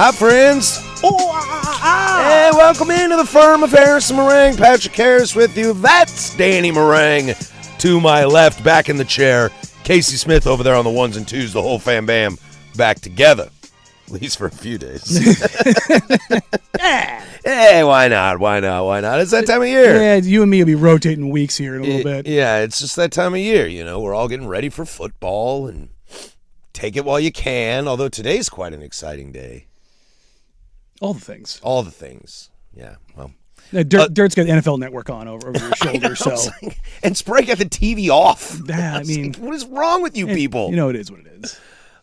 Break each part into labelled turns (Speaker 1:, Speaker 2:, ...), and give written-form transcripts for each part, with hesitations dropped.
Speaker 1: Hi, friends. Hey, welcome into the firm of Harris and Marang. Patrick Harris with you. That's Danny Marang. To my left, back in the chair. Casey Smith over there on the ones and twos. The whole fam bam back together. At least for a few days. Hey, why not? Why not? Why not? It's that time of year.
Speaker 2: Yeah, you and me will be rotating weeks here in a little bit.
Speaker 1: Yeah, it's just that time of year. You know, we're all getting ready for football and take it while you can. Although today's quite an exciting day.
Speaker 2: All the things.
Speaker 1: All the things. Yeah, well.
Speaker 2: Dirt's got the NFL Network on over your shoulder, so.
Speaker 1: And Sprague got the TV off.
Speaker 2: Yeah, I mean.
Speaker 1: What is wrong with you people?
Speaker 2: You know, it is what it is.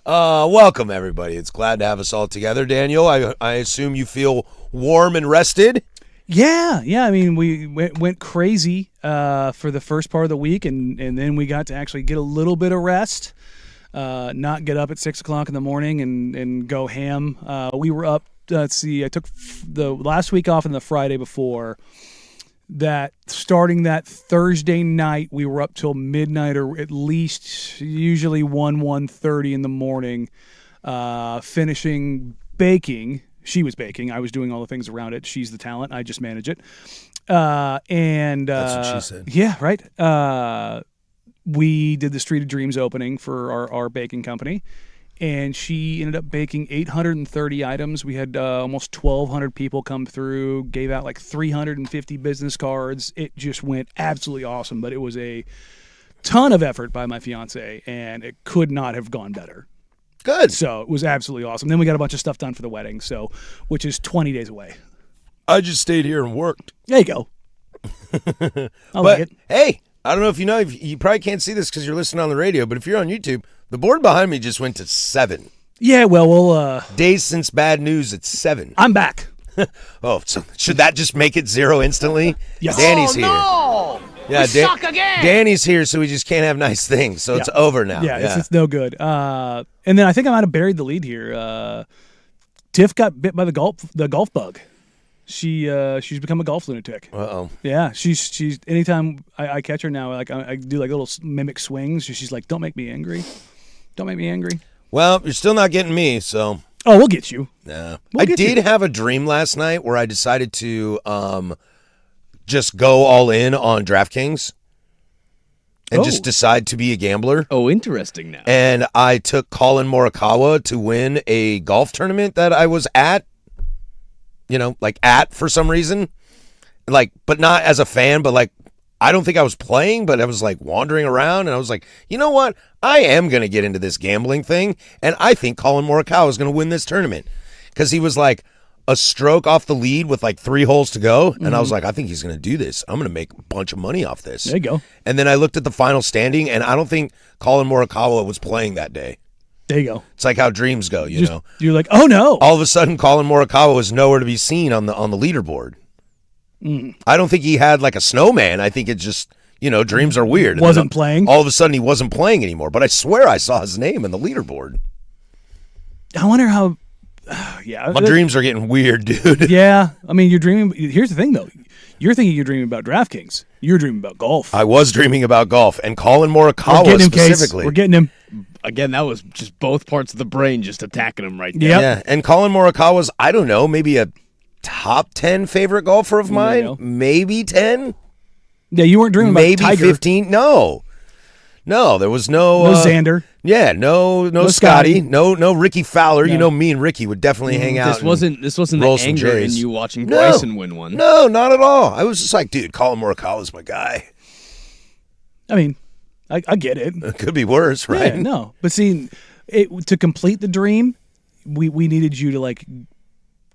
Speaker 1: Welcome, everybody. It's glad to have us all together. Daniel, I assume you feel warm and rested?
Speaker 2: Yeah. I mean, we went crazy for the first part of the week, and then we got to actually get a little bit of rest, not get up at 6 o'clock in the morning and go ham. We were up, let's see, I took the last week off and the Friday before. That starting that Thursday night, we were up till midnight or at least usually 1:30 in the morning, finishing baking. She was baking. I was doing all the things around it. She's the talent. I just manage it. That's
Speaker 1: what she said.
Speaker 2: Yeah, right. We did the Street of Dreams opening for our baking company. And she ended up baking 830 items. We had almost 1,200 people come through, gave out like 350 business cards. It just went absolutely awesome. But it was a ton of effort by my fiance, and it could not have gone better.
Speaker 1: Good.
Speaker 2: So it was absolutely awesome. Then we got a bunch of stuff done for the wedding, which is 20 days away.
Speaker 1: I just stayed here and worked.
Speaker 2: There you go.
Speaker 1: Like it. Hey, I don't know if you know, you probably can't see this because you're listening on the radio, but if you're on YouTube, the board behind me just went to 7.
Speaker 2: Yeah, well, we'll...
Speaker 1: Days since bad news, it's 7.
Speaker 2: I'm back.
Speaker 1: Oh, so should that just make it 0 instantly?
Speaker 2: Yes.
Speaker 1: Danny's here.
Speaker 3: No!
Speaker 1: Yeah,
Speaker 3: we suck again!
Speaker 1: Danny's here, so we just can't have nice things, so it's over now.
Speaker 2: Yeah. It's no good. And then I think I might have buried the lead here. Tiff got bit by the golf bug. She's become a golf lunatic.
Speaker 1: Uh-oh.
Speaker 2: Yeah, she's anytime I catch her now, like I do like little mimic swings. She's like, "Don't make me angry. Don't make me angry." Well,
Speaker 1: you're still not getting me, so.
Speaker 2: Oh, we'll get you.
Speaker 1: Nah. I did have a dream last night where I decided to just go all in on DraftKings and just decide to be a gambler.
Speaker 3: Oh, interesting now.
Speaker 1: And I took Colin Morikawa to win a golf tournament that I was at. You know, like for some reason, like, but not as a fan, but like, I don't think I was playing, but I was like wandering around and I was like, you know what? I am going to get into this gambling thing. And I think Colin Morikawa is going to win this tournament because he was like a stroke off the lead with like 3 holes to go. And I was like, I think he's going to do this. I'm going to make a bunch of money off this.
Speaker 2: There you go.
Speaker 1: And then I looked at the final standing and I don't think Colin Morikawa was playing that day.
Speaker 2: There you go.
Speaker 1: It's like how dreams go, you know.
Speaker 2: You're like, oh no!
Speaker 1: All of a sudden, Colin Morikawa was nowhere to be seen on the leaderboard. I don't think he had like a snowman. I think it's just, you know, dreams are weird.
Speaker 2: Wasn't playing.
Speaker 1: All of a sudden, he wasn't playing anymore. But I swear I saw his name in the leaderboard.
Speaker 2: I wonder how. Yeah,
Speaker 1: my dreams are getting weird, dude.
Speaker 2: Yeah, I mean, you're dreaming. Here's the thing, though. You're thinking you're dreaming about DraftKings. You're dreaming about golf.
Speaker 1: I was dreaming about golf, and Colin Morikawa specifically.
Speaker 2: We're getting him.
Speaker 3: Again, that was just both parts of the brain just attacking him right there.
Speaker 2: Yep.
Speaker 1: Yeah, and Colin Morikawa's, I don't know, maybe a top 10 favorite golfer of mine. Maybe 10.
Speaker 2: Yeah, you weren't dreaming
Speaker 1: maybe
Speaker 2: about Tiger.
Speaker 1: 15. No, there was no
Speaker 2: Xander.
Speaker 1: Yeah, no Scotty, no Ricky Fowler. No. You know, me and Ricky would definitely hang out.
Speaker 3: This wasn't the anger in you watching Bryson win one.
Speaker 1: No, not at all. I was just like, dude, Colin Morikawa's my guy.
Speaker 2: I mean, I get it.
Speaker 1: It could be worse, right?
Speaker 2: Yeah, no, but see, to complete the dream, we needed you to like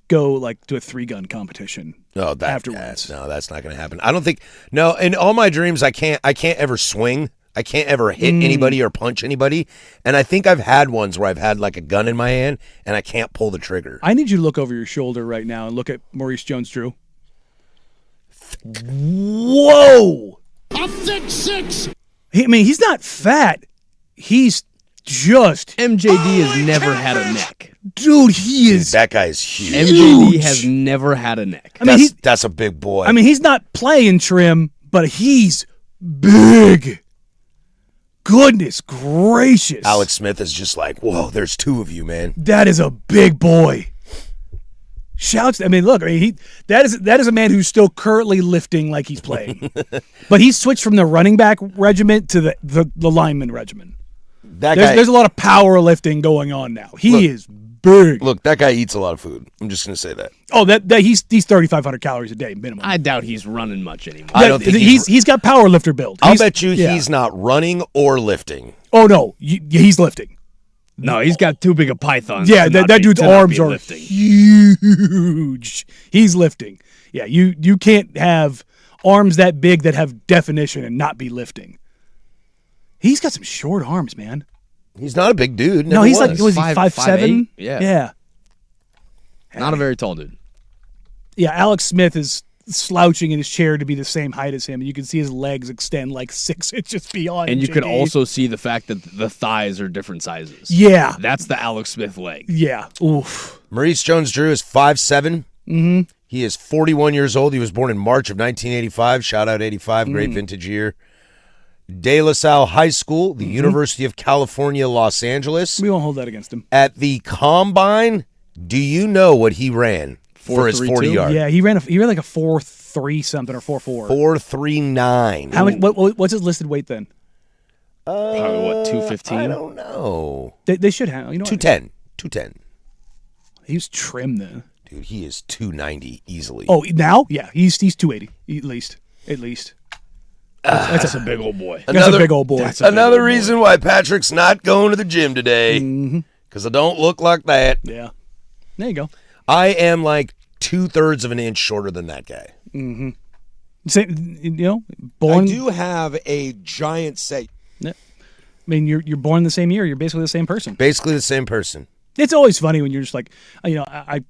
Speaker 2: go like to a 3-gun competition.
Speaker 1: Oh,
Speaker 2: afterwards.
Speaker 1: No, that's not going to happen. I don't think. No, in all my dreams, I can't ever swing. I can't ever hit anybody or punch anybody. And I think I've had ones where I've had like a gun in my hand and I can't pull the trigger.
Speaker 2: I need you to look over your shoulder right now and look at Maurice Jones-Drew. Whoa!
Speaker 3: A thick 6.
Speaker 2: I mean, he's not fat. He's just...
Speaker 3: MJD has never had a neck.
Speaker 2: Dude, he is...
Speaker 1: Dude, that guy is huge.
Speaker 3: MJD has never had a neck.
Speaker 2: I mean,
Speaker 1: that's a big boy.
Speaker 2: I mean, he's not playing trim, but he's big. Goodness gracious.
Speaker 1: Alex Smith is just like, whoa, there's 2 of you, man.
Speaker 2: That is a big boy. Shouts! I mean, look, that is a man who's still currently lifting like he's playing, but he's switched from the running back regiment to the lineman regiment. There's a lot of power lifting going on now. He is big.
Speaker 1: Look, that guy eats a lot of food. I'm just gonna say that.
Speaker 2: Oh, that he's 3,500 calories a day minimum.
Speaker 3: I doubt he's running much anymore.
Speaker 1: I don't think
Speaker 2: he's got power lifter build.
Speaker 1: I'll bet you he's not running or lifting.
Speaker 2: Oh no, he's lifting.
Speaker 3: No, he's got too big a python.
Speaker 2: Yeah, that dude's arms are huge. He's lifting. Yeah, you can't have arms that big that have definition and not be lifting. He's got some short arms, man.
Speaker 1: He's not a big dude.
Speaker 2: No, he's like, was he
Speaker 3: 5'7"?
Speaker 2: 5'7"?
Speaker 3: Yeah. Not a very tall dude.
Speaker 2: Yeah, Alex Smith is slouching in his chair to be the same height as him, and you can see his legs extend like 6 inches beyond.
Speaker 3: And you
Speaker 2: JD.
Speaker 3: can also see the fact that the thighs are different sizes.
Speaker 2: Yeah.
Speaker 3: That's the Alex Smith leg.
Speaker 2: Yeah. Oof.
Speaker 1: Maurice Jones-Drew is 5'7".
Speaker 2: Mm-hmm.
Speaker 1: He is 41 years old. He was born in March of 1985. Shout out 85, great vintage year. De La Salle High School, the University of California, Los Angeles.
Speaker 2: We won't hold that against him.
Speaker 1: At the Combine, do you know what he ran for his 40 yard?
Speaker 2: Yeah, he ran like a 4.3 something or 4.4.
Speaker 1: 4.39.
Speaker 2: How much? What's his listed weight then?
Speaker 3: Probably what, 215?
Speaker 1: I don't know.
Speaker 2: They should have.
Speaker 1: 210. 210.
Speaker 2: He was trim then.
Speaker 1: Dude, he is 290 easily.
Speaker 2: Oh, now? Yeah, he's 280 at least.
Speaker 3: That's a big old boy.
Speaker 2: That's a big old boy.
Speaker 1: Another reason why Patrick's not going to the gym today. Because I don't look like that.
Speaker 2: Yeah. There you go.
Speaker 1: I am like 2/3 of an inch shorter than that guy.
Speaker 2: Born.
Speaker 4: I do have a giant set.
Speaker 2: I mean, you're born the same year. You're basically the same person.
Speaker 1: Basically the same person.
Speaker 2: It's always funny when you're just like, I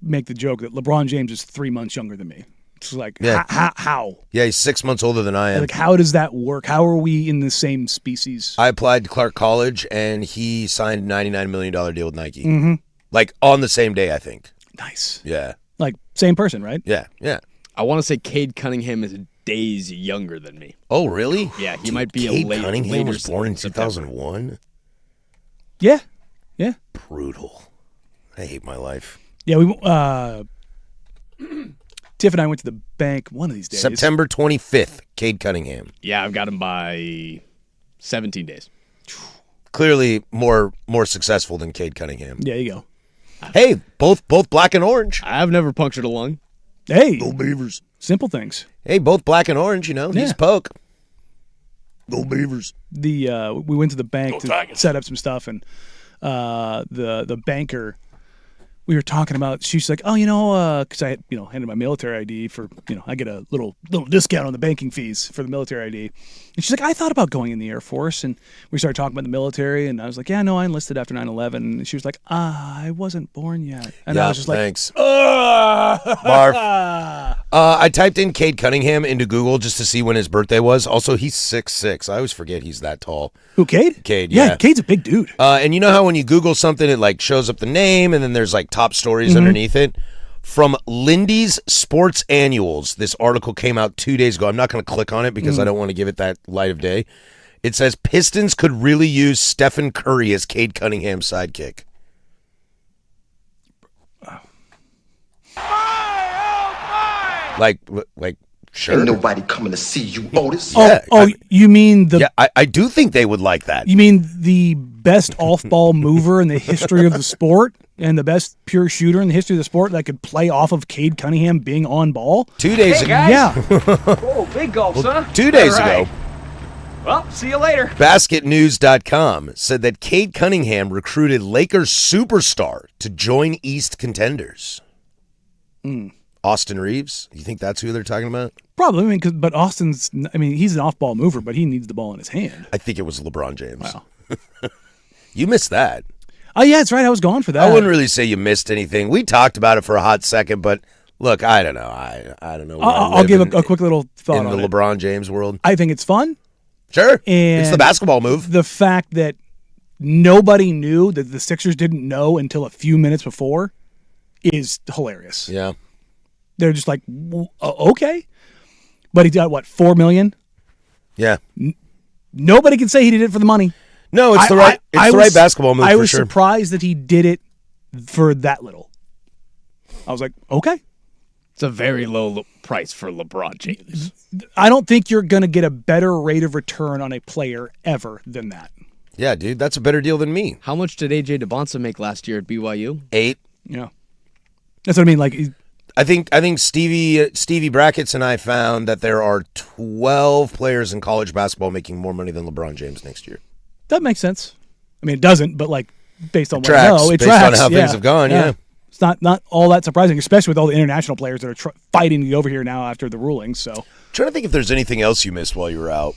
Speaker 2: make the joke that LeBron James is 3 months younger than me. It's like, how?
Speaker 1: Yeah, he's 6 months older than I am.
Speaker 2: Like, how does that work? How are we in the same species?
Speaker 1: I applied to Clark College, and he signed a $99 million deal with Nike. Like, on the same day, I think.
Speaker 2: Nice.
Speaker 1: Yeah.
Speaker 2: Like, same person, right?
Speaker 1: Yeah.
Speaker 3: I want to say Cade Cunningham is days younger than me.
Speaker 1: Oh, really?
Speaker 3: Yeah, he might be
Speaker 1: Cade
Speaker 3: a later.
Speaker 1: Cunningham was born in 2001?
Speaker 2: Yeah.
Speaker 1: Brutal. I hate my life.
Speaker 2: Yeah, Tiff and I went to the bank one of these days.
Speaker 1: September 25th, Cade Cunningham.
Speaker 3: Yeah, I've got him by 17 days.
Speaker 1: Clearly more successful than Cade Cunningham.
Speaker 2: There you go.
Speaker 1: Hey, both black and orange.
Speaker 3: I've never punctured a lung.
Speaker 2: Hey.
Speaker 4: Go Beavers.
Speaker 2: Simple things.
Speaker 1: Hey, both black and orange, He's poke.
Speaker 4: Go Beavers.
Speaker 2: We went to the bank to set up some stuff, and the banker, we were talking about, she's like, because I had, handed my military ID for, I get a little discount on the banking fees for the military ID. And she's like, I thought about going in the Air Force. And we started talking about the military, and I was like, yeah, no, I enlisted after 9/11. And she was like, I wasn't born yet. And I was just like,
Speaker 1: thanks. Barf. I typed in Cade Cunningham into Google just to see when his birthday was. Also, he's 6'6". I always forget he's that tall.
Speaker 2: Who, Cade?
Speaker 1: Cade, yeah.
Speaker 2: Cade's a big dude.
Speaker 1: And you know how when you Google something, it like shows up the name and then there's like top stories underneath it? From Lindy's Sports Annuals, this article came out 2 days ago. I'm not going to click on it because I don't want to give it that light of day. It says Pistons could really use Stephen Curry as Cade Cunningham's sidekick. Like, sure.
Speaker 5: Ain't nobody coming to see you, Otis.
Speaker 2: Yeah, you mean the...
Speaker 1: Yeah, I do think they would like that.
Speaker 2: You mean the best off-ball mover in the history of the sport and the best pure shooter in the history of the sport that could play off of Cade Cunningham being on ball?
Speaker 1: 2 days ago.
Speaker 2: Yeah.
Speaker 6: Oh, big gulps, huh?
Speaker 1: 2 days ago.
Speaker 6: Well, see you later.
Speaker 1: BasketNews.com said that Cade Cunningham recruited Lakers superstar to join East contenders. Austin Reeves? You think that's who they're talking about?
Speaker 2: Probably. But Austin's, he's an off-ball mover, but he needs the ball in his hand.
Speaker 1: I think it was LeBron James.
Speaker 2: Wow.
Speaker 1: You missed that.
Speaker 2: Oh, yeah, that's right. I was gone for that.
Speaker 1: I wouldn't really say you missed anything. We talked about it for a hot second, but look, I don't know. I don't know.
Speaker 2: I'll give a quick little thought
Speaker 1: in
Speaker 2: on
Speaker 1: the
Speaker 2: it.
Speaker 1: LeBron James world.
Speaker 2: I think it's fun.
Speaker 1: Sure.
Speaker 2: And
Speaker 1: it's the basketball move.
Speaker 2: The fact that nobody knew, that the Sixers didn't know until a few minutes before, is hilarious.
Speaker 1: Yeah.
Speaker 2: They're just like, okay. But he got, what, $4 million?
Speaker 1: Yeah.
Speaker 2: Nobody can say he did it for the money.
Speaker 1: No, it's the right basketball move for sure.
Speaker 2: I was surprised that he did it for that little. I was like, okay.
Speaker 3: It's a very low price for LeBron James.
Speaker 2: I don't think you're going to get a better rate of return on a player ever than that.
Speaker 1: Yeah, dude, that's a better deal than me.
Speaker 3: How much did AJ DeBonsa make last year at BYU?
Speaker 1: 8.
Speaker 2: Yeah. That's what I mean. Like,
Speaker 1: I think Stevie Brackets and I found that there are 12 players in college basketball making more money than LeBron James next year.
Speaker 2: that makes sense. I mean, it doesn't, but like based on what I
Speaker 1: Tracks,
Speaker 2: know, it
Speaker 1: based
Speaker 2: tracks.
Speaker 1: on how things have gone, yeah.
Speaker 2: It's not all that surprising, especially with all the international players that are fighting to get over here now after the rulings. So,
Speaker 1: Trying to think if there's anything else you missed while you were out.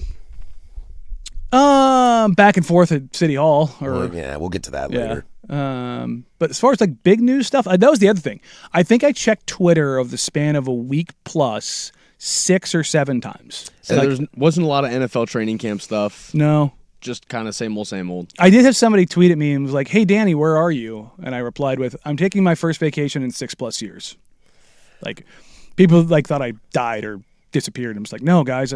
Speaker 2: back and forth at City Hall, or
Speaker 1: Well, yeah, we'll get to that
Speaker 2: yeah.
Speaker 1: later.
Speaker 2: But as far as like big news stuff, that was the other thing. I think I checked Twitter of the span of a week plus 6 or 7 times.
Speaker 3: So there wasn't a lot of NFL training camp stuff.
Speaker 2: No.
Speaker 3: Just kind of same old, same old.
Speaker 2: I did have somebody tweet at me and was like, "Hey, Danny, where are you?" And I replied with, "I'm taking my first vacation in 6+ years." Like, people like thought I died or disappeared. I'm just like, no, guys,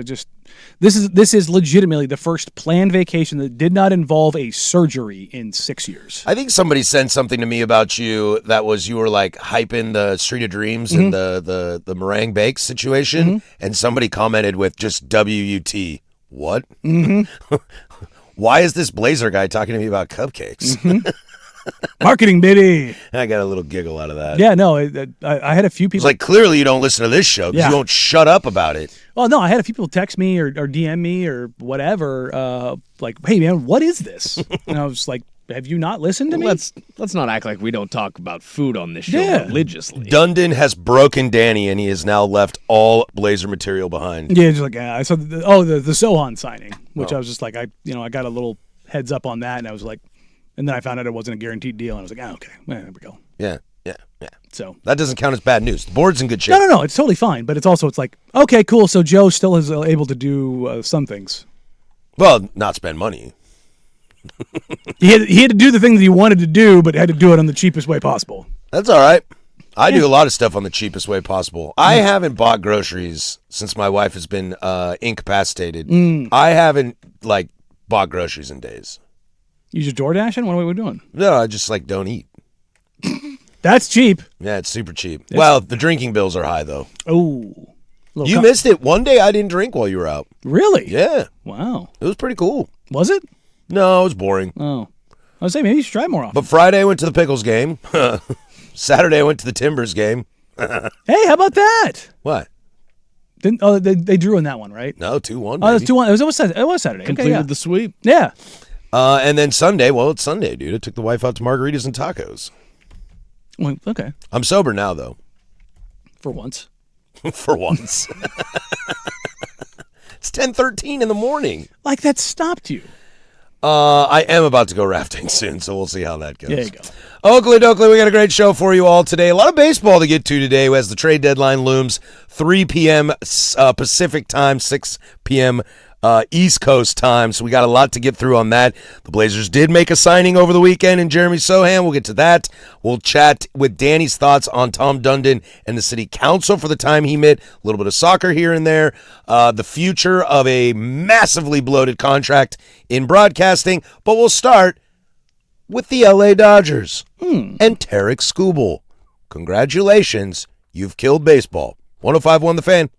Speaker 2: this is legitimately the first planned vacation that did not involve a surgery in 6 years.
Speaker 1: I think somebody sent something to me about you that was you were like hyping the Street of Dreams and the Marang Bakes situation, and somebody commented with just WUT. What? Why is this Blazer guy talking to me about cupcakes?
Speaker 2: Marketing, baby.
Speaker 1: I got a little giggle out of that.
Speaker 2: Yeah, no, I had a few
Speaker 1: It's
Speaker 2: people.
Speaker 1: like, clearly you don't listen to this show because
Speaker 2: Yeah.
Speaker 1: you won't shut up about it.
Speaker 2: Well, no, I had a few people text me or DM me or whatever, like, "Hey, man, what is this?" And I was like, "Have you not listened to me?"
Speaker 3: Let's not act like we don't talk about food on this show
Speaker 2: Yeah.
Speaker 3: religiously.
Speaker 1: Dundon has broken Danny, and he has now left all Blazer material behind.
Speaker 2: Yeah, just like I saw the Sohan signing, which I was just like, I got a little heads up on that, and I was like, and then I found out it wasn't a guaranteed deal, and I was like, okay, well, there we go.
Speaker 1: Yeah.
Speaker 2: So
Speaker 1: That doesn't count as bad news. The board's in good shape.
Speaker 2: no, it's totally fine, but it's like, okay, cool. So Joe still is able to do some things.
Speaker 1: Well, not spend money.
Speaker 2: He had to do the thing that he wanted to do, but had to do it on the cheapest way possible.
Speaker 1: That's all right. I do a lot of stuff on the cheapest way possible. I haven't bought groceries since my wife has been incapacitated. I haven't bought groceries in days.
Speaker 2: You just DoorDashing? What are we doing?
Speaker 1: No, I just don't eat.
Speaker 2: That's cheap.
Speaker 1: Yeah, it's super cheap. Well, the drinking bills are high though.
Speaker 2: Oh,
Speaker 1: You missed it. One day I didn't drink while you were out.
Speaker 2: really?
Speaker 1: Yeah,
Speaker 2: Wow.
Speaker 1: it was pretty cool.
Speaker 2: Was it?
Speaker 1: No, it was boring.
Speaker 2: Oh, I was saying maybe you should try more often.
Speaker 1: But Friday I went to the Pickles game. Saturday I went to the Timbers game.
Speaker 2: Hey, how about that?
Speaker 1: What?
Speaker 2: They drew in that one, right?
Speaker 1: No, 2-1.
Speaker 2: Oh, it was
Speaker 1: baby.
Speaker 2: 2-1. It was Saturday.
Speaker 3: Completed
Speaker 2: Okay, yeah.
Speaker 3: the sweep.
Speaker 2: Yeah.
Speaker 1: And then Sunday, well, it's Sunday, dude. I took the wife out to margaritas and tacos.
Speaker 2: Well, okay.
Speaker 1: I'm sober now, though.
Speaker 2: For once.
Speaker 1: For once. It's 10:13 in the morning.
Speaker 2: Like that stopped you.
Speaker 1: I am about to go rafting soon, so we'll see how that goes.
Speaker 2: There you go.
Speaker 1: Oakley Dokley, we got a great show for you all today. A lot of baseball to get to today as the trade deadline looms. 3 p.m. Pacific time, 6 p.m. East Coast time. So we got a lot to get through on that. The Blazers did make a signing over the weekend in Jeremy Sohan. We'll get to that. We'll chat with Danny's thoughts on Tom Dundon and the city council for the time he met. A little bit of soccer here and there. The future of a massively bloated contract in broadcasting. But we'll start with the LA Dodgers and Tarek Skubal. Congratulations. You've killed baseball. 105.1 The Fan.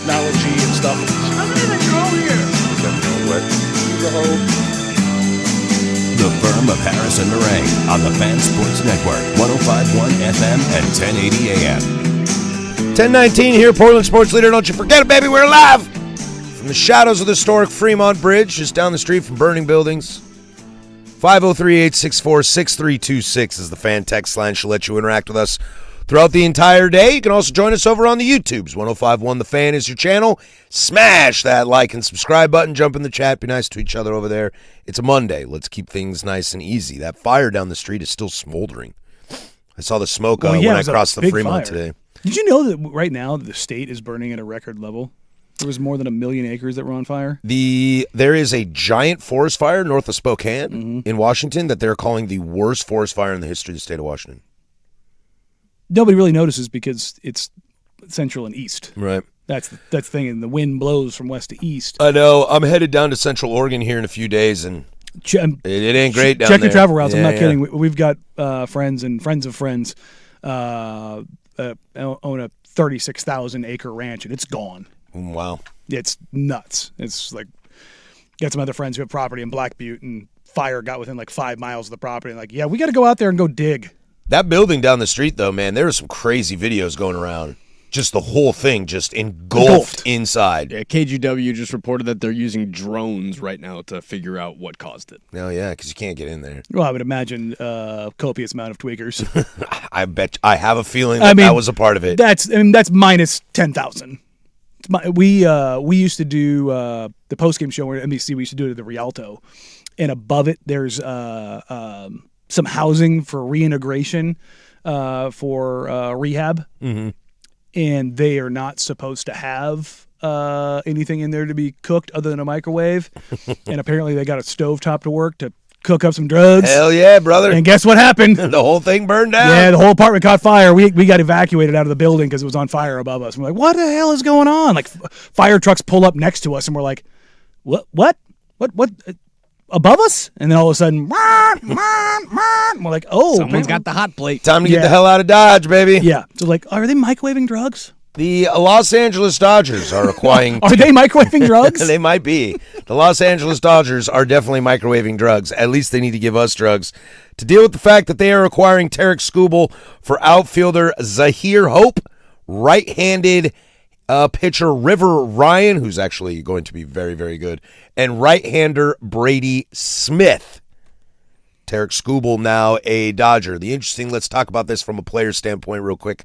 Speaker 2: technology and stuff.
Speaker 6: Doesn't even go here.
Speaker 7: The Firm of Harris and Marang on the Fan Sports Network, 105.1 FM and 1080 AM.
Speaker 1: 1019 here, Portland Sports Leader. Don't you forget it, baby. We're live from the shadows of the historic Fremont Bridge, just down the street from burning buildings. 503-864-6326 is the fan text line. She'll let you interact with us throughout the entire day. You can also join us over on the YouTubes. 105.1 The Fan is your channel. Smash that like and subscribe button. Jump in the chat. Be nice to each other over there. It's a Monday. Let's keep things nice and easy. That fire down the street is still smoldering. I saw the smoke when I crossed the Fremont today.
Speaker 2: Did you know that right now the state is burning at a record level? There was more than 1 million acres that were on fire.
Speaker 1: There is a giant forest fire north of Spokane in Washington that they're calling the worst forest fire in the history of the state of Washington.
Speaker 2: Nobody really notices because it's central and east.
Speaker 1: Right.
Speaker 2: That's the thing, and the wind blows from west to east.
Speaker 1: I know. I'm headed down to Central Oregon here in a few days, and it ain't great down there.
Speaker 2: Check your travel routes.
Speaker 1: Yeah,
Speaker 2: I'm not
Speaker 1: yeah.
Speaker 2: kidding. We've got friends and friends of friends own a 36,000 acre ranch, and it's gone.
Speaker 1: Wow.
Speaker 2: It's nuts. It's like, got some other friends who have property in Black Butte, and fire got within like 5 miles of the property. And like, yeah, we got to go out there and go dig.
Speaker 1: That building down the street, though, man, there are some crazy videos going around. Just the whole thing just engulfed inside.
Speaker 3: Yeah, KGW just reported that they're using drones right now to figure out what caused it.
Speaker 1: Oh, yeah, because you can't get in there.
Speaker 2: Well, I would imagine copious amount of tweakers.
Speaker 1: I have a feeling that was a part of it.
Speaker 2: That's minus 10,000. We used to do the postgame show at NBC. We used to do it at the Rialto, and above it there's some housing for reintegration for rehab, and they are not supposed to have anything in there to be cooked other than a microwave. And apparently they got a stovetop to work to cook up some drugs.
Speaker 1: Hell yeah, brother!
Speaker 2: And guess what happened?
Speaker 1: The whole thing burned down.
Speaker 2: Yeah, the whole apartment caught fire. We got evacuated out of the building because it was on fire above us. And we're like, what the hell is going on? Like, fire trucks pull up next to us, and we're like, what, above us? And then all of a sudden, we're like, oh.
Speaker 3: Someone's got the hot plate.
Speaker 1: Time to get the hell out of Dodge, baby.
Speaker 2: Yeah. So like, are they microwaving drugs?
Speaker 1: The Los Angeles Dodgers are acquiring...
Speaker 2: Are they microwaving drugs?
Speaker 1: They might be. The Los Angeles Dodgers are definitely microwaving drugs. At least they need to give us drugs to deal with the fact that they are acquiring Tarek Skubal for outfielder Zahir Hope, right-handed pitcher River Ryan, who's actually going to be very, very good, and right-hander Brady Smith. Tarek Skubal now a Dodger. Let's talk about this from a player standpoint real quick.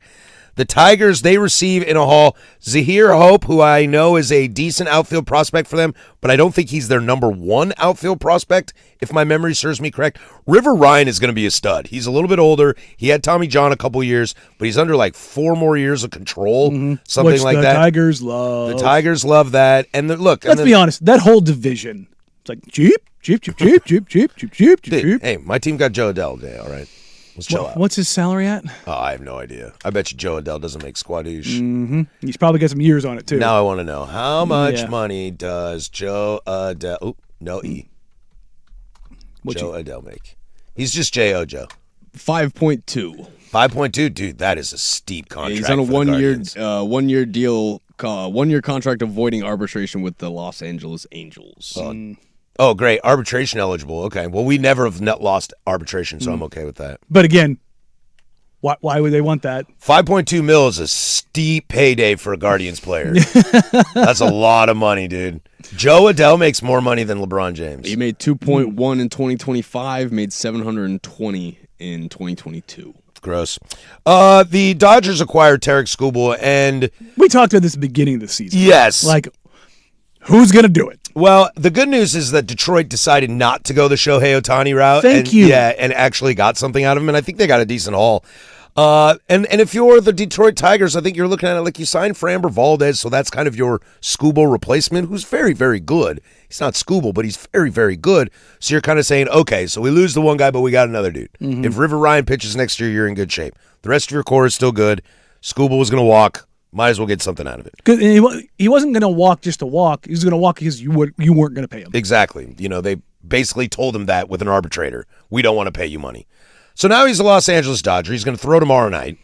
Speaker 1: The Tigers, they receive in a haul Zahir Hope, who I know is a decent outfield prospect for them, but I don't think he's their number one outfield prospect, if my memory serves me correct. River Ryan is going to be a stud. He's a little bit older. He had Tommy John a couple years, but he's under like 4 more years of control, something like that.
Speaker 2: The Tigers love.
Speaker 1: The Tigers love that. And look,
Speaker 2: let's be honest, that whole division, it's like Jeep.
Speaker 1: Dude, hey, my team got Joe Adell today, all right? Let's chill out.
Speaker 2: What's his salary at?
Speaker 1: Oh, I have no idea. I bet you Joe Adell doesn't make squadouche.
Speaker 2: He's probably got some years on it, too.
Speaker 1: Now I want to know, how much money does Joe Adell... Oh, no E. Joe Adell make? He's just J.O. Joe.
Speaker 3: 5.2.
Speaker 1: 5.2? Dude, that is a steep contract.
Speaker 3: He's on a
Speaker 1: for the
Speaker 3: one-year deal, 1-year contract avoiding arbitration with the Los Angeles Angels.
Speaker 1: Oh, great. Arbitration eligible. Okay. Well, we never have lost arbitration, so I'm okay with that.
Speaker 2: But again, why would they want that?
Speaker 1: 5.2 mil is a steep payday for a Guardians player. That's a lot of money, dude. Joe Adell makes more money than LeBron James.
Speaker 3: He made 2.1 in 2025, made 720 in 2022.
Speaker 1: Gross. The Dodgers acquired Tarek Skubal, and
Speaker 2: we talked about this at the beginning of the season.
Speaker 1: Yes.
Speaker 2: Like, who's going to do it?
Speaker 1: Well, the good news is that Detroit decided not to go the Shohei Ohtani route.
Speaker 2: Thank you.
Speaker 1: Yeah, and actually got something out of him, and I think they got a decent haul. And if you're the Detroit Tigers, I think you're looking at it like you signed Framber Valdez, so that's kind of your Skubal replacement, who's very, very good. He's not Skubal, but he's very, very good. So you're kind of saying, okay, so we lose the one guy, but we got another dude. If River Ryan pitches next year, you're in good shape. The rest of your core is still good. Skubal was going to walk. Might as well get something out of it.
Speaker 2: He wasn't going to walk just to walk. He was going to walk because you weren't going to pay him.
Speaker 1: Exactly. You know, they basically told him that with an arbitrator. We don't want to pay you money. So now he's a Los Angeles Dodger. He's going to throw tomorrow night.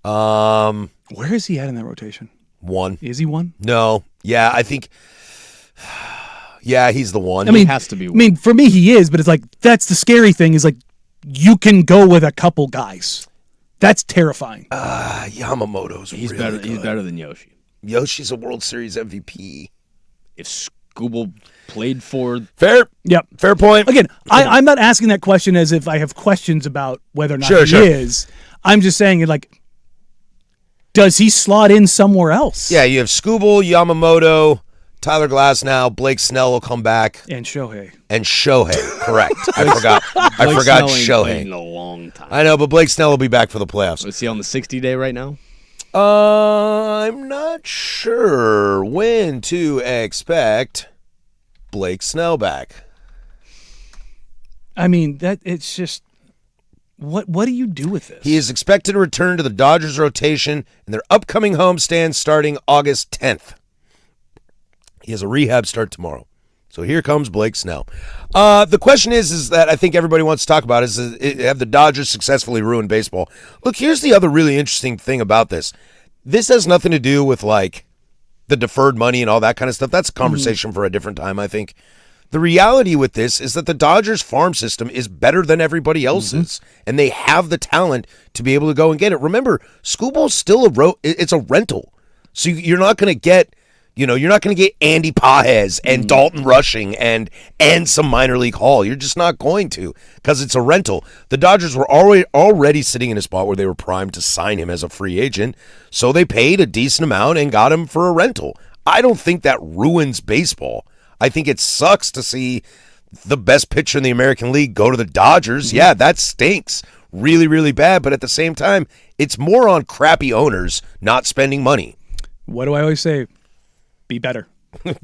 Speaker 2: Where is he at in that rotation?
Speaker 1: One.
Speaker 2: Is he one?
Speaker 1: No. Yeah, I think. Yeah, he's the one.
Speaker 2: I mean,
Speaker 3: has to be
Speaker 2: I mean, for me, he is, but it's like that's the scary thing. Is like you can go with a couple guys. That's terrifying.
Speaker 1: Yamamoto's
Speaker 3: He's
Speaker 1: really
Speaker 3: better.
Speaker 1: good.
Speaker 3: He's better than Yoshi.
Speaker 1: Yoshi's a World Series MVP.
Speaker 3: If Scooble played for
Speaker 1: Fair.
Speaker 2: Yep.
Speaker 1: Fair point.
Speaker 2: Again, I'm not asking that question as if I have questions about whether or not
Speaker 1: Sure,
Speaker 2: he
Speaker 1: sure.
Speaker 2: is. I'm just saying, like, does he slot in somewhere else?
Speaker 1: Yeah, you have Scooble, Yamamoto, Tyler Glasnow, Blake Snell will come back,
Speaker 2: And Shohei.
Speaker 1: and Shohei. Correct. I forgot. I forgot Shohei.
Speaker 3: in a long time.
Speaker 1: I know, but Blake Snell will be back for the playoffs.
Speaker 3: Is he on the 60-day right now?
Speaker 1: I'm not sure when to expect Blake Snell back.
Speaker 2: I mean, that it's just what do you do with this?
Speaker 1: He is expected to return to the Dodgers rotation in their upcoming homestand starting August 10th. He has a rehab start tomorrow. So here comes Blake Snell. The question is that I think everybody wants to talk about is have the Dodgers successfully ruined baseball? Look, here's the other really interesting thing about this. This has nothing to do with like the deferred money and all that kind of stuff. That's a conversation for a different time, I think. The reality with this is that the Dodgers farm system is better than everybody else's, and they have the talent to be able to go and get it. Remember, Scooble's still it's a rental. So you're not going to get, you're not going to get Andy Pajes and Dalton Rushing and some minor league haul. You're just not going to because it's a rental. The Dodgers were already sitting in a spot where they were primed to sign him as a free agent, so they paid a decent amount and got him for a rental. I don't think that ruins baseball. I think it sucks to see the best pitcher in the American League go to the Dodgers. Yeah, that stinks. Really, really bad. But at the same time, it's more on crappy owners not spending money.
Speaker 2: What do I always say? Be better.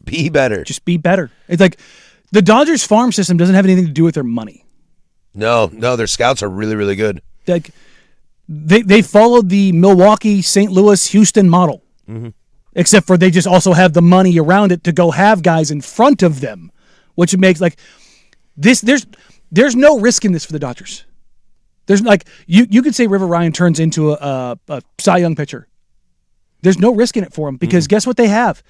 Speaker 1: Be better.
Speaker 2: Just be better. It's like the Dodgers farm system doesn't have anything to do with their money.
Speaker 1: No, their scouts are really, really good.
Speaker 2: Like they followed the Milwaukee, St. Louis, Houston model. Except for they just also have the money around it to go have guys in front of them, which makes like this. There's no risk in this for the Dodgers. There's like you could say River Ryan turns into a Cy Young pitcher. There's no risk in it for him because guess what they have?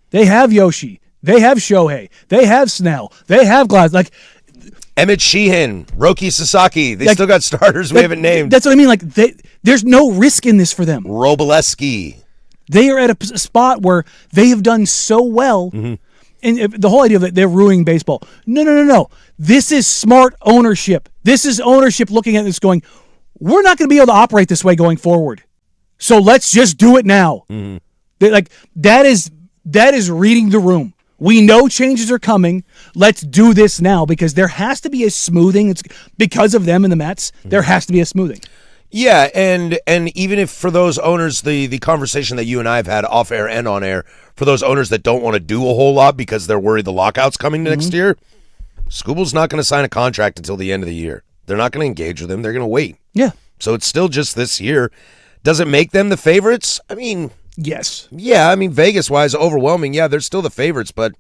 Speaker 2: They have Yoshi. They have Shohei. They have Snell. They have Glass. Like
Speaker 1: Emmett Sheehan, Roki Sasaki. They still got starters we haven't named.
Speaker 2: That's what I mean. Like there's no risk in this for them.
Speaker 1: Robleski.
Speaker 2: They are at a spot where they have done so well. And the whole idea that they're ruining baseball. No. This is smart ownership. This is ownership looking at this going, we're not going to be able to operate this way going forward. So let's just do it now. That is reading the room. We know changes are coming. Let's do this now because there has to be a smoothing. It's because of them and the Mets. There has to be a smoothing.
Speaker 1: Yeah, and even if for those owners, the conversation that you and I have had off air and on air, for those owners that don't want to do a whole lot because they're worried the lockout's coming next year, Scooble's not going to sign a contract until the end of the year. They're not going to engage with him. They're going to wait.
Speaker 2: Yeah.
Speaker 1: So it's still just this year. Does it make them the favorites? I mean,
Speaker 2: yes.
Speaker 1: Yeah, I mean, Vegas-wise, overwhelming. Yeah, they're still the favorites, but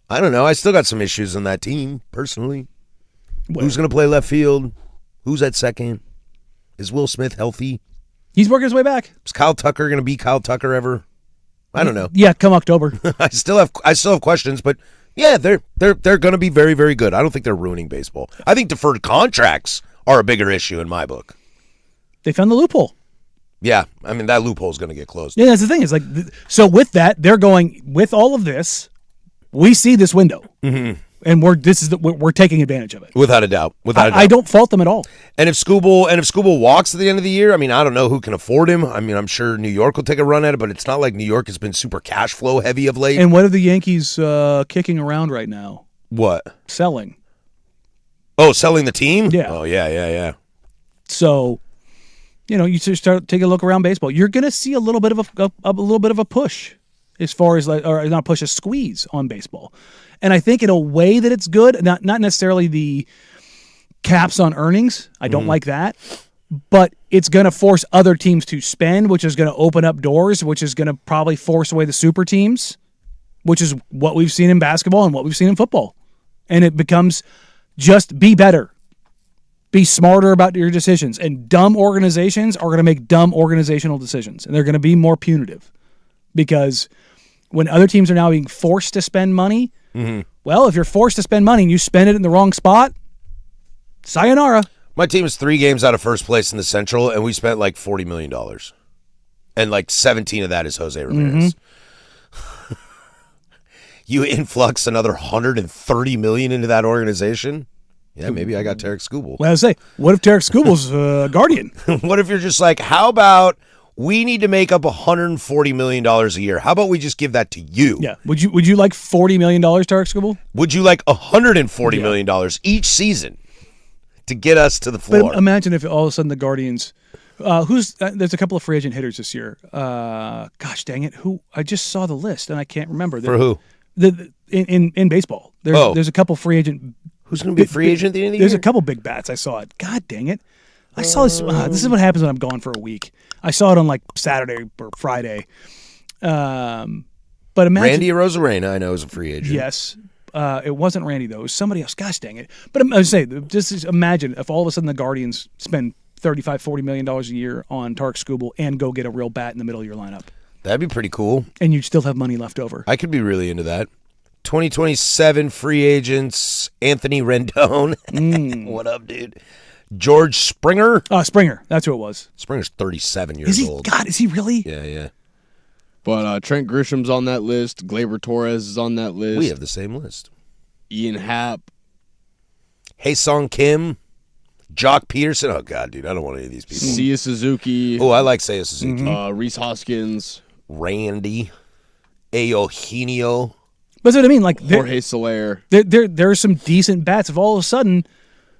Speaker 1: I don't know. I still got some issues on that team, personally. Who's going to play left field? Who's at second? Is Will Smith healthy?
Speaker 2: He's working his way back.
Speaker 1: Is Kyle Tucker going to be Kyle Tucker ever? I don't know.
Speaker 2: Yeah, come October.
Speaker 1: I still have questions, but yeah, they're going to be very, very good. I don't think they're ruining baseball. I think deferred contracts are a bigger issue in my book.
Speaker 2: They found the loophole.
Speaker 1: Yeah, I mean that loophole is going to get closed.
Speaker 2: Yeah, that's the thing. It's like so with that, they're going with all of this. We see this window, and we're taking advantage of it
Speaker 1: Without a doubt.
Speaker 2: I don't fault them at all.
Speaker 1: And if Scooble walks at the end of the year, I mean, I don't know who can afford him. I mean, I'm sure New York will take a run at it, but it's not like New York has been super cash flow heavy of late.
Speaker 2: And what are the Yankees kicking around right now?
Speaker 1: What?
Speaker 2: Selling.
Speaker 1: Oh, selling the team?
Speaker 2: Yeah.
Speaker 1: Oh, yeah.
Speaker 2: So, you just start taking a look around baseball. You're going to see a little bit of a push, as far as or not push, a squeeze on baseball. And I think in a way that it's good, not necessarily the caps on earnings. I don't like that. But it's going to force other teams to spend, which is going to open up doors, which is going to probably force away the super teams, which is what we've seen in basketball and what we've seen in football. And it becomes just be better. Be smarter about your decisions. And dumb organizations are going to make dumb organizational decisions. And they're going to be more punitive. because when other teams are now being forced to spend money, well, if you're forced to spend money and you spend it in the wrong spot, sayonara.
Speaker 1: My team is 3 games out of first place in the Central, and we spent like $40 million. And like 17 of that is Jose Ramirez. You influx another $130 million into that organization? Yeah, maybe I got Tarek Skubal.
Speaker 2: Well, I was say, what if Tarek Skubal's guardian?
Speaker 1: What if you're just like, how about we need to make up $140 million a year? How about we just give that to you?
Speaker 2: Yeah. Would you like $40 million, Tarek Skubal?
Speaker 1: Would you like $140 million each season to get us to the floor?
Speaker 2: But imagine if all of a sudden the Guardians, there's a couple of free agent hitters this year. Gosh dang it, who I just saw the list and I can't remember.
Speaker 1: For who?
Speaker 2: In baseball, there's a couple free agent.
Speaker 1: Who's going to be a free agent at the end of the
Speaker 2: There's
Speaker 1: year?
Speaker 2: a couple big bats. I saw it. God dang it, I saw this. This is what happens when I'm gone for a week. I saw it on like Saturday or Friday. But imagine
Speaker 1: Randy Arozarena, I know, is a free agent.
Speaker 2: Yes. It wasn't Randy, though. It was somebody else. Gosh dang it. But I was saying, just imagine if all of a sudden the Guardians spend $35, $40 million a year on Tarek Skubal and go get a real bat in the middle of your lineup.
Speaker 1: That'd be pretty cool.
Speaker 2: And you'd still have money left over.
Speaker 1: I could be really into that. 2027 free agents, Anthony Rendon. What up, dude? George Springer.
Speaker 2: Springer. That's who it was.
Speaker 1: Springer's 37 years
Speaker 2: Is he?
Speaker 1: old.
Speaker 2: God, is he really?
Speaker 1: Yeah.
Speaker 3: But Trent Grisham's on that list. Gleyber Torres is on that list.
Speaker 1: We have the same list.
Speaker 3: Ian Happ.
Speaker 1: Hae-Sung Kim. Jock Peterson. Oh, God, dude. I don't want any of these people.
Speaker 3: Sia Suzuki.
Speaker 1: Oh, I like Seiya Suzuki.
Speaker 3: Reese Hoskins.
Speaker 1: Randy. Eugenio.
Speaker 2: That's what I mean. Like
Speaker 3: Jorge Soler.
Speaker 2: there are some decent bats. If all of a sudden,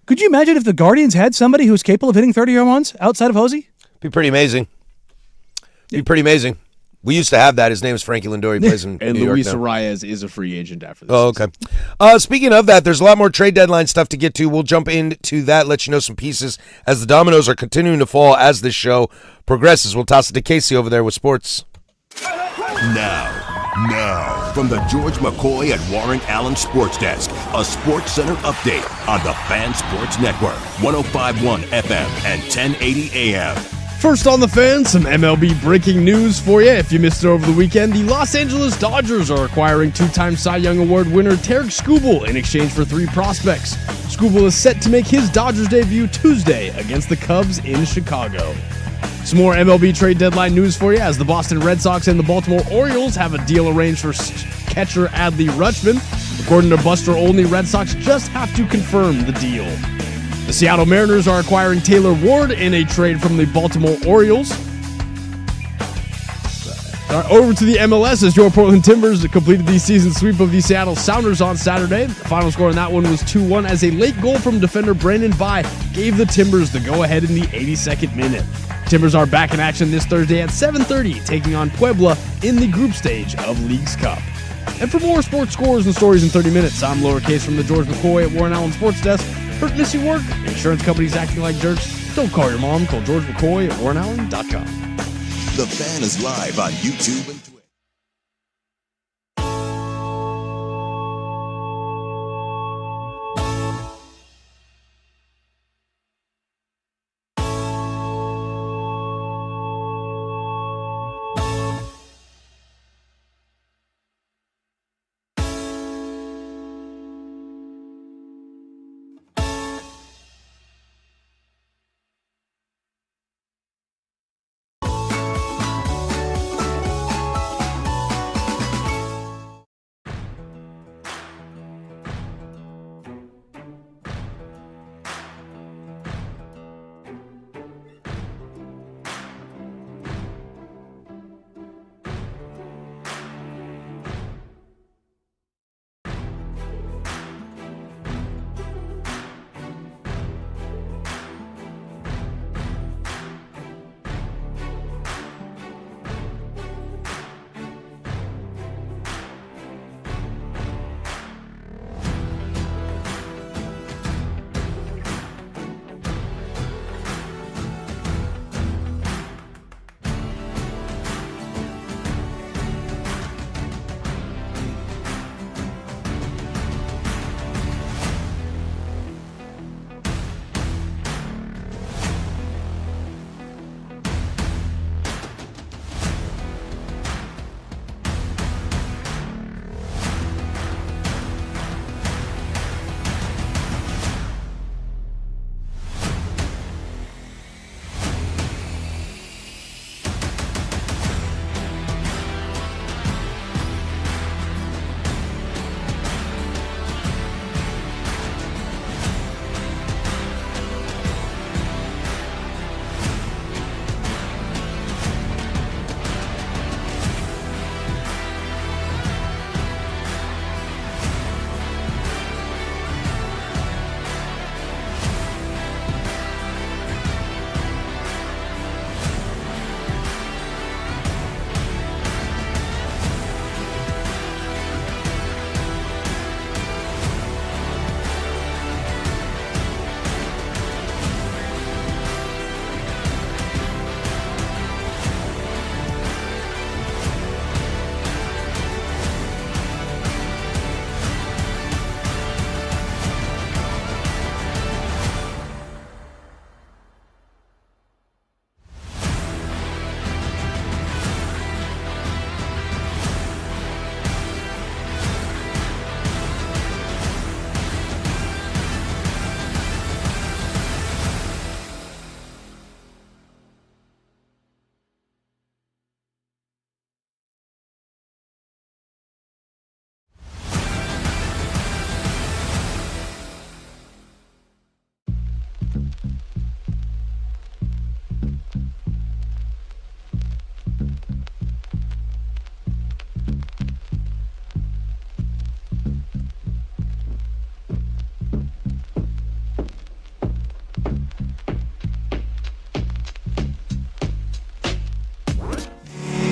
Speaker 2: could you imagine if the Guardians had somebody who was capable of hitting 30 home runs outside of Hosey?
Speaker 1: Be pretty amazing. Be pretty amazing. We used to have that. His name is Frankie Lindor. He plays in
Speaker 3: And
Speaker 1: New
Speaker 3: Luis
Speaker 1: York now.
Speaker 3: Arias is a free agent after this.
Speaker 1: Oh, okay. Speaking of that, there's a lot more trade deadline stuff to get to. We'll jump into that, let you know some pieces as the dominoes are continuing to fall as this show progresses. We'll toss it to Casey over there with sports.
Speaker 7: Now, from the George McCoy and Warren Allen Sports Desk, a Sports Center update on the Fan Sports Network, 105.1 FM and 1080 AM.
Speaker 3: First on the Fan, some MLB breaking news for you. If you missed it over the weekend, the Los Angeles Dodgers are acquiring 2-time Cy Young Award winner Tarek Skubal in exchange for 3 prospects. Skubal is set to make his Dodgers debut Tuesday against the Cubs in Chicago. Some more MLB trade deadline news for you as the Boston Red Sox and the Baltimore Orioles have a deal arranged for catcher Adley Rutschman. According to Buster Olney, Red Sox just have to confirm the deal. The Seattle Mariners are acquiring Taylor Ward in a trade from the Baltimore Orioles. Over to the MLS as your Portland Timbers completed the season sweep of the Seattle Sounders on Saturday. The final score in that one was 2-1 as a late goal from defender Brandon Bai gave the Timbers the go-ahead in the 82nd minute. Timbers are back in action this Thursday at 7:30, taking on Puebla in the group stage of League's Cup. And for more sports scores and stories in 30 minutes, I'm Lowercase from the George McCoy at Warren Allen Sports Desk. Hurt missing work? Insurance companies acting like jerks? Don't call your mom. Call George McCoy at WarrenAllen.com.
Speaker 7: The Fan is live on YouTube and Twitch.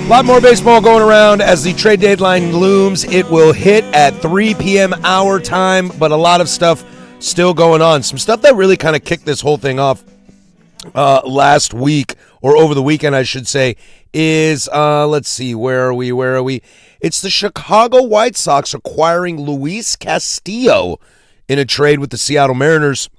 Speaker 1: A lot more baseball going around as the trade deadline looms. It will hit at 3 p.m. our time, but a lot of stuff still going on. Some stuff that really kind of kicked this whole thing off last week, or over the weekend, I should say, is, let's see, where are we? It's the Chicago White Sox acquiring Luis Castillo in a trade with the Seattle Mariners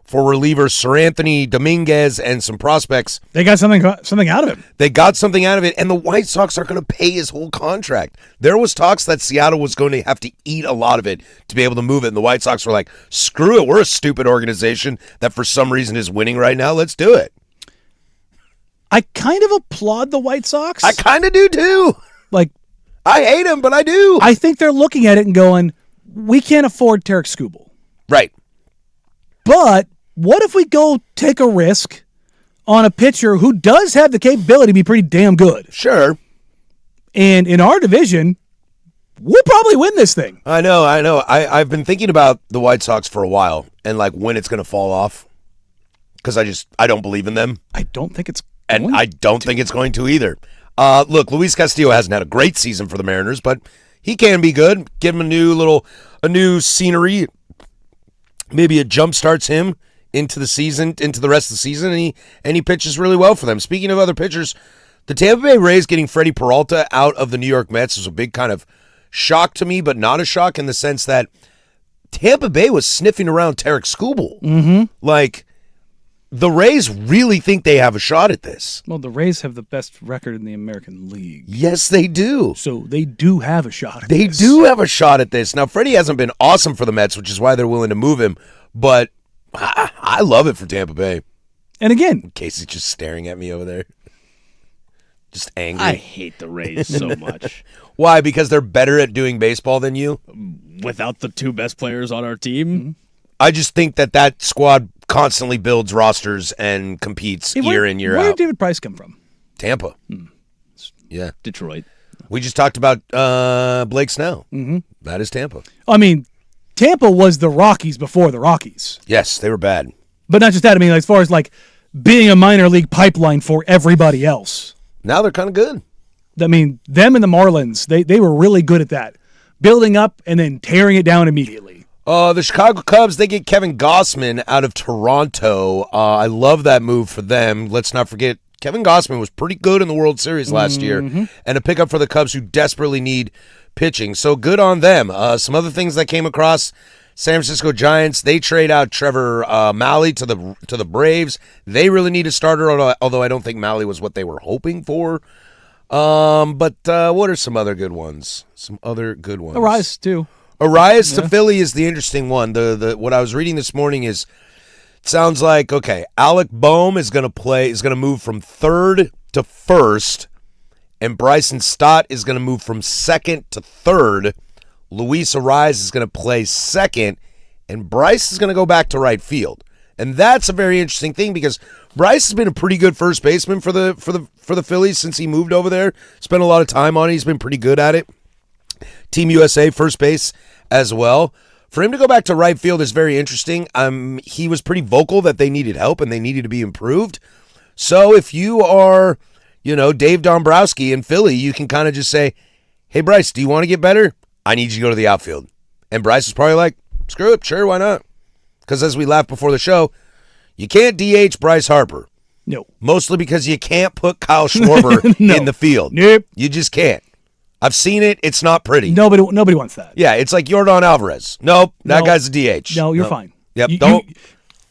Speaker 1: for reliever Sir Anthony Dominguez and some prospects.
Speaker 2: They got something out of him.
Speaker 1: They got something out of it, and the White Sox are going to pay his whole contract. There was talks that Seattle was going to have to eat a lot of it to be able to move it, and the White Sox were like, screw it, we're a stupid organization that for some reason is winning right now. Let's do it.
Speaker 2: I kind of applaud the White Sox.
Speaker 1: I kind of do, too.
Speaker 2: Like,
Speaker 1: I hate him, but I do.
Speaker 2: I think they're looking at it and going, we can't afford Tarek Skubal.
Speaker 1: Right.
Speaker 2: But what if we go take a risk on a pitcher who does have the capability to be pretty damn good?
Speaker 1: Sure.
Speaker 2: And in our division, we'll probably win this thing.
Speaker 1: I know. I've been thinking about the White Sox for a while and like when it's going to fall off because I don't believe in them.
Speaker 2: I don't think it's
Speaker 1: And I don't think it's going to either. Look, Luis Castillo hasn't had a great season for the Mariners, but he can be good. Give him a new scenery. Maybe it jump starts him into the season, into the rest of the season, and he pitches really well for them. Speaking of other pitchers, the Tampa Bay Rays getting Freddie Peralta out of the New York Mets was a big kind of shock to me, but not a shock in the sense that Tampa Bay was sniffing around Tarek Skubal.
Speaker 2: Mm-hmm.
Speaker 1: Like, the Rays really think they have a shot at this.
Speaker 2: Well, the Rays have the best record in the American League.
Speaker 1: Yes, they do.
Speaker 2: So they do have a shot at
Speaker 1: They
Speaker 2: this.
Speaker 1: do have a shot at this. Now, Freddie hasn't been awesome for the Mets, which is why they're willing to move him, but I love it for Tampa Bay.
Speaker 2: And again,
Speaker 1: Casey's just staring at me over there. Just angry.
Speaker 3: I hate the Rays so much.
Speaker 1: Why? Because they're better at doing baseball than you?
Speaker 3: Without the two best players on our team,
Speaker 1: I just think that squad constantly builds rosters and competes year in, year
Speaker 2: where
Speaker 1: out.
Speaker 2: did David Price come from?
Speaker 1: Tampa. Yeah.
Speaker 3: Detroit.
Speaker 1: We just talked about Blake Snell. Mm-hmm. That is Tampa.
Speaker 2: I mean, Tampa was the Rockies before the Rockies.
Speaker 1: Yes, they were bad.
Speaker 2: But not just that. I mean, as far as like being a minor league pipeline for everybody else.
Speaker 1: Now they're kind of good.
Speaker 2: I mean, them and the Marlins, they were really good at that. Building up and then tearing it down immediately.
Speaker 1: The Chicago Cubs, they get Kevin Gausman out of Toronto. I love that move for them. Let's not forget, Kevin Gausman was pretty good in the World Series last year, and a pickup for the Cubs who desperately need pitching. So good on them. Some other things that came across, San Francisco Giants, they trade out Trevor Malley to the Braves. They really need a starter, although I don't think Malley was what they were hoping for. But what are some other good ones?
Speaker 2: Arise, too.
Speaker 1: Arias to Philly is the interesting one. The what I was reading this morning is it sounds like Alec Boehm is going to move from third to first, and Bryson Stott is going to move from second to third. Luis Arias is going to play second, and Bryce is going to go back to right field. And that's a very interesting thing because Bryce has been a pretty good first baseman for the Phillies since he moved over there. Spent a lot of time on it. He's been pretty good at it. Team USA first base as well. For him to go back to right field is very interesting. He was pretty vocal that they needed help and they needed to be improved. So if you are, Dave Dombrowski in Philly, you can kind of just say, hey, Bryce, do you want to get better? I need you to go to the outfield. And Bryce is probably like, screw it, sure, why not? Because as we laughed before the show, you can't DH Bryce Harper.
Speaker 2: No.
Speaker 1: Mostly because you can't put Kyle Schwarber in the field.
Speaker 2: Nope.
Speaker 1: You just can't. I've seen it. It's not pretty.
Speaker 2: Nobody wants that.
Speaker 1: Yeah, it's like Yordan Alvarez. Nope, that guy's a DH.
Speaker 2: No, you're fine.
Speaker 1: Yep,
Speaker 2: You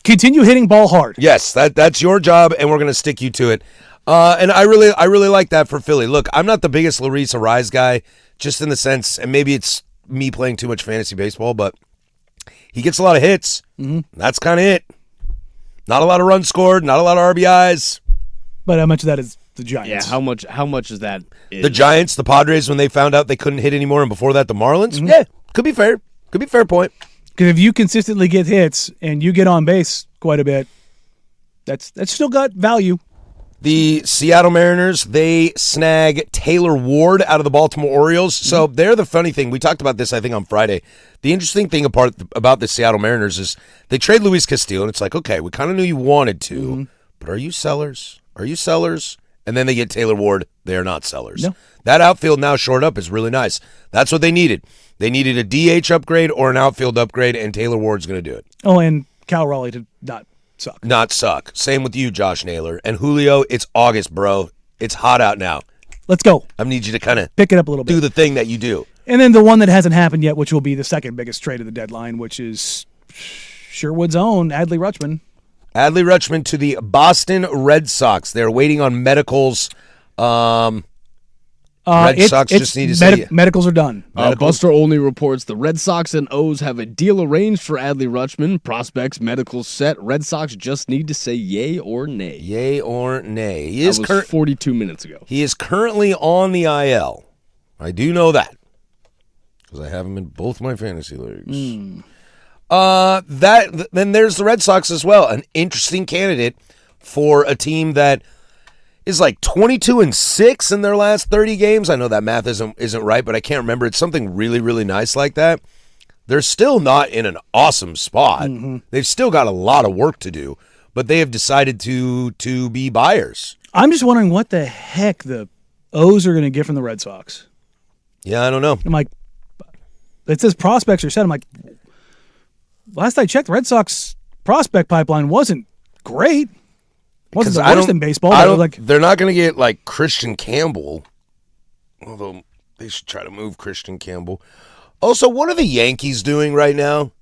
Speaker 2: continue hitting ball hard.
Speaker 1: Yes, that's your job, and we're going to stick you to it. And I really like that for Philly. Look, I'm not the biggest Luis Arias guy, just in the sense, and maybe it's me playing too much fantasy baseball, but he gets a lot of hits. Mm-hmm. That's kind of it. Not a lot of runs scored, not a lot of RBIs.
Speaker 2: But how much of that is the Giants?
Speaker 3: Yeah, how much is that?
Speaker 1: The Giants, the Padres, when they found out they couldn't hit anymore, and before that, the Marlins?
Speaker 2: Mm-hmm.
Speaker 1: Yeah, could be fair. Could be a fair point.
Speaker 2: Because if you consistently get hits and you get on base quite a bit, that's still got value.
Speaker 1: The Seattle Mariners, they snag Taylor Ward out of the Baltimore Orioles. So they're the funny thing. We talked about this, I think, on Friday. The interesting thing about the Seattle Mariners is they trade Luis Castillo, and it's like, okay, we kind of knew you wanted to, but are you sellers? Are you sellers? And then they get Taylor Ward They are not sellers.
Speaker 2: No.
Speaker 1: That outfield now shored up is really nice. That's what they needed. They needed a DH upgrade or an outfield upgrade, and Taylor Ward's going to do it.
Speaker 2: Oh, and Cal Raleigh did not suck.
Speaker 1: Not suck. Same with you, Josh Naylor. And Julio, it's August, bro. It's hot out now.
Speaker 2: Let's go.
Speaker 1: I need you to kind of
Speaker 2: Pick it up a little bit.
Speaker 1: do the thing that you do.
Speaker 2: And then the one that hasn't happened yet, which will be the second biggest trade of the deadline, which is Sherwood's own Adley Rutschman.
Speaker 1: Adley Rutschman to the Boston Red Sox. They're waiting on medicals. Red Sox just need to say
Speaker 2: medicals are done.
Speaker 3: Buster Olney reports the Red Sox and O's have a deal arranged for Adley Rutschman. Prospects, medicals set. Red Sox just need to say yay or nay.
Speaker 1: Yay or nay. He
Speaker 3: That
Speaker 1: is
Speaker 3: was 42 minutes ago.
Speaker 1: He is currently on the IL. I do know that because I have him in both my fantasy leagues. Then there's the Red Sox as well, an interesting candidate for a team that is like 22-6 in their last 30 games. I know that math isn't right, but I can't remember. It's something really, really nice like that. They're still not in an awesome spot. Mm-hmm. They've still got a lot of work to do, but they have decided to be buyers.
Speaker 2: I'm just wondering what the heck the O's are going to get from the Red Sox.
Speaker 1: Yeah, I don't know.
Speaker 2: I'm like, it says prospects are set. I'm like, last I checked, the Red Sox prospect pipeline wasn't great. Wasn't the worst in baseball.
Speaker 1: They're not going to get like Christian Campbell, although they should try to move Christian Campbell. Also, what are the Yankees doing right now?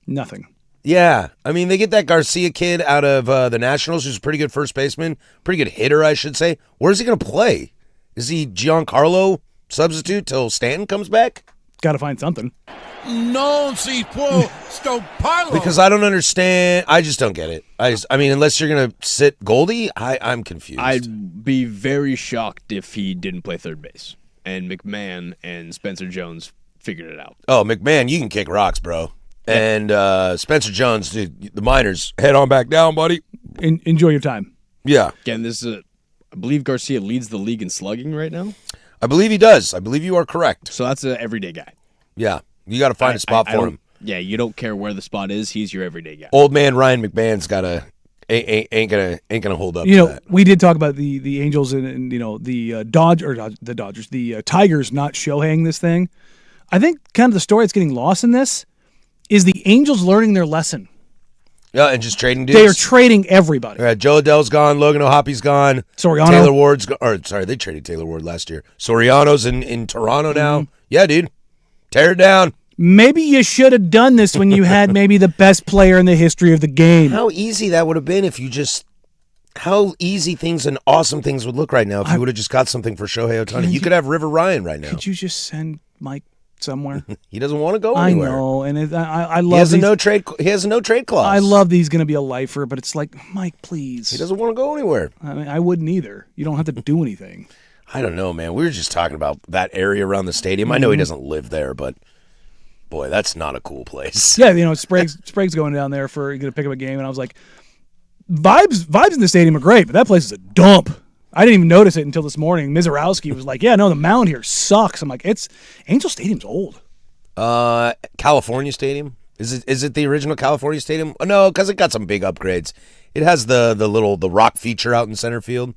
Speaker 2: Nothing.
Speaker 1: Yeah, I mean, they get that Garcia kid out of the Nationals, who's a pretty good first baseman, pretty good hitter, I should say. Where's he going to play? Is he Giancarlo substitute till Stanton comes back?
Speaker 2: Got to find something.
Speaker 8: Non si può stopparlo.
Speaker 1: Because I don't understand. I just don't get it. I mean, unless you're going to sit Goldie, I'm confused.
Speaker 3: I'd be very shocked if he didn't play third base and McMahon and Spencer Jones figured it out.
Speaker 1: Oh, McMahon, you can kick rocks, bro. And Spencer Jones, dude, the minors, head on back down, buddy.
Speaker 2: Enjoy your time.
Speaker 1: Yeah.
Speaker 3: Again, I believe Garcia leads the league in slugging right now.
Speaker 1: I believe he does. I believe you are correct.
Speaker 3: So that's an everyday guy.
Speaker 1: Yeah. You got to find a spot for him.
Speaker 3: Yeah, you don't care where the spot is. He's your everyday guy.
Speaker 1: Old man Ryan McMahon's ain't gonna hold up.
Speaker 2: You know,
Speaker 1: that.
Speaker 2: we did talk about the Angels and the Tigers not Shoheiing this thing. I think kind of the story that's getting lost in this is the Angels learning their lesson.
Speaker 1: Yeah, and just trading dudes.
Speaker 2: They are trading everybody.
Speaker 1: Yeah, Joe Adell's gone. Logan O'Hoppy's gone.
Speaker 2: Soriano.
Speaker 1: Taylor Ward's gone. Or, sorry, they traded Taylor Ward last year. Soriano's in Toronto now. Yeah, dude. Tear it down.
Speaker 2: Maybe you should have done this when you had maybe the best player in the history of the game.
Speaker 1: How easy that would have been if you just... How easy things and awesome things would look right now if you would have just got something for Shohei Ohtani. You could have River Ryan right now.
Speaker 2: Could you just send Mike somewhere?
Speaker 1: He doesn't want to go anywhere.
Speaker 2: I know, and I love.
Speaker 1: He has a no trade. He has a no trade clause.
Speaker 2: I love that he's going to be a lifer, but it's like, Mike, please.
Speaker 1: He doesn't want to go anywhere.
Speaker 2: I mean, I wouldn't either. You don't have to do anything.
Speaker 1: I don't know, man. We were just talking about that area around the stadium. I know he doesn't live there, but boy, that's not a cool place.
Speaker 2: Yeah, Sprague's going down there for going to pick up a game, and I was like, vibes in the stadium are great, but that place is a dump. I didn't even notice it until this morning. Mizorowski was like, yeah, no, the mound here sucks. I'm like, Angel Stadium's old.
Speaker 1: California Stadium? Is it the original California Stadium? Oh, no, because it got some big upgrades. It has the rock feature out in center field.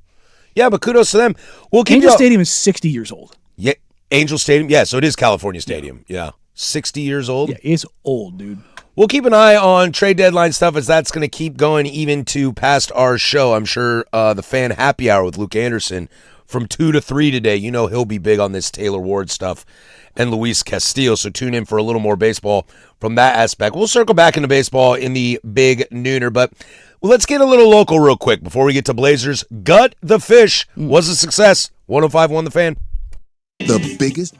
Speaker 1: Yeah, but kudos to them.
Speaker 2: Angel Stadium is 60 years old.
Speaker 1: Yeah, Angel Stadium. Yeah, so it is California Stadium. Yeah, 60 years old.
Speaker 2: Yeah, it's old, dude.
Speaker 1: We'll keep an eye on trade deadline stuff as that's going to keep going even to past our show. I'm sure the fan happy hour with Luke Anderson from 2 to 3 today. You know he'll be big on this Taylor Ward stuff and Luis Castillo, so tune in for a little more baseball from that aspect. We'll circle back into baseball in the big nooner, but let's get a little local real quick before we get to Blazers. Gut the Fish was a success. 105.1 The Fan.
Speaker 7: The biggest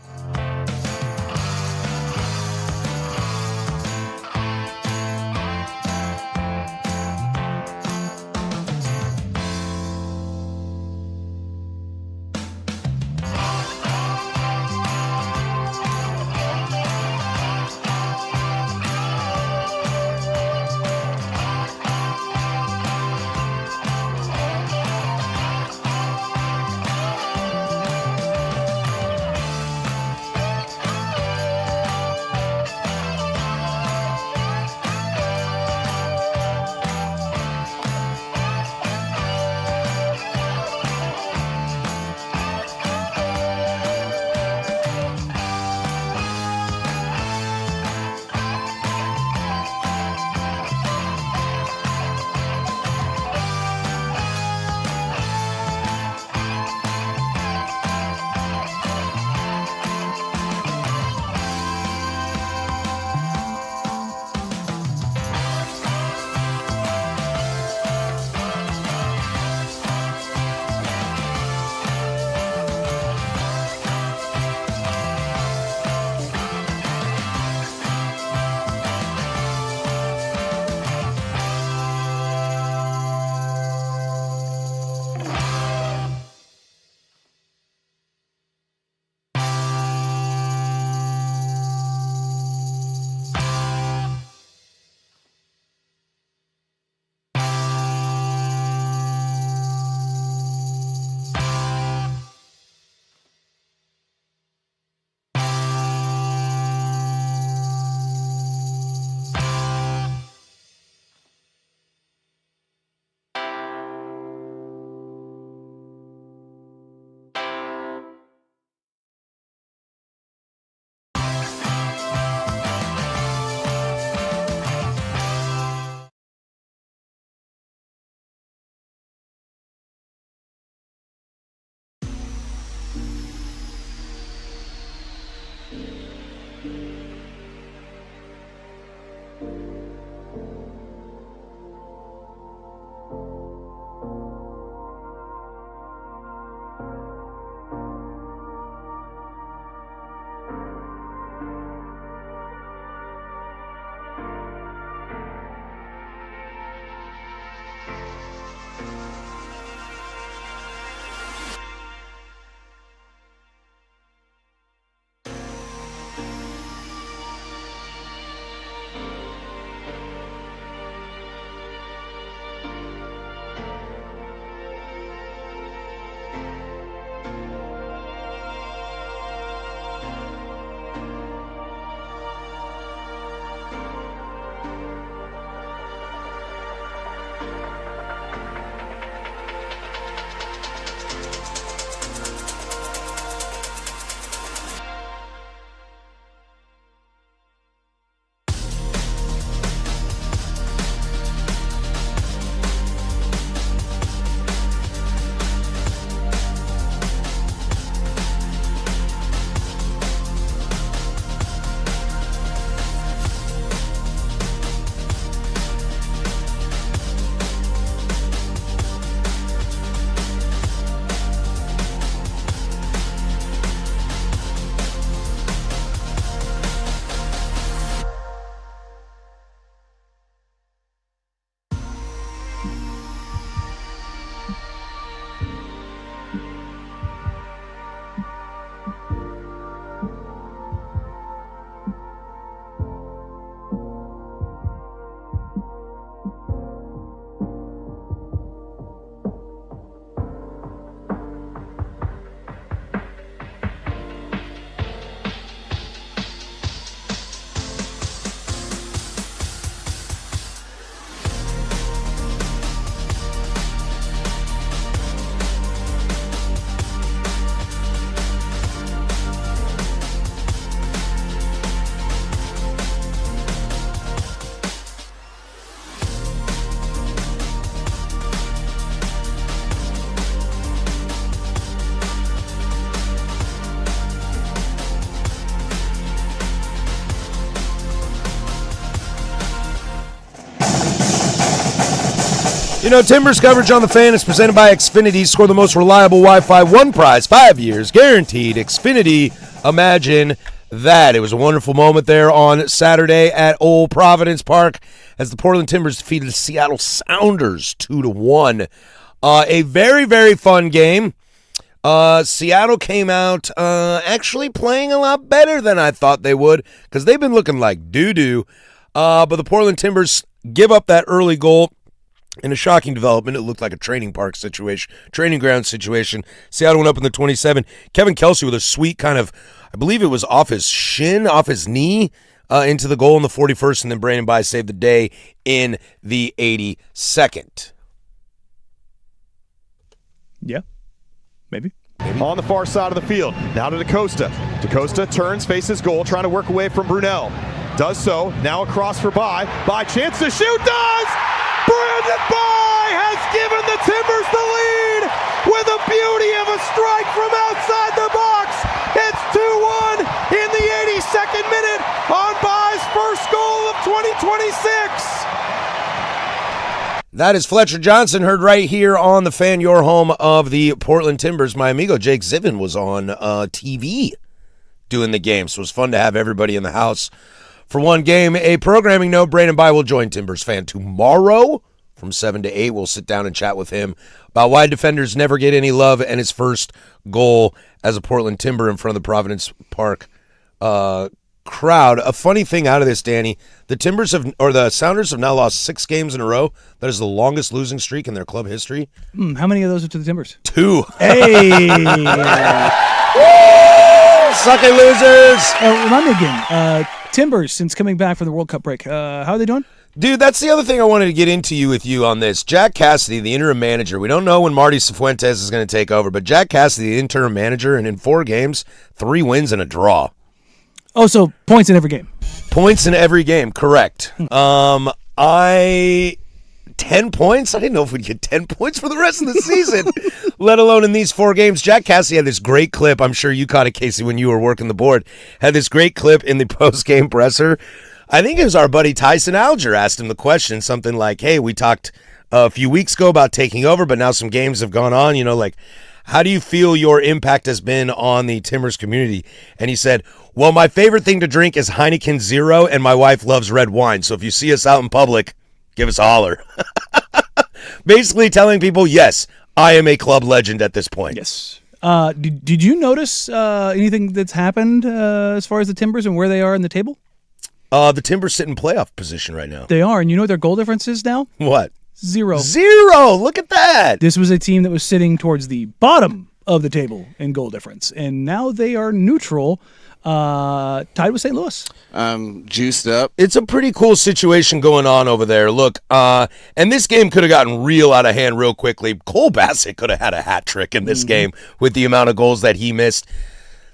Speaker 1: You know, Timbers coverage on the Fan is presented by Xfinity. Score the most reliable Wi-Fi. One prize, 5 years, guaranteed. Xfinity, imagine that. It was a wonderful moment there on Saturday at Old Providence Park as the Portland Timbers defeated the Seattle Sounders 2-1. A very, very fun game. Seattle came out actually playing a lot better than I thought they would because they've been looking like doo-doo. But the Portland Timbers give up that early goal in a shocking development. It looked like a training ground situation. Seattle went up in the 27. Kevin Kelsey with a sweet kind of, I believe it was off his knee, into the goal in the 41st, and then Brandon By saved the day in the 82nd.
Speaker 2: Yeah, maybe.
Speaker 9: On the far side of the field, now to DaCosta. DaCosta turns, faces goal, trying to work away from Brunel. Does so, now across for By. By chance to shoot, does! Brandon By has given the Timbers the lead with a beauty of a strike from outside the box. It's 2-1 in the 82nd minute on By's first goal of 2026.
Speaker 1: That is Fletcher Johnson, heard right here on the Fan, your home of the Portland Timbers. My amigo Jake Zivin was on TV doing the game, so it was fun to have everybody in the house for one game. A programming note, Brandon By will join Timbers Fan tomorrow from 7 to 8. We'll sit down and chat with him about why defenders never get any love and his first goal as a Portland Timber in front of the Providence Park crowd. A funny thing out of this, Danny, the Sounders have now lost 6 games in a row. That is the longest losing streak in their club history.
Speaker 2: How many of those are to the Timbers?
Speaker 1: 2.
Speaker 2: Hey!
Speaker 1: Sucky losers!
Speaker 2: Remind me again, Timbers, since coming back from the World Cup break, how are they doing?
Speaker 1: Dude, that's the other thing I wanted to get into with you on this. Jack Cassidy, the interim manager. We don't know when Marty Cifuentes is going to take over, but Jack Cassidy, the interim manager, and in 4 games, 3 wins and a draw.
Speaker 2: Oh, so points in every game.
Speaker 1: Points in every game, correct. 10 points? I didn't know if we'd get 10 points for the rest of the season, let alone in these 4 games. Jack Cassidy had this great clip. I'm sure you caught it, Casey, when you were working the board. Had this great clip in the post-game presser. I think it was our buddy Tyson Alger asked him the question, something like, hey, we talked a few weeks ago about taking over, but now some games have gone on, how do you feel your impact has been on the Timbers community? And he said, well, my favorite thing to drink is Heineken Zero, and my wife loves red wine, so if you see us out in public, give us a holler. Basically telling people, yes, I am a club legend at this point.
Speaker 2: Yes. Did you notice anything that's happened as far as the Timbers and where they are in the table?
Speaker 1: The Timbers sit in playoff position right now.
Speaker 2: They are, and you know what their goal difference is now?
Speaker 1: What?
Speaker 2: 0.
Speaker 1: Look at that.
Speaker 2: This was a team that was sitting towards the bottom of the table in goal difference, and now they are neutral, tied with St. Louis.
Speaker 10: Juiced up.
Speaker 1: It's a pretty cool situation going on over there. Look, and this game could have gotten real out of hand real quickly. Cole Bassett could have had a hat trick in this game with the amount of goals that he missed.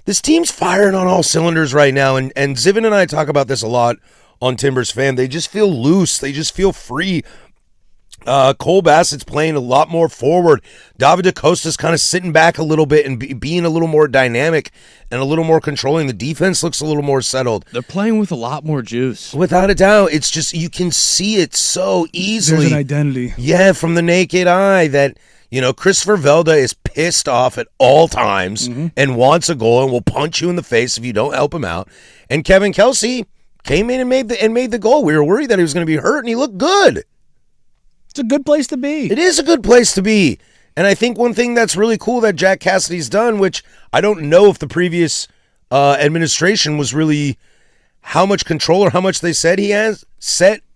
Speaker 1: This team's firing on all cylinders right now, and Zivin and I talk about this a lot on Timbers Fan. They just feel loose. They just feel free. Cole Bassett's playing a lot more forward. David DaCosta's kind of sitting back a little bit and being a little more dynamic and a little more controlling. The defense looks a little more settled.
Speaker 3: They're playing with a lot more juice.
Speaker 1: Without a doubt. It's just, you can see it so easily.
Speaker 2: There's an identity.
Speaker 1: Yeah, from the naked eye that, Christopher Velda is pissed off at all times and wants a goal and will punch you in the face if you don't help him out. And Kevin Kelsey came in and made the goal. We were worried that he was going to be hurt, and he looked good.
Speaker 2: It's a good place to be.
Speaker 1: It is a good place to be. And I think one thing that's really cool that Jack Cassidy's done, which I don't know if the previous administration was really how much control or how much they said he has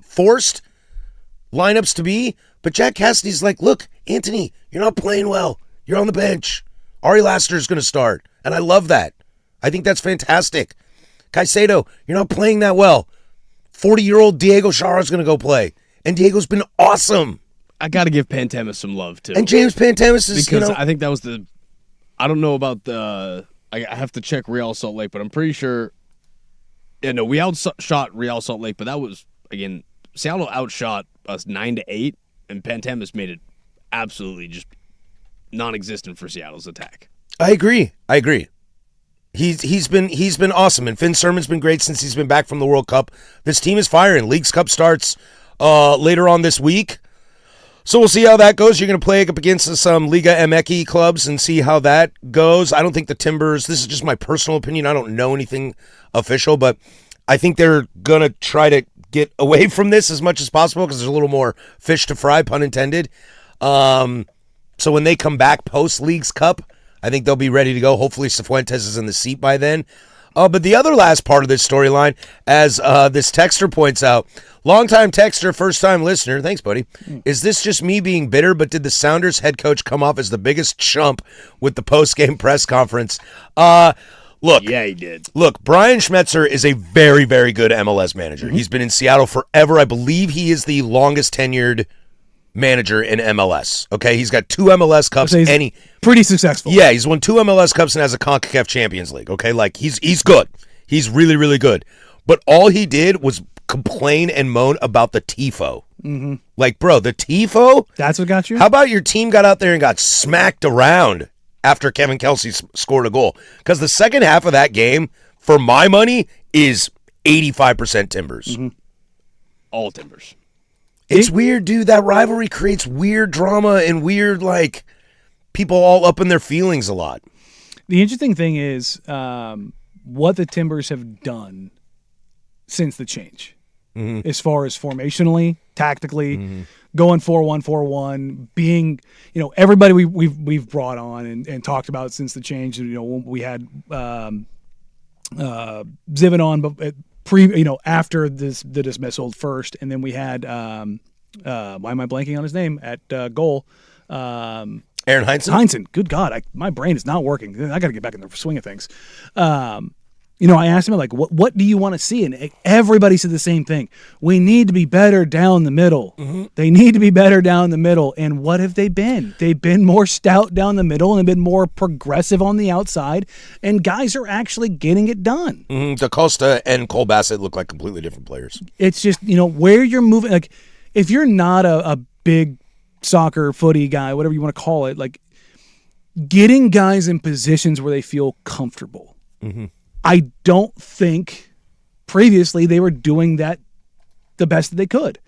Speaker 1: forced lineups to be. But Jack Cassidy's like, look, Anthony, you're not playing well. You're on the bench. Ari Lassiter's going to start. And I love that. I think that's fantastic. Caicedo, you're not playing that well. 40-year-old Diego Chara's going to go play. And Diego's been awesome.
Speaker 3: I got to give Pantemis some love, too.
Speaker 1: And James Pantemis is,
Speaker 3: because I think that was I don't know about I have to check Real Salt Lake, but I'm pretty sure. Yeah, no, we outshot Real Salt Lake, but that was, again, Seattle outshot us 9-8, and Pantemis made it absolutely just non-existent for Seattle's attack.
Speaker 1: I agree. He's been awesome, and Finn Sermon's been great since he's been back from the World Cup. This team is firing. Leagues Cup starts later on this week. So we'll see how that goes. You're going to play up against some Liga MX clubs and see how that goes. I don't think the Timbers, this is just my personal opinion. I don't know anything official, but I think they're going to try to get away from this as much as possible because there's a little more fish to fry, pun intended. So when they come back post-Leagues Cup, I think they'll be ready to go. Hopefully Cifuentes is in the seat by then. But the other last part of this storyline, as this texter points out, longtime texter, first-time listener, thanks, buddy, is this just me being bitter, but did the Sounders head coach come off as the biggest chump with the post-game press conference? Look.
Speaker 3: Yeah, he did.
Speaker 1: Look, Brian Schmetzer is a very, very good MLS manager. He's been in Seattle forever. I believe he is the longest tenured manager in MLS. Okay, he's got 2 MLS Cups.
Speaker 2: He's pretty successful.
Speaker 1: Yeah, he's won 2 MLS Cups and has a CONCACAF Champions League. Okay, like he's good. He's really, really good. But all he did was complain and moan about the TIFO.
Speaker 2: Mm-hmm.
Speaker 1: Like, bro, the TIFO?
Speaker 2: That's what got you?
Speaker 1: How about your team got out there and got smacked around after Kevin Kelsey scored a goal? Because the second half of that game, for my money, is 85% Timbers.
Speaker 2: Mm-hmm.
Speaker 3: All Timbers.
Speaker 1: It's weird, dude. That rivalry creates weird drama and weird, like, people all up in their feelings a lot.
Speaker 2: The interesting thing is what the Timbers have done since the change, as far as formationally, tactically, going 4-1-4-1, being, everybody we've brought on and talked about since the change. We had Zivan on, but after the dismissal first, and then we had why am I blanking on his name at goal?
Speaker 1: Aaron Heinzen?
Speaker 2: Heinzen. Good God, my brain is not working. I got to get back in the swing of things. I asked him, like, what do you want to see? And everybody said the same thing. We need to be better down the middle. They need to be better down the middle. And what have they been? They've been more stout down the middle and they've been more progressive on the outside. And guys are actually getting it done.
Speaker 1: DaCosta and Cole Bassett look like completely different players.
Speaker 2: It's just, where you're moving. Like, if you're not a big soccer, footy guy, whatever you want to call it, like, getting guys in positions where they feel comfortable. I don't think previously they were doing that the best that they could.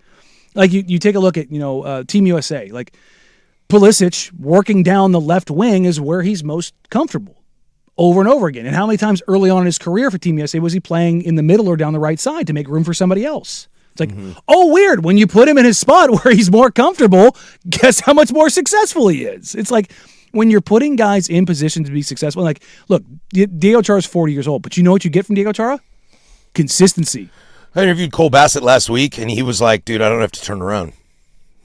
Speaker 2: Like, you take a look at, Team USA. Like, Pulisic working down the left wing is where he's most comfortable over and over again. And how many times early on in his career for Team USA was he playing in the middle or down the right side to make room for somebody else? It's like, oh, weird. When you put him in his spot where he's more comfortable, guess how much more successful he is? It's like, when you're putting guys in position to be successful, like, look, Diego Chara's 40 years old, but you know what you get from Diego Chara? Consistency.
Speaker 1: I interviewed Cole Bassett last week, and he was like, dude, I don't have to turn around.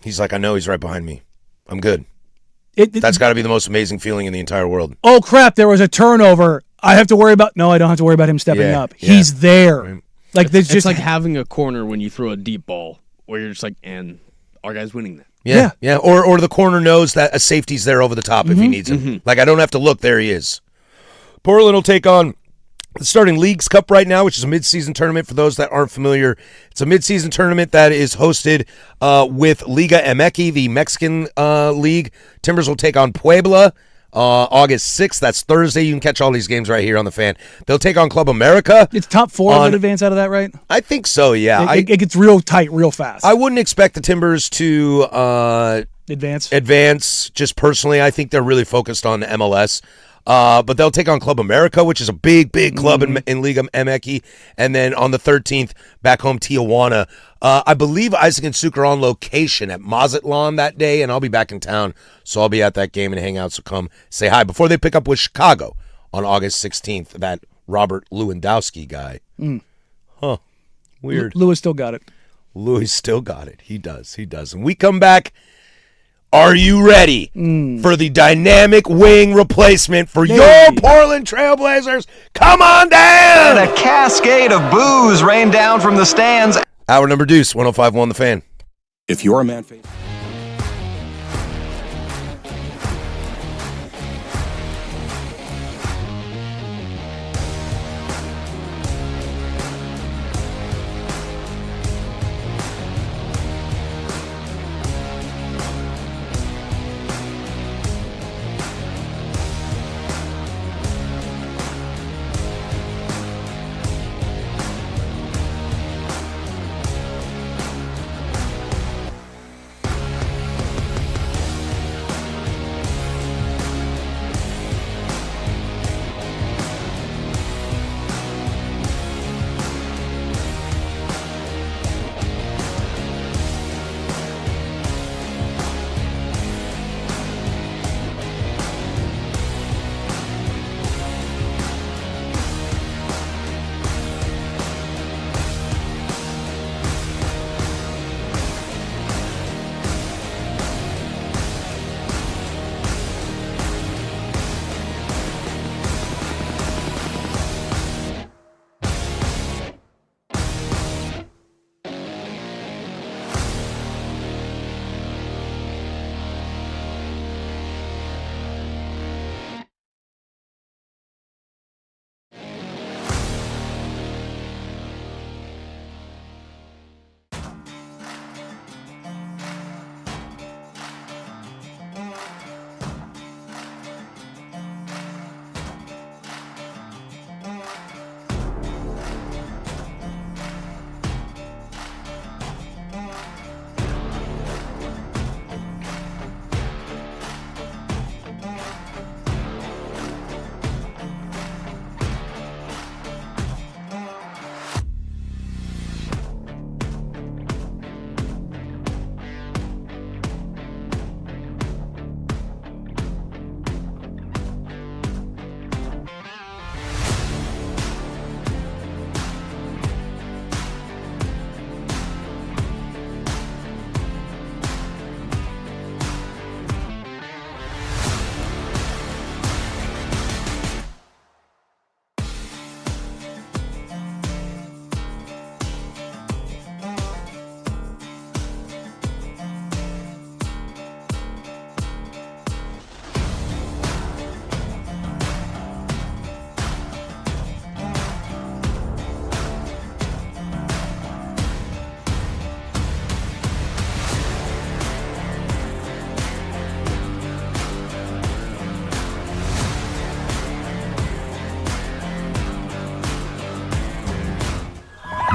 Speaker 1: He's like, I know he's right behind me. I'm good. That's got to be the most amazing feeling in the entire world.
Speaker 2: Oh, crap, there was a turnover. I don't have to worry about him stepping up.
Speaker 1: Yeah.
Speaker 2: He's there.
Speaker 1: Right.
Speaker 2: Like,
Speaker 3: it's just like having a corner when you throw a deep ball, where you're just like, and our guy's winning that.
Speaker 1: Yeah. Or the corner knows that a safety's there over the top if he needs him. Like, I don't have to look. There he is. Portland will take on the starting Leagues Cup right now, which is a midseason tournament. For those that aren't familiar, it's a midseason tournament that is hosted with Liga MX, the Mexican league. Timbers will take on Puebla August 6th. That's Thursday. You can catch all these games right here on the Fan. They'll take on Club America.
Speaker 2: It's top 4 that advance out of that, right?
Speaker 1: I think so, yeah.
Speaker 2: It gets real tight real fast.
Speaker 1: I wouldn't expect the Timbers to advance. Just personally, I think they're really focused on MLS. But they'll take on Club America, which is a big club in Liga MX. And then on the 13th, back home, Tijuana. I believe Isaac and Suk are on location at Mazatlan that day, and I'll be back in town, so I'll be at that game and hang out, so come say hi. Before they pick up with Chicago on August 16th, that Robert Lewandowski guy. Huh. Weird.
Speaker 2: Lewis still got it.
Speaker 1: Louis still got it. He does. And we come back. Are you ready for the dynamic wing replacement for your Portland Trailblazers? Come on down!
Speaker 6: And a cascade of boos rained down from the stands.
Speaker 1: Hour number deuce, 105.1 The Fan.
Speaker 5: If you're a man favorite.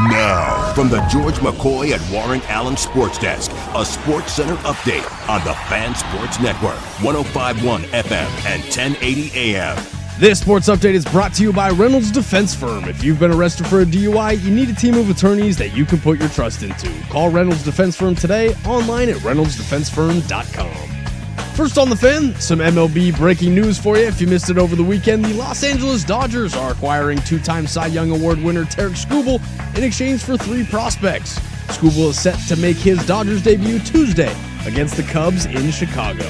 Speaker 7: Now, from the George McCoy at Warren Allen Sports Desk, a Sports Center update on the Fan Sports Network, 105.1 FM and 1080 AM.
Speaker 3: This sports update is brought to you by Reynolds Defense Firm. If you've been arrested for a DUI, you need a team of attorneys that you can put your trust into. Call Reynolds Defense Firm today, online at reynoldsdefensefirm.com. First on the Fan, some MLB breaking news for you. If you missed it over the weekend, the Los Angeles Dodgers are acquiring two-time Cy Young Award winner Tarek Skubal in exchange for 3 prospects. Skubal is set to make his Dodgers debut Tuesday against the Cubs in Chicago.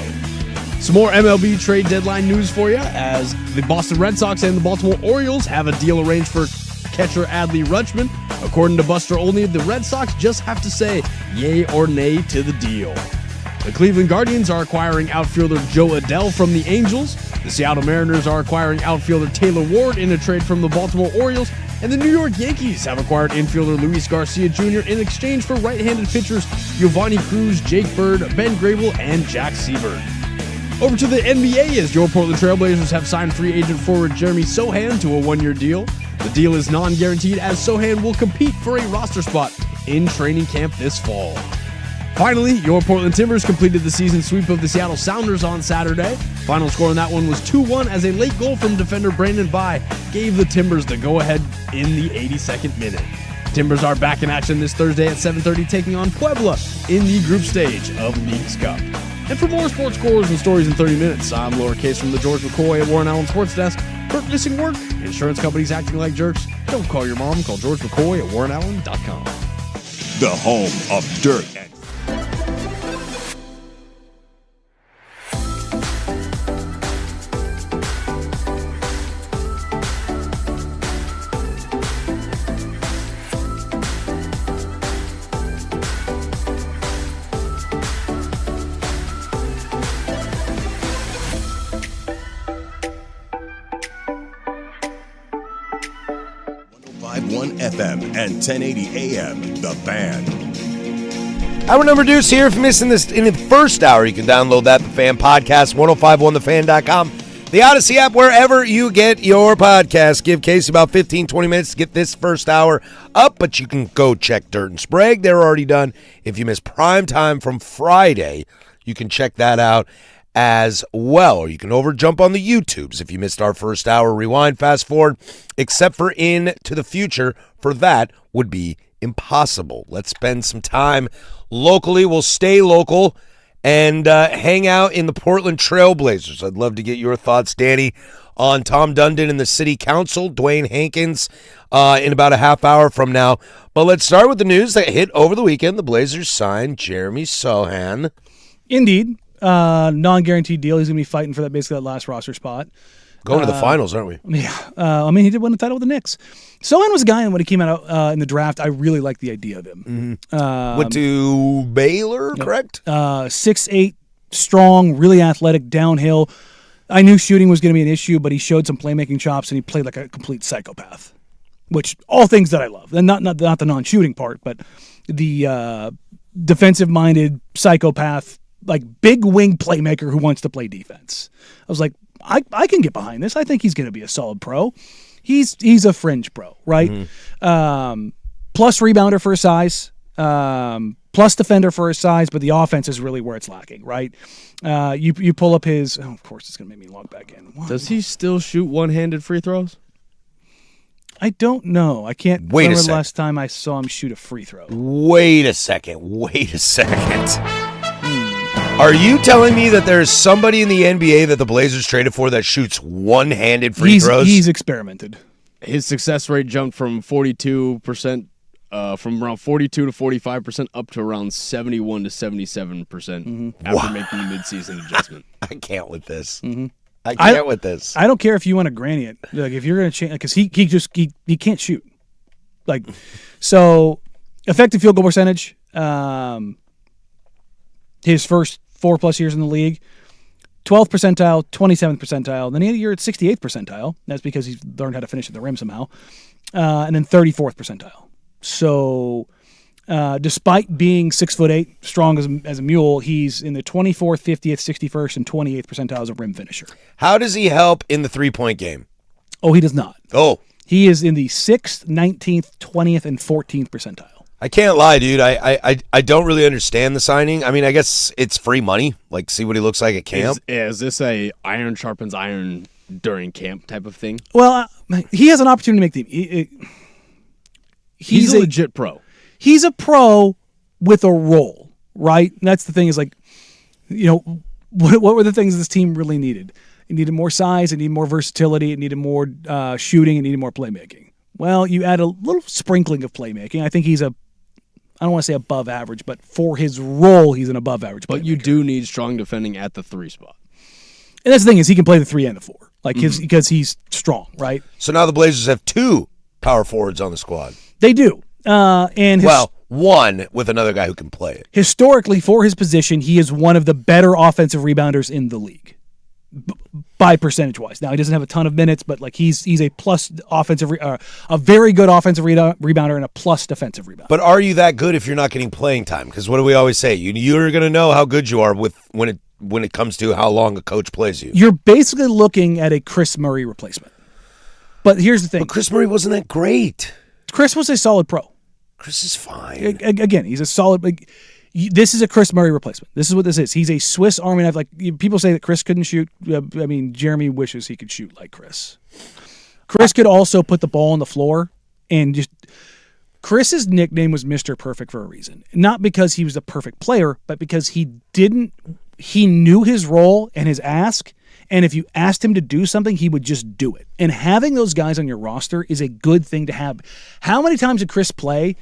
Speaker 3: Some more MLB trade deadline news for you, as the Boston Red Sox and the Baltimore Orioles have a deal arranged for catcher Adley Rutschman. According to Buster Olney, the Red Sox just have to say yay or nay to the deal. The Cleveland Guardians are acquiring outfielder Joe Adell from the Angels. The Seattle Mariners are acquiring outfielder Taylor Ward in a trade from the Baltimore Orioles. And the New York Yankees have acquired infielder Luis Garcia Jr. in exchange for right-handed pitchers Giovanni Cruz, Jake Bird, Ben Grable, and Jack Seabird. Over to the NBA, as your Portland Trailblazers have signed free agent forward Jeremy Sohan to a 1-year deal. The deal is non-guaranteed, as Sohan will compete for a roster spot in training camp this fall. Finally, your Portland Timbers completed the season sweep of the Seattle Sounders on Saturday. Final score on that one was 2-1, as a late goal from defender Brandon Bai gave the Timbers the go-ahead in the 82nd minute. Timbers are back in action this Thursday at 7:30, taking on Puebla in the group stage of League's Cup. And for more sports scores and stories in 30 minutes, I'm lowercase from the George McCoy at Warren Allen Sports Desk. Hurt, missing work, insurance companies acting like jerks. Don't call your mom, call George McCoy at warrenallen.com.
Speaker 7: The home of dirt and 105.1 FM and 1080 AM. The Fan.
Speaker 1: Hour number deuce here. If you're missing this in the first hour, you can download that, the Fan Podcast, 1051thefan.com. The Odyssey app, wherever you get your podcast. Give Casey about 15, 20 minutes to get this first hour up, but you can go check Dirt and Sprague. They're already done. If you miss prime time from Friday, you can check that out as well. Or you can jump on the YouTubes. If you missed our first hour, rewind, fast forward, except for Into the Future. For that would be impossible. Let's spend some time locally. We'll stay local and hang out in the Portland Trailblazers. I'd love to get your thoughts, Danny, on Tom Dundon and the City Council, Dwayne Hankins, in about a half hour from now. But let's start with the news that hit over the weekend. The Blazers signed Jeremy Sohan.
Speaker 2: Indeed. Non-guaranteed deal. He's going to be fighting for that last roster spot.
Speaker 1: Going to the finals, aren't we?
Speaker 2: Yeah. He did win the title with the Knicks. Sohan was a guy, and when he came out in the draft, I really liked the idea of him.
Speaker 1: Went to Baylor, correct?
Speaker 2: 6'8", strong, really athletic, downhill. I knew shooting was going to be an issue, but he showed some playmaking chops, and he played like a complete psychopath, which all things that I love. And not the non-shooting part, but the defensive-minded psychopath, like big wing playmaker who wants to play defense. I was like, I can get behind this. I think he's going to be a solid pro. He's a fringe pro, right? Mm-hmm. Plus rebounder for his size, plus defender for his size, but the offense is really where it's lacking, right? You pull up his. Oh, of course, it's going to make me log back in.
Speaker 3: Does he still shoot one-handed free throws?
Speaker 2: I don't know. I can't remember the last time I saw him shoot a free throw.
Speaker 1: Wait a second. Are you telling me that there's somebody in the NBA that the Blazers traded for that shoots one-handed free throws?
Speaker 2: He's experimented.
Speaker 3: His success rate jumped from 42%, from around 42 to 45%, up to around 71 to 77% after making the midseason adjustment.
Speaker 1: I can't with this.
Speaker 2: Mm-hmm.
Speaker 1: I can't with this.
Speaker 2: I don't care if you want to granny it. Like if you're going to change, because he can't shoot. Like, so effective field goal percentage. His first 4+ years in the league, 12th percentile, 27th percentile. Then he had a year at 68th percentile. That's because he's learned how to finish at the rim somehow. And then 34th percentile. So despite being 6'8", strong as a mule, he's in the 24th, 50th, 61st, and 28th percentile as a rim finisher.
Speaker 1: How does he help in the three-point game?
Speaker 2: Oh, he does not.
Speaker 1: Oh.
Speaker 2: He is in the 6th, 19th, 20th, and 14th percentile.
Speaker 1: I can't lie, dude. I don't really understand the signing. I mean, I guess it's free money. Like, see what he looks like at camp.
Speaker 3: Is this a iron sharpens iron during camp type of thing?
Speaker 2: Well, he has an opportunity to make the.
Speaker 3: He's a legit pro.
Speaker 2: He's a pro with a role, right? And that's the thing is like, what were the things this team really needed? It needed more size. It needed more versatility. It needed more shooting. It needed more playmaking. Well, you add a little sprinkling of playmaking. I think he's I don't want to say above average, but for his role, he's an above average playmaker.
Speaker 3: But you do need strong defending at the 3 spot.
Speaker 2: And that's the thing is he can play the 3 and the 4, because he's strong, right?
Speaker 1: So now the Blazers have 2 power forwards on the squad.
Speaker 2: They do.
Speaker 1: One with another guy who can play it.
Speaker 2: Historically, for his position, he is one of the better offensive rebounders in the league. By percentage-wise. Now, he doesn't have a ton of minutes, but like he's a plus offensive, a very good offensive rebounder and a plus defensive rebounder.
Speaker 1: But are you that good if you're not getting playing time? Because what do we always say? You're going to know how good you are when it comes to how long a coach plays you.
Speaker 2: You're basically looking at a Chris Murray replacement. But here's the thing.
Speaker 1: But Chris Murray wasn't that great.
Speaker 2: Chris was a solid pro.
Speaker 1: Chris is fine.
Speaker 2: Again, he's a solid. This is a Chris Murray replacement. This is what this is. He's a Swiss Army knife. Like people say that Chris couldn't shoot. I mean, Jeremy wishes he could shoot like Chris. Chris could also put the ball on the floor and just. Chris's nickname was Mr. Perfect for a reason. Not because he was a perfect player, but because he knew his role and his ask, and if you asked him to do something, he would just do it. And having those guys on your roster is a good thing to have. How many times did Chris play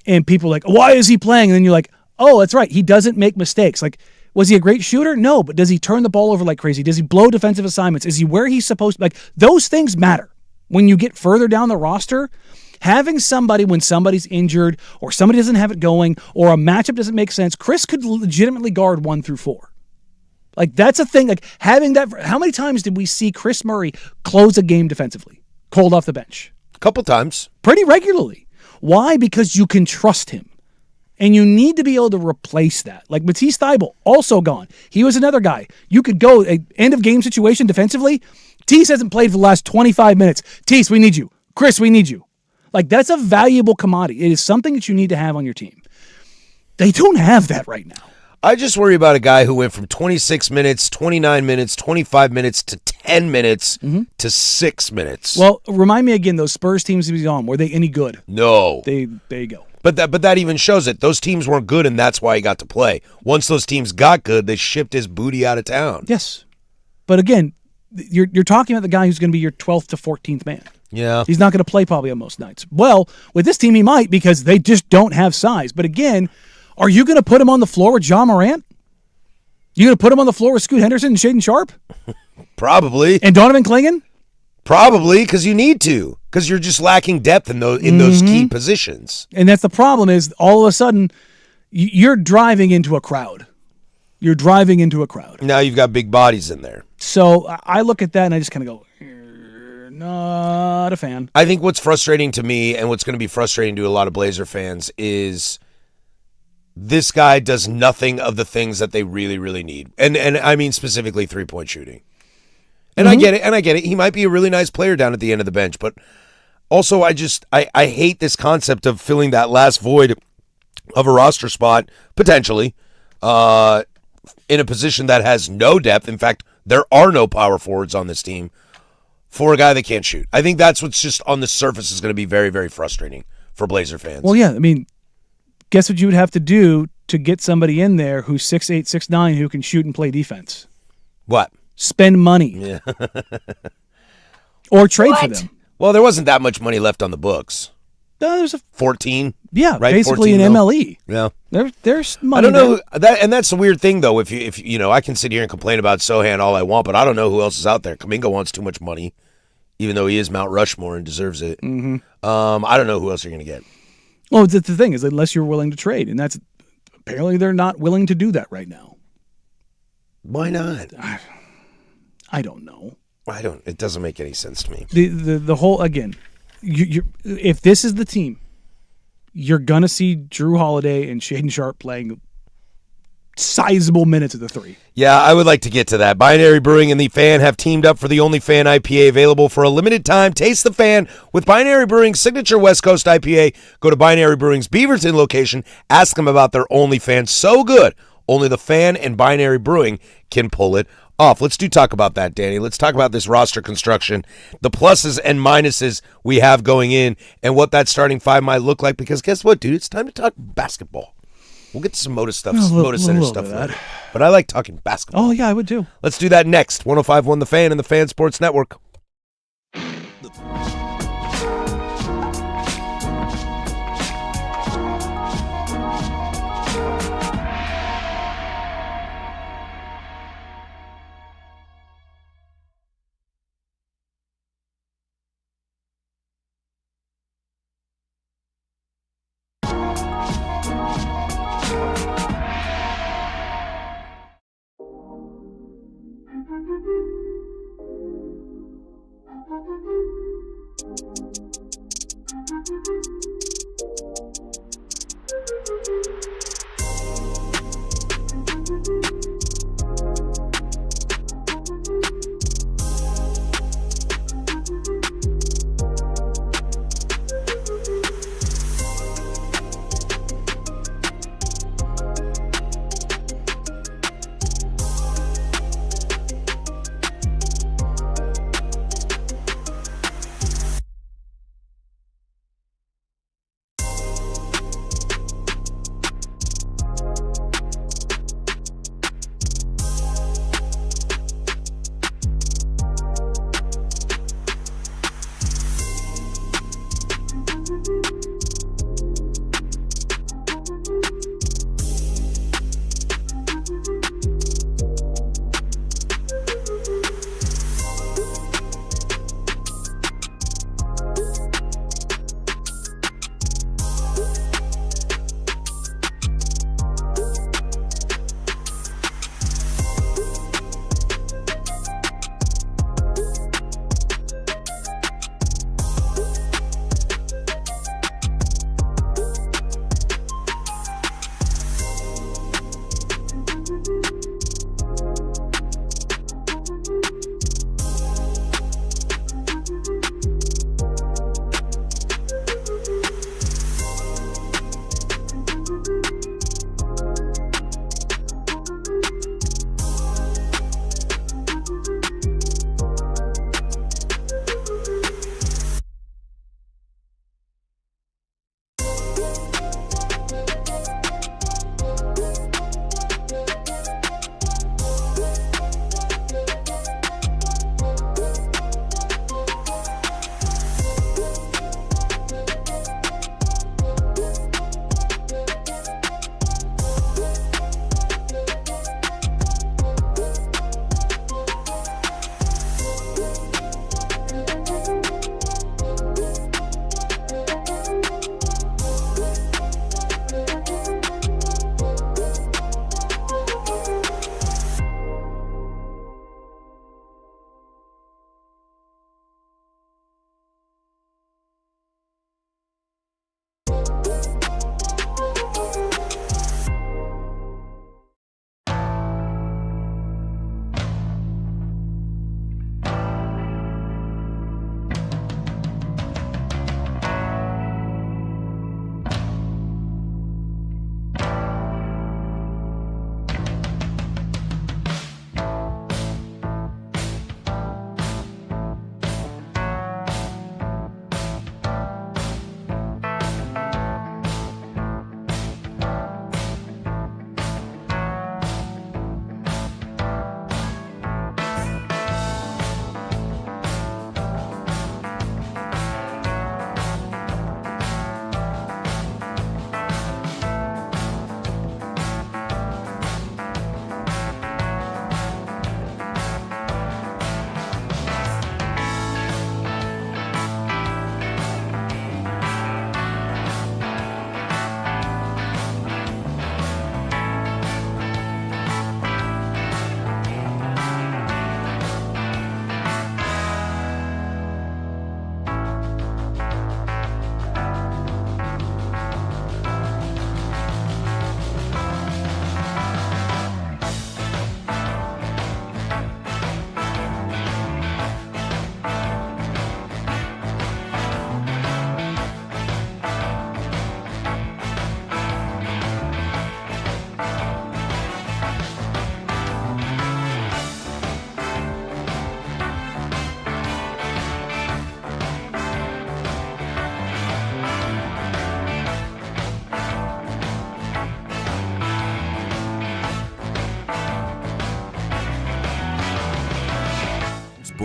Speaker 2: and people are like, why is he playing? And then you're like, oh, that's right. He doesn't make mistakes. Like, was he a great shooter? No, but does he turn the ball over like crazy? Does he blow defensive assignments? Is he where he's supposed to? Like, those things matter. When you get further down the roster, having somebody when somebody's injured or somebody doesn't have it going or a matchup doesn't make sense, Chris could legitimately guard 1 through 4. Like, that's a thing. Like, having that. How many times did we see Chris Murray close a game defensively, cold off the bench?
Speaker 1: A couple times.
Speaker 2: Pretty regularly. Why? Because you can trust him. And you need to be able to replace that. Like Matisse Thybulle, also gone. He was another guy. You could go end of game situation defensively. Tease hasn't played for the last 25 minutes. Tease, we need you. Chris, we need you. Like, that's a valuable commodity. It is something that you need to have on your team. They don't have that right now.
Speaker 1: I just worry about a guy who went from 26 minutes, 29 minutes, 25 minutes to 10 minutes to 6 minutes.
Speaker 2: Well, remind me again, those Spurs teams he was on, were they any good?
Speaker 1: No.
Speaker 2: There you go.
Speaker 1: But that even shows it. Those teams weren't good, and that's why he got to play. Once those teams got good, they shipped his booty out of town.
Speaker 2: Yes. But again, you're talking about the guy who's going to be your 12th to 14th man.
Speaker 1: Yeah.
Speaker 2: He's not going to play probably on most nights. Well, with this team, he might because they just don't have size. But again, are you going to put him on the floor with John Morant? You going to put him on the floor with Scoot Henderson and Shaden Sharp?
Speaker 1: Probably.
Speaker 2: And Donovan Clingan?
Speaker 1: Probably, because you need to. Because you're just lacking depth in those key positions.
Speaker 2: And that's the problem is all of a sudden you're driving into a crowd. You're driving into a crowd.
Speaker 1: Now you've got big bodies in there.
Speaker 2: So I look at that and I just kind of go, not a fan.
Speaker 1: I think what's frustrating to me and what's going to be frustrating to a lot of Blazer fans is this guy does nothing of the things that they really, really need. And I mean specifically 3-point shooting. And I get it. He might be a really nice player down at the end of the bench, but also I hate this concept of filling that last void of a roster spot, potentially, in a position that has no depth. In fact, there are no power forwards on this team for a guy that can't shoot. I think that's what's just on the surface is going to be very, very frustrating for Blazer fans.
Speaker 2: Well, yeah, I mean, guess what you would have to do to get somebody in there who's 6'8", 6'9", who can shoot and play defense?
Speaker 1: What?
Speaker 2: Spend money.
Speaker 1: Yeah.
Speaker 2: Or trade for them.
Speaker 1: Well, there wasn't that much money left on the books.
Speaker 2: No, there's a
Speaker 1: 14.
Speaker 2: Yeah,
Speaker 1: right?
Speaker 2: basically an MLE.
Speaker 1: Yeah.
Speaker 2: There's money.
Speaker 1: I don't know and that's the weird thing though. If you know, I can sit here and complain about Sohan all I want, but I don't know who else is out there. Kuminga wants too much money, even though he is Mount Rushmore and deserves it. Mm-hmm. I don't know who else you're going to get.
Speaker 2: Well, the thing is, unless you're willing to trade, and that's apparently they're not willing to do that right now.
Speaker 1: Why not?
Speaker 2: I don't know.
Speaker 1: It doesn't make any sense to me.
Speaker 2: The whole, again, you if this is the team, you're going to see Drew Holiday and Shaden Sharp playing sizable minutes at the 3.
Speaker 1: Yeah, I would like to get to that. Binary Brewing and The Fan have teamed up for the only Fan IPA available for a limited time. Taste the Fan with Binary Brewing's signature West Coast IPA. Go to Binary Brewing's Beaverton location. Ask them about their only Fan. So good. Only The Fan and Binary Brewing can pull it off. Let's talk about that, Danny. Let's talk about this roster construction, the pluses and minuses we have going in, and what that starting 5 might look like. Because guess what, dude? It's time to talk basketball. We'll get to some Moda stuff, Moda Center stuff later. But I like talking basketball.
Speaker 2: Oh, yeah, I would too.
Speaker 1: Let's do that next. 105.1 The Fan and the Fan Sports Network.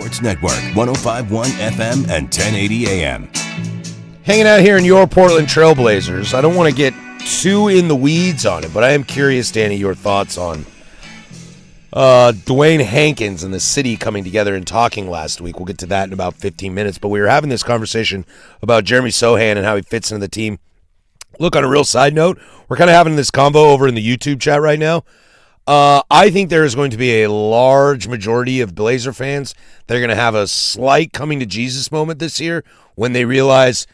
Speaker 7: Sports Network, 105.1 FM and 1080 AM.
Speaker 1: Hanging out here in your Portland Trailblazers. I don't want to get too in the weeds on it, but I am curious, Danny, your thoughts on Dwayne Hankins and the city coming together and talking last week. We'll get to that in about 15 minutes, but we were having this conversation about Jeremy Sohan and how he fits into the team. Look, on a real side note, we're kind of having this convo over in the YouTube chat right now. I think there is going to be a large majority of Blazer fans that are going to have a slight coming to Jesus moment this year when they realize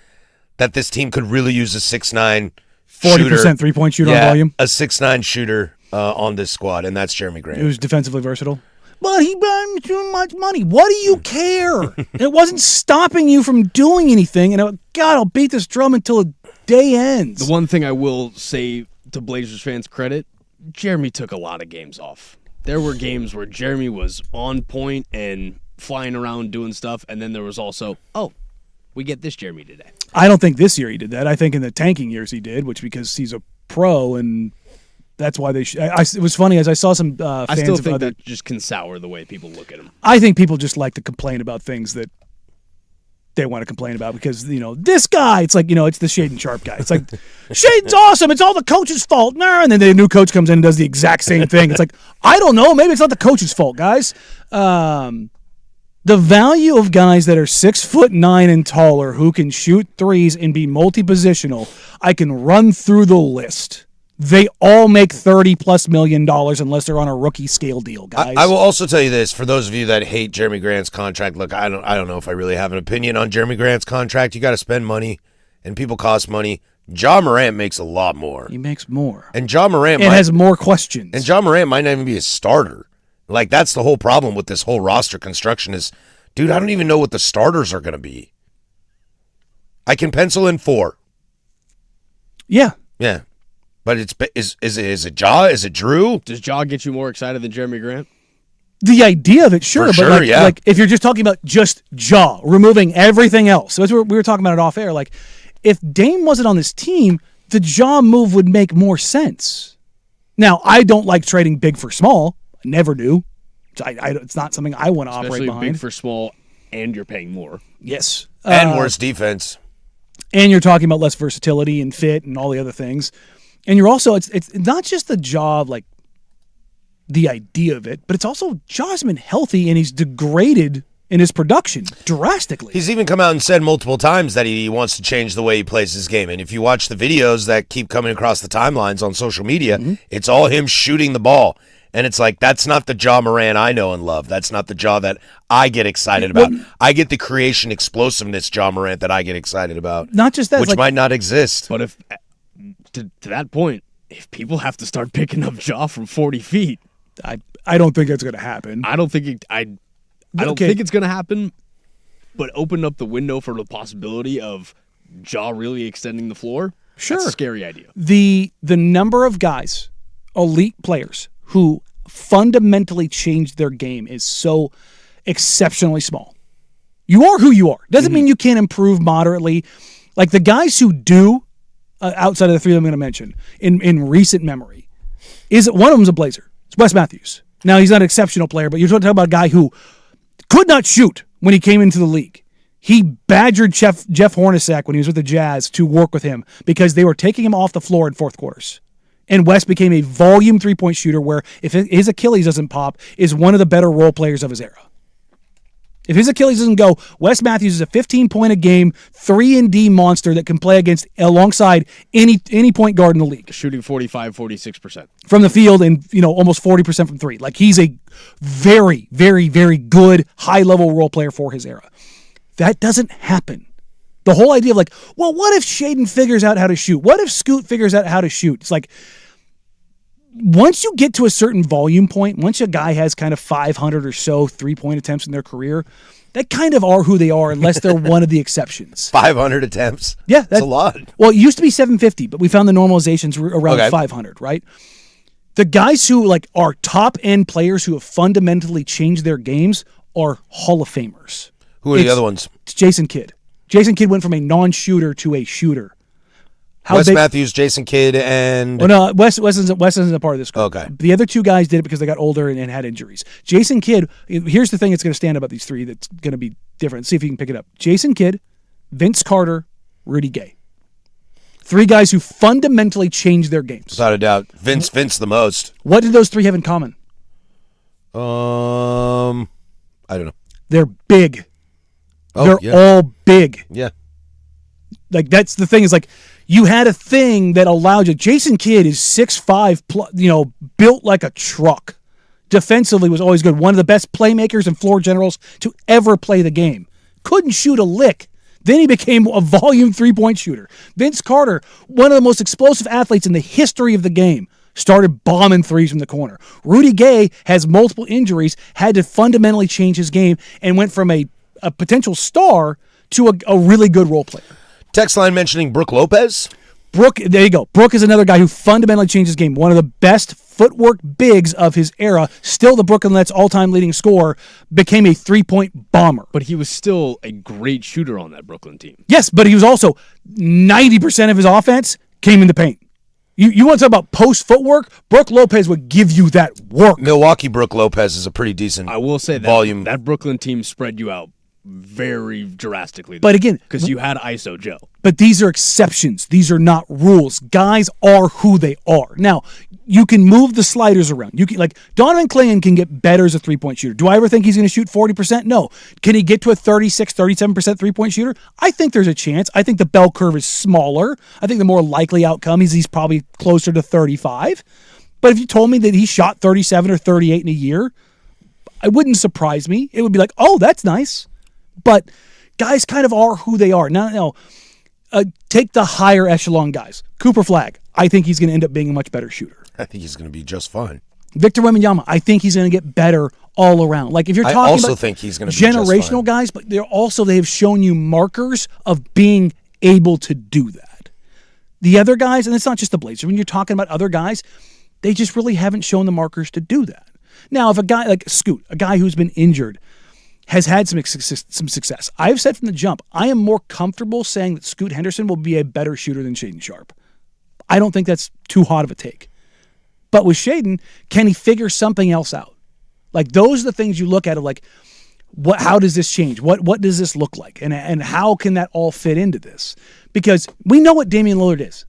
Speaker 1: that this team could really use a 6'9"
Speaker 2: 40% three-point shooter on volume.
Speaker 1: A 6'9" shooter on this squad, and that's Jeremy Grant.
Speaker 2: Who's defensively versatile. But he burned too much money. What do you care? It wasn't stopping you from doing anything. And God, I'll beat this drum until the day ends.
Speaker 3: The one thing I will say to Blazers fans' credit, Jeremy took a lot of games off. There were games where Jeremy was on point and flying around doing stuff, and then there was also, we get this Jeremy today.
Speaker 2: I don't think this year he did that. I think in the tanking years he did, which because he's a pro and that's why they. It was funny as I saw some fans.
Speaker 3: I still think that just can sour the way people look at him.
Speaker 2: I think people just like to complain about things that they want to complain about because this guy. It's like it's the Shaden Sharp guy. It's like Shaden's awesome. It's all the coach's fault. And then the new coach comes in and does the exact same thing. It's like I don't know. Maybe it's not the coach's fault, guys. The value of guys that are 6'9" and taller who can shoot threes and be multi-positional. I can run through the list. They all make $30+ million unless they're on a rookie scale deal, guys.
Speaker 1: I will also tell you this: for those of you that hate Jeremy Grant's contract, look, I don't know if I really have an opinion on Jeremy Grant's contract. You got to spend money, and people cost money. Ja Morant makes a lot more.
Speaker 2: He makes more,
Speaker 1: and Ja Morant
Speaker 2: has more questions.
Speaker 1: And Ja Morant might not even be a starter. Like that's the whole problem with this whole roster construction is, dude, I don't even know what the starters are going to be. I can pencil in 4.
Speaker 2: Yeah.
Speaker 1: But is it Ja? Is it Drew?
Speaker 3: Does Ja get you more excited than Jeremy Grant?
Speaker 2: The idea of it, sure.
Speaker 1: For
Speaker 2: but
Speaker 1: sure, yeah.
Speaker 2: like if you're just talking about just Ja, removing everything else. So we were talking about it off air. Like if Dame wasn't on this team, the Ja move would make more sense. Now, I don't like trading big for small. I never do. It's not something I want to operate behind.
Speaker 3: Big for small, and you're paying more.
Speaker 2: Yes.
Speaker 1: And worse defense.
Speaker 2: And you're talking about less versatility and fit and all the other things. And you're also, it's not just the job, like the idea of it, but it's also Ja's been healthy and he's degraded in his production drastically.
Speaker 1: He's even come out and said multiple times that he wants to change the way he plays his game. And if you watch the videos that keep coming across the timelines on social media, it's all him shooting the ball. And it's like, that's not the Ja Morant I know and love. That's not the Ja that I get excited about. I get the creation explosiveness Ja Morant that I get excited about.
Speaker 2: Not just that.
Speaker 1: Which might not exist.
Speaker 3: But if to that point, if people have to start picking up Ja from 40 feet,
Speaker 2: I don't think that's going to happen.
Speaker 3: I don't think it's going to happen. But open up the window for the possibility of Ja really extending the floor.
Speaker 2: Sure,
Speaker 3: that's a scary idea.
Speaker 2: The number of guys, elite players who fundamentally changed their game is so exceptionally small. You are who you are. Doesn't mean you can't improve moderately. Like the guys who do. Outside of the 3 I'm going to mention, in recent memory, one of them's a Blazer. It's Wes Matthews. Now, he's not an exceptional player, but you're talking about a guy who could not shoot when he came into the league. He badgered Jeff Hornacek when he was with the Jazz to work with him because they were taking him off the floor in fourth quarters. And Wes became a volume 3-point shooter where, if his Achilles doesn't pop, is one of the better role players of his era. If his Achilles doesn't go, Wes Matthews is a 15-point-a-game, 3-and-D monster that can play alongside any point guard in the league.
Speaker 3: Shooting 45-46%.
Speaker 2: From the field and almost 40% from 3. Like he's a very, very, very good high-level role player for his era. That doesn't happen. The whole idea of like, well, what if Shaden figures out how to shoot? What if Scoot figures out how to shoot? It's like, once you get to a certain volume point, once a guy has kind of 500 or so 3-point attempts in their career, they kind of are who they are unless they're one of the exceptions.
Speaker 1: 500 attempts?
Speaker 2: Yeah.
Speaker 1: That's a lot.
Speaker 2: Well, it used to be 750, but we found the normalizations were around 500, right? The guys who like are top-end players who have fundamentally changed their games are Hall of Famers.
Speaker 1: Who are the other ones?
Speaker 2: It's Jason Kidd. Jason Kidd went from a non-shooter to a shooter.
Speaker 1: Wes Matthews, Jason Kidd, and...
Speaker 2: Well, no, Wes isn't a part of this group.
Speaker 1: Okay.
Speaker 2: The other two guys did it because they got older and had injuries. Jason Kidd, here's the thing that's going to stand about these three that's going to be different. See if you can pick it up. Jason Kidd, Vince Carter, Rudy Gay. Three guys who fundamentally changed their games.
Speaker 1: Without a doubt. Vince the most.
Speaker 2: What did those three have in common?
Speaker 1: I don't know.
Speaker 2: They're big.
Speaker 1: Oh,
Speaker 2: They're all big.
Speaker 1: Yeah.
Speaker 2: Like, that's the thing is, like, you had a thing that allowed you. Jason Kidd is 6'5", built like a truck. Defensively was always good. One of the best playmakers and floor generals to ever play the game. Couldn't shoot a lick. Then he became a volume three-point shooter. Vince Carter, one of the most explosive athletes in the history of the game, started bombing threes from the corner. Rudy Gay has multiple injuries, had to fundamentally change his game, and went from a potential star to a really good role player.
Speaker 1: Text line mentioning Brooke Lopez.
Speaker 2: Brooke, there you go. Brooke is another guy who fundamentally changed his game. One of the best footwork bigs of his era. Still the Brooklyn Nets all-time leading scorer. Became a three-point bomber.
Speaker 3: But he was still a great shooter on that Brooklyn team.
Speaker 2: Yes, but he was also 90% of his offense came in the paint. You want to talk about post footwork? Brooke Lopez would give you that work.
Speaker 1: Milwaukee Brooke Lopez is a pretty decent
Speaker 3: I will say that
Speaker 1: volume.
Speaker 3: That Brooklyn team spread you out very drastically.
Speaker 2: But again,
Speaker 3: because you had ISO Joe.
Speaker 2: But these are exceptions. These are not rules. Guys are who they are. Now, you can move the sliders around. You can, like, Donovan Clayton can get better as a three-point shooter. Do I ever think he's going to shoot 40%? No. Can he get to a 36, 37% three-point shooter? I think there's a chance. I think the bell curve is smaller. I think the more likely outcome is he's probably closer to 35. But if you told me that he shot 37 or 38 in a year, it wouldn't surprise me. It would be like, oh, that's nice. But guys kind of are who they are. Now, take the higher echelon guys. Cooper Flagg, I think he's going to end up being a much better shooter.
Speaker 1: I think he's going to be just fine.
Speaker 2: Victor Wembanyama, I think he's going to get better all around. Like, if you're talking
Speaker 1: I also
Speaker 2: about
Speaker 1: think he's going to be
Speaker 2: generational
Speaker 1: just fine.
Speaker 2: guys, but they have shown you markers of being able to do that. The other guys, and it's not just the Blazers, when you're talking about other guys, they just really haven't shown the markers to do that. Now, if a guy like Scoot, a guy who's been injured, has had some success. I've said from the jump, I am more comfortable saying that Scoot Henderson will be a better shooter than Shaedon Sharpe. I don't think that's too hot of a take. But with Shaedon, can he figure something else out? Like, those are the things you look at of, like, how does this change? What does this look like? And how can that all fit into this? Because we know what Damian Lillard is.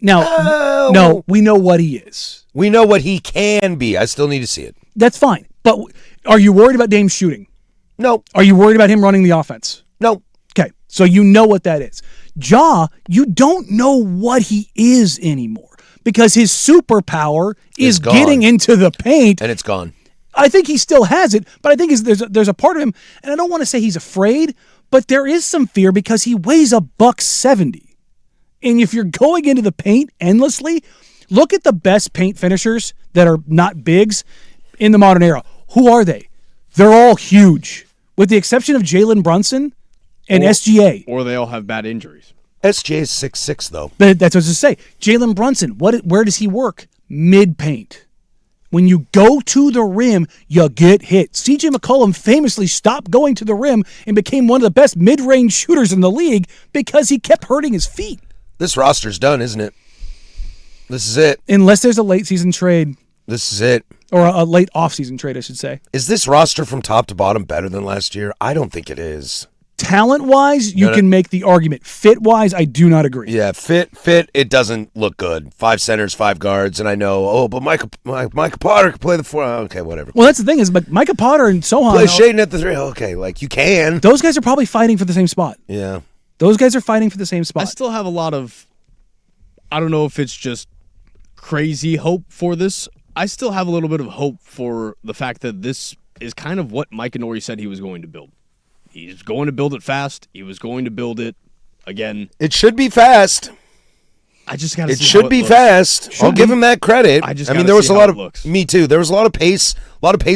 Speaker 2: Now, no, we know what he is.
Speaker 1: We know what he can be. I still need to see it.
Speaker 2: That's fine. But are you worried about Dame shooting?
Speaker 1: No.
Speaker 2: Are you worried about him running the offense?
Speaker 1: No.
Speaker 2: Okay, so you know what that is. Ja, you don't know what he is anymore because his superpower is getting into the paint.
Speaker 1: And it's gone.
Speaker 2: I think he still has it, but I think there's a part of him, and I don't want to say he's afraid, but there is some fear because he weighs $170. And if you're going into the paint endlessly, look at the best paint finishers that are not bigs in the modern era. Who are they? They're all huge, with the exception of Jalen Brunson and SGA.
Speaker 3: Or they all have bad injuries.
Speaker 1: SGA is 6'6", though.
Speaker 2: But that's what I was going to say. Jalen Brunson, where does he work? Mid-paint. When you go to the rim, you get hit. CJ McCollum famously stopped going to the rim and became one of the best mid-range shooters in the league because he kept hurting his feet.
Speaker 1: This roster's done, isn't it? This is it.
Speaker 2: Unless there's a late-season trade.
Speaker 1: This is it.
Speaker 2: Or a late off-season trade, I should say.
Speaker 1: Is this roster from top to bottom better than last year? I don't think it is.
Speaker 2: Talent-wise, you can make the argument. Fit-wise, I do not agree.
Speaker 1: Yeah, fit, it doesn't look good. 5 centers, 5 guards, and I know, but Micah Potter can play the 4. Okay, whatever.
Speaker 2: Well, that's the thing is, but Micah Potter and Sohan.
Speaker 1: Play Shaedon at the 3. Okay, like, you can.
Speaker 2: Those guys are probably fighting for the same spot.
Speaker 1: Yeah.
Speaker 2: Those guys are fighting for the same spot.
Speaker 3: I still have a lot of, I don't know if it's just crazy hope for this. I still have a little bit of hope for the fact that this is kind of what Mike Inori said he was going to build. He's going to build it fast. He was going to build it again.
Speaker 1: It should be fast.
Speaker 3: I just got to see
Speaker 1: It should be fast. I'll give him that credit.
Speaker 3: I
Speaker 1: mean, there was a lot of me too. There was a lot of pace,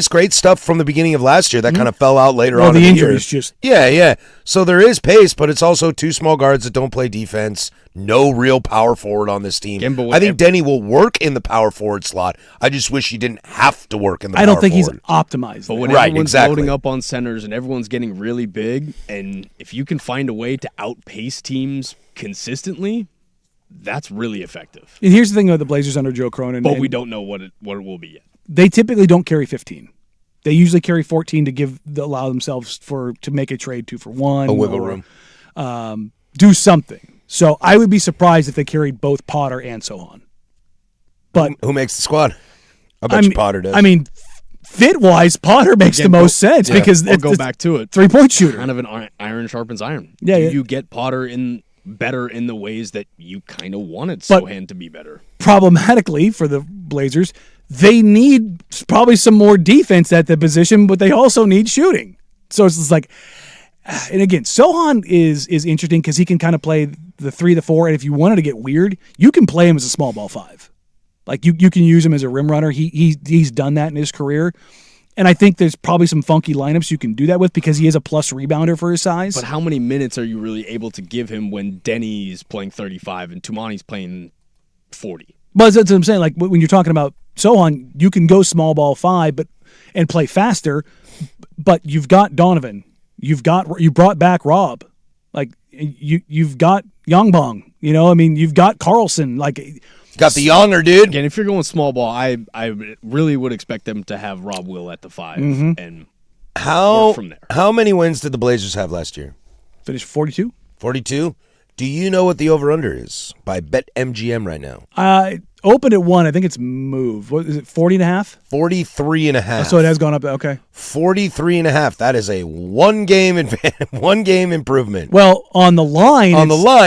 Speaker 1: great stuff from the beginning of last year that kind of fell out later on.
Speaker 2: The
Speaker 1: in the
Speaker 2: injuries
Speaker 1: year.
Speaker 2: just
Speaker 1: Yeah. So there is pace, but it's also 2 small guards that don't play defense. No real power forward on this team. I think Denny will work in the power forward slot. I just wish he didn't have to work in the.
Speaker 2: I don't think
Speaker 1: forward.
Speaker 2: he's optimized.
Speaker 3: But when everyone's loading up on centers and everyone's getting really big, and if you can find a way to outpace teams consistently, that's really effective.
Speaker 2: And here's the thing about the Blazers under Joe Cronin.
Speaker 3: But we don't know what it will be yet.
Speaker 2: They typically don't carry 15. They usually carry 14 to allow themselves to make a trade 2-for-1.
Speaker 1: A wiggle room.
Speaker 2: Do something. So I would be surprised if they carried both Potter and Sohan. But
Speaker 1: who makes the squad? I bet you Potter does.
Speaker 2: I mean, fit-wise, Potter makes the most sense because
Speaker 3: we'll go back to it.
Speaker 2: 3-point shooter.
Speaker 3: Kind of an iron sharpens iron.
Speaker 2: Yeah,
Speaker 3: you get Potter better in the ways that you kind of wanted
Speaker 2: But
Speaker 3: Sohan to be better.
Speaker 2: Problematically for the Blazers, they need probably some more defense at the position, but they also need shooting. So it's just like, and again, Sohan is interesting because he can kind of play the 3, the 4, and if you wanted to get weird, you can play him as a small ball 5. Like you can use him as a rim runner. He's done that in his career. And I think there's probably some funky lineups you can do that with because he is a plus rebounder for his size.
Speaker 3: But how many minutes are you really able to give him when Denny's playing 35 and Tumani's playing 40?
Speaker 2: But that's what I'm saying. Like when you're talking about Sohan, you can go small ball 5 and play faster, but you've got Donovan. You brought back Rob. Like you've got Yongbong. You've got Carlson. Like
Speaker 1: got the younger dude.
Speaker 3: Again, if you're going small ball, I really would expect them to have Rob Will at the 5 and work from there.
Speaker 1: How many wins did the Blazers have last year?
Speaker 2: Finished 42.
Speaker 1: 42. Do you know what the over/under is by BetMGM right now?
Speaker 2: I opened at 1. I think it's moved. What is it? 40.5.
Speaker 1: 43.5.
Speaker 2: So it has gone up. Okay.
Speaker 1: 43.5. That is a one game improvement.
Speaker 2: Well, on the line,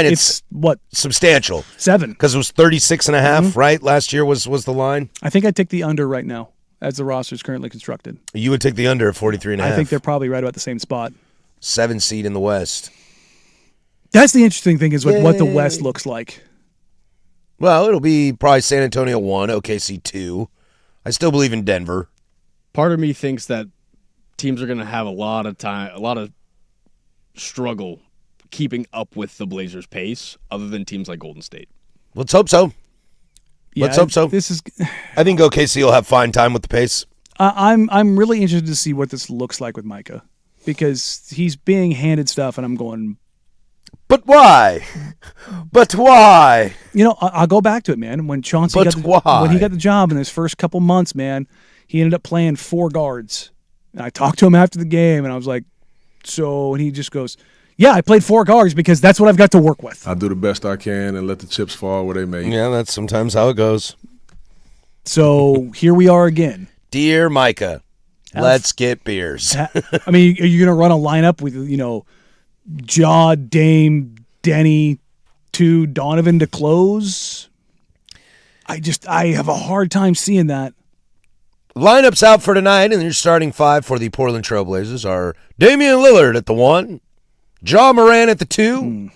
Speaker 1: it's
Speaker 2: what
Speaker 1: substantial
Speaker 2: 7
Speaker 1: because it was 36.5. Right, last year was the line.
Speaker 2: I think I'd take the under right now as the roster is currently constructed.
Speaker 1: You would take the under at 43.5.
Speaker 2: I think they're probably right about the same spot.
Speaker 1: 7 seed in the West.
Speaker 2: That's the interesting thing is what the West looks like.
Speaker 1: Well, it'll be probably San Antonio 1, OKC 2. I still believe in Denver.
Speaker 3: Part of me thinks that teams are going to have a lot of struggle keeping up with the Blazers' pace, other than teams like Golden State.
Speaker 1: Let's hope so.
Speaker 2: Yeah,
Speaker 1: Let's hope so. I think OKC will have fine time with the pace.
Speaker 2: I'm really interested to see what this looks like with Micah because he's being handed stuff, and I'm going.
Speaker 1: But why? But why?
Speaker 2: I'll go back to it, man. When Chauncey when he got the job in his first couple months, man, he ended up playing 4 guards. And I talked to him after the game, and I was like, and he just goes, yeah, I played 4 guards because that's what I've got to work with.
Speaker 10: I do the best I can and let the chips fall where they may.
Speaker 1: Yeah, that's sometimes how it goes.
Speaker 2: So here we are again.
Speaker 1: Dear Micah, let's get beers.
Speaker 2: I mean, are you going to run a lineup with, Ja, Dame, Denny, to Donovan to close? I have a hard time seeing that.
Speaker 1: Lineups out for tonight, and your starting 5 for the Portland Trailblazers are Damian Lillard at the 1, Ja Morant at the 2,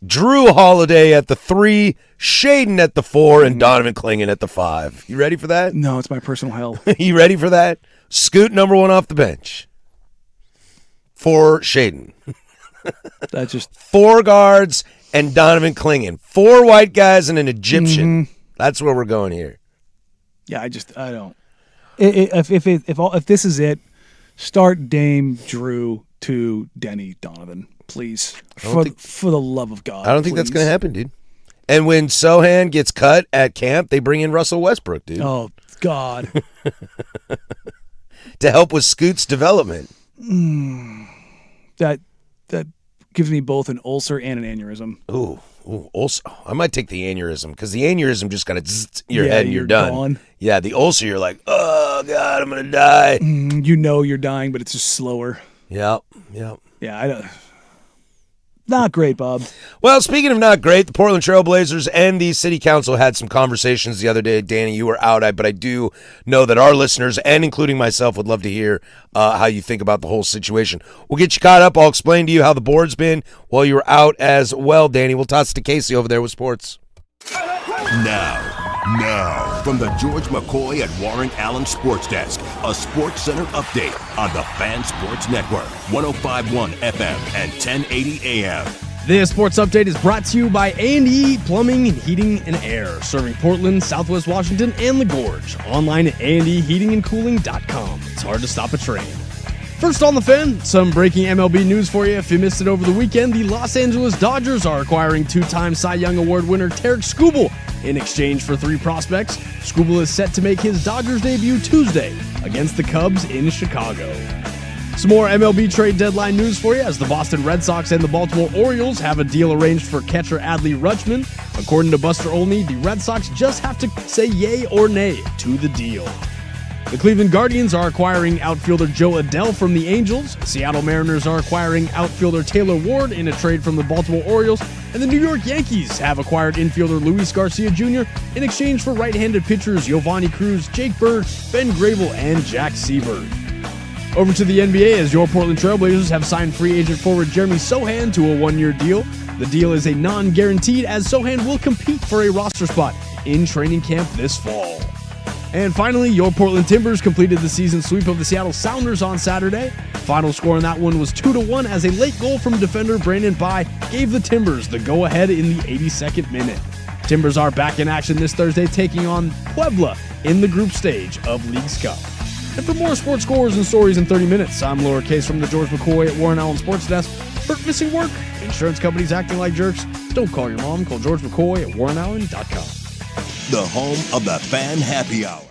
Speaker 1: Drew Holiday at the 3, Shaden at the 4, and Donovan Clingan at the 5. You ready for that?
Speaker 2: No, it's my personal hell.
Speaker 1: You ready for that? Scoot number 1 off the bench for Shaden.
Speaker 2: That's just
Speaker 1: 4 guards and Donovan Clingan. 4 white guys and an Egyptian. That's where we're going here.
Speaker 2: Yeah, I don't. If this is it, start Dame, Drew, to Denny, Donovan, please. For the love of God.
Speaker 1: I don't think that's going to happen, dude. And when Sohan gets cut at camp, they bring in Russell Westbrook, dude.
Speaker 2: Oh, God.
Speaker 1: To help with Scoot's development.
Speaker 2: That gives me both an ulcer and an aneurysm.
Speaker 1: Ooh, ulcer. I might take the aneurysm because the aneurysm just kind of your head and you're done.
Speaker 2: Gone.
Speaker 1: Yeah, the ulcer, you're like, oh, God, I'm going to die.
Speaker 2: You're dying, but it's just slower.
Speaker 1: Yep.
Speaker 2: Yeah, I don't. Not great, Bob.
Speaker 1: Well, speaking of not great, the Portland Trailblazers and the city council had some conversations the other day. Danny, you were out, but I do know that our listeners, and including myself, would love to hear how you think about the whole situation. We'll get you caught up. I'll explain to you how the board's been while you were out as well, Danny. We'll toss it to Casey over there with sports.
Speaker 7: Now, from the George McCoy at Warren Allen Sports Desk, a Sports Center update on the Fan Sports Network, 105.1 FM and 1080 AM.
Speaker 3: This sports update is brought to you by A&E Plumbing, Heating, and Air, serving Portland, Southwest Washington, and the Gorge. Online at andeheatingandcooling.com. It's hard to stop a train. First on the Fan, some breaking MLB news for you. If you missed it over the weekend, the Los Angeles Dodgers are acquiring two-time Cy Young Award winner Tarek Skubal in exchange for 3 prospects. Skubal is set to make his Dodgers debut Tuesday against the Cubs in Chicago. Some more MLB trade deadline news for you as the Boston Red Sox and the Baltimore Orioles have a deal arranged for catcher Adley Rutschman. According to Buster Olney, the Red Sox just have to say yay or nay to the deal. The Cleveland Guardians are acquiring outfielder Joe Adell from the Angels. Seattle Mariners are acquiring outfielder Taylor Ward in a trade from the Baltimore Orioles. And the New York Yankees have acquired infielder Luis Garcia Jr. in exchange for right-handed pitchers Giovanni Cruz, Jake Bird, Ben Grable, and Jack Seabird. Over to the NBA as your Portland Trailblazers have signed free agent forward Jeremy Sohan to a 1-year deal. The deal is a non-guaranteed as Sohan will compete for a roster spot in training camp this fall. And finally, your Portland Timbers completed the season sweep of the Seattle Sounders on Saturday. Final score in that one was 2-1 as a late goal from defender Brandon Bai gave the Timbers the go-ahead in the 82nd minute. Timbers are back in action this Thursday, taking on Puebla in the group stage of League's Cup. And for more sports scores and stories in 30 minutes, I'm Laura Case from the George McCoy at Warren Allen Sports Desk. Hurt missing work? Insurance companies acting like jerks? Don't call your mom. Call George McCoy at warrenallen.com.
Speaker 7: The home of the Fan Happy Hour.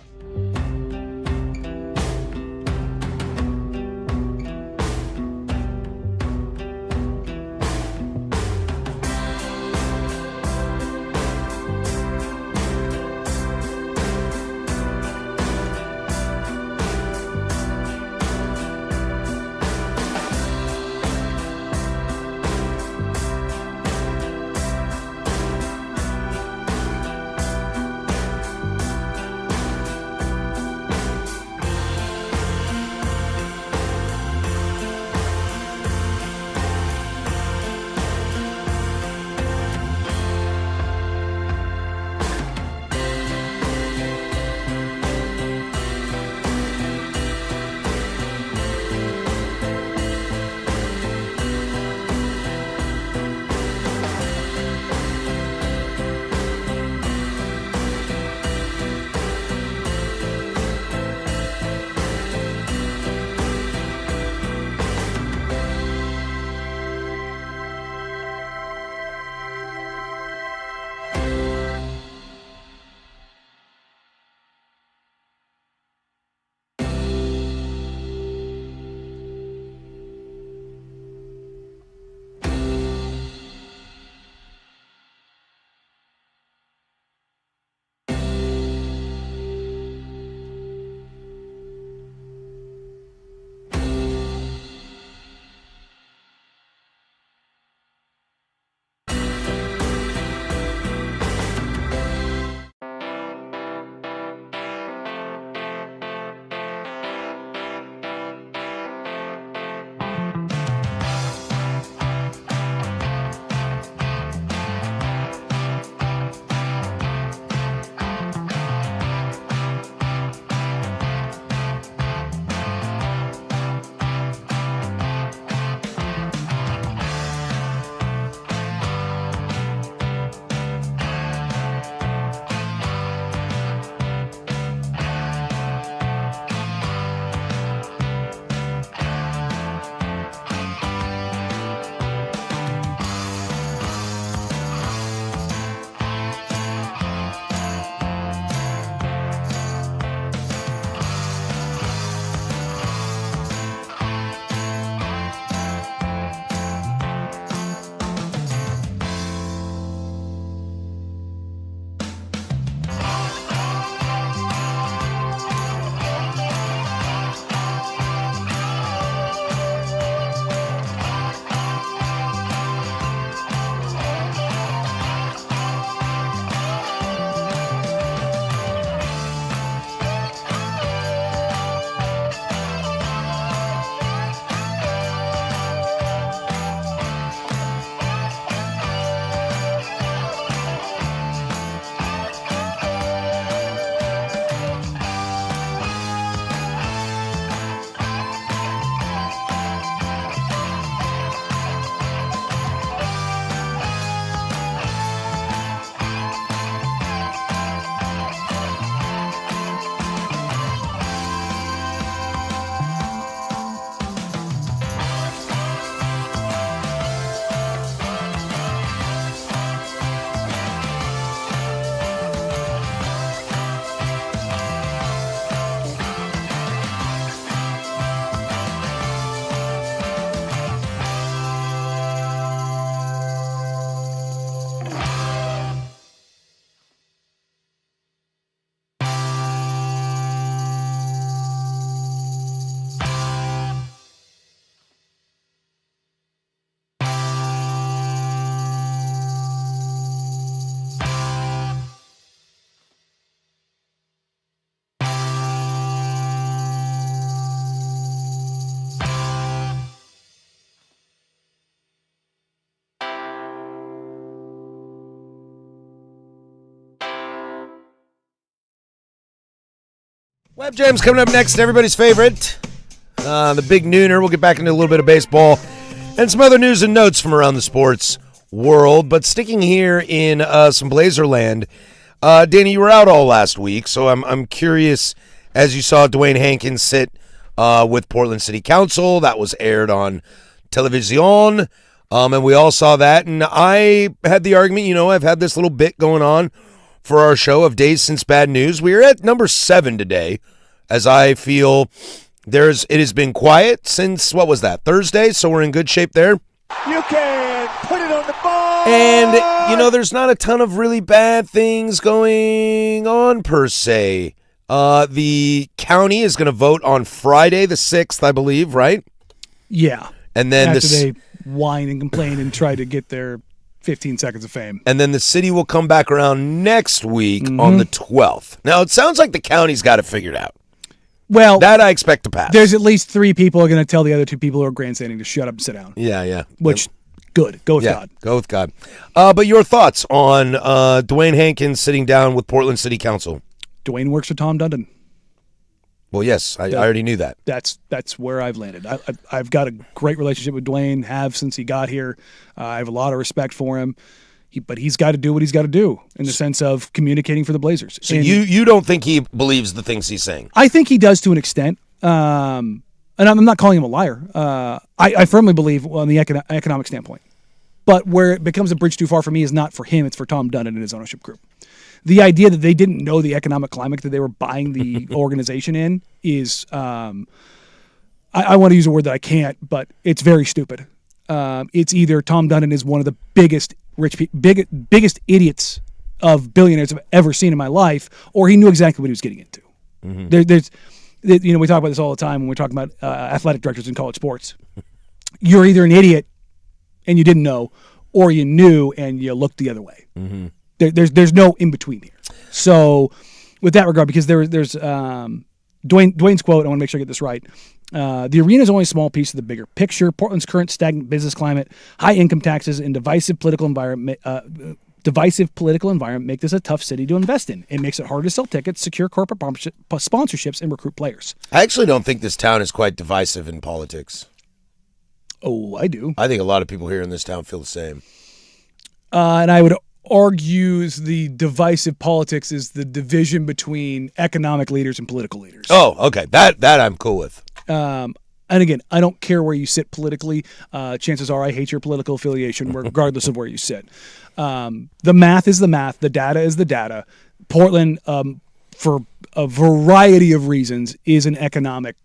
Speaker 1: Web Jam's coming up next, everybody's favorite. The Big Nooner. We'll get back into a little bit of baseball and some other news and notes from around the sports world. But sticking here in some Blazer land, Danny, you were out all last week, so I'm curious, as you saw Dwayne Hankins sit with Portland City Council. That was aired on television, and we all saw that. And I had the argument, I've had this little bit going on for our show of Days Since Bad News. We are at number 7 today, as I feel it has been quiet since, what was that, Thursday? So we're in good shape there.
Speaker 9: You can put it on the ball.
Speaker 1: And, there's not a ton of really bad things going on per se. The county is going to vote on Friday the 6th, I believe, right?
Speaker 2: Yeah.
Speaker 1: And then
Speaker 2: after they whine and complain and try to get their 15 seconds of fame.
Speaker 1: And then the city will come back around next week on the 12th. Now, it sounds like the county's got it figured out.
Speaker 2: Well,
Speaker 1: that I expect to pass.
Speaker 2: There's at least 3 people who are going to tell the other 2 people who are grandstanding to shut up and sit down.
Speaker 1: Yeah.
Speaker 2: Which, good. Go with God.
Speaker 1: Go with God. But your thoughts on Dwayne Hankins sitting down with Portland City Council?
Speaker 2: Dwayne works for Tom Dundon.
Speaker 1: Well, yes, I already knew that.
Speaker 2: That's where I've landed. I've got a great relationship with Dwayne, have since he got here. I have a lot of respect for him. But he's got to do what he's got to do in the sense of communicating for the Blazers.
Speaker 1: So you don't think he believes the things he's saying?
Speaker 2: I think he does to an extent. And I'm not calling him a liar. I firmly believe on the economic standpoint. But where it becomes a bridge too far for me is not for him, it's for Tom Dundon and his ownership group. The idea that they didn't know the economic climate that they were buying the organization in is, I want to use a word that I can't, but it's very stupid. It's either Tom Dundon is one of the biggest idiots of billionaires I've ever seen in my life, or he knew exactly what he was getting into. Mm-hmm. We talk about this all the time when we're talking about athletic directors in college sports. You're either an idiot and you didn't know, or you knew and you looked the other way. Mm-hmm. There's no in between here. So, with that regard, because there's Dwayne's quote, I want to make sure I get this right. The arena is only a small piece of the bigger picture. Portland's current stagnant business climate, high income taxes, and divisive political environment make this a tough city to invest in. It makes it harder to sell tickets, secure corporate sponsorships, and recruit players.
Speaker 1: I actually don't think this town is quite divisive in politics.
Speaker 2: Oh, I do.
Speaker 1: I think a lot of people here in this town feel the same.
Speaker 2: And I would argue the divisive politics is the division between economic leaders and political leaders.
Speaker 1: Oh, okay. That I'm cool with.
Speaker 2: And again, I don't care where you sit politically. Chances are I hate your political affiliation, regardless of where you sit. The math is the math. The data is the data. Portland, for a variety of reasons, is an economic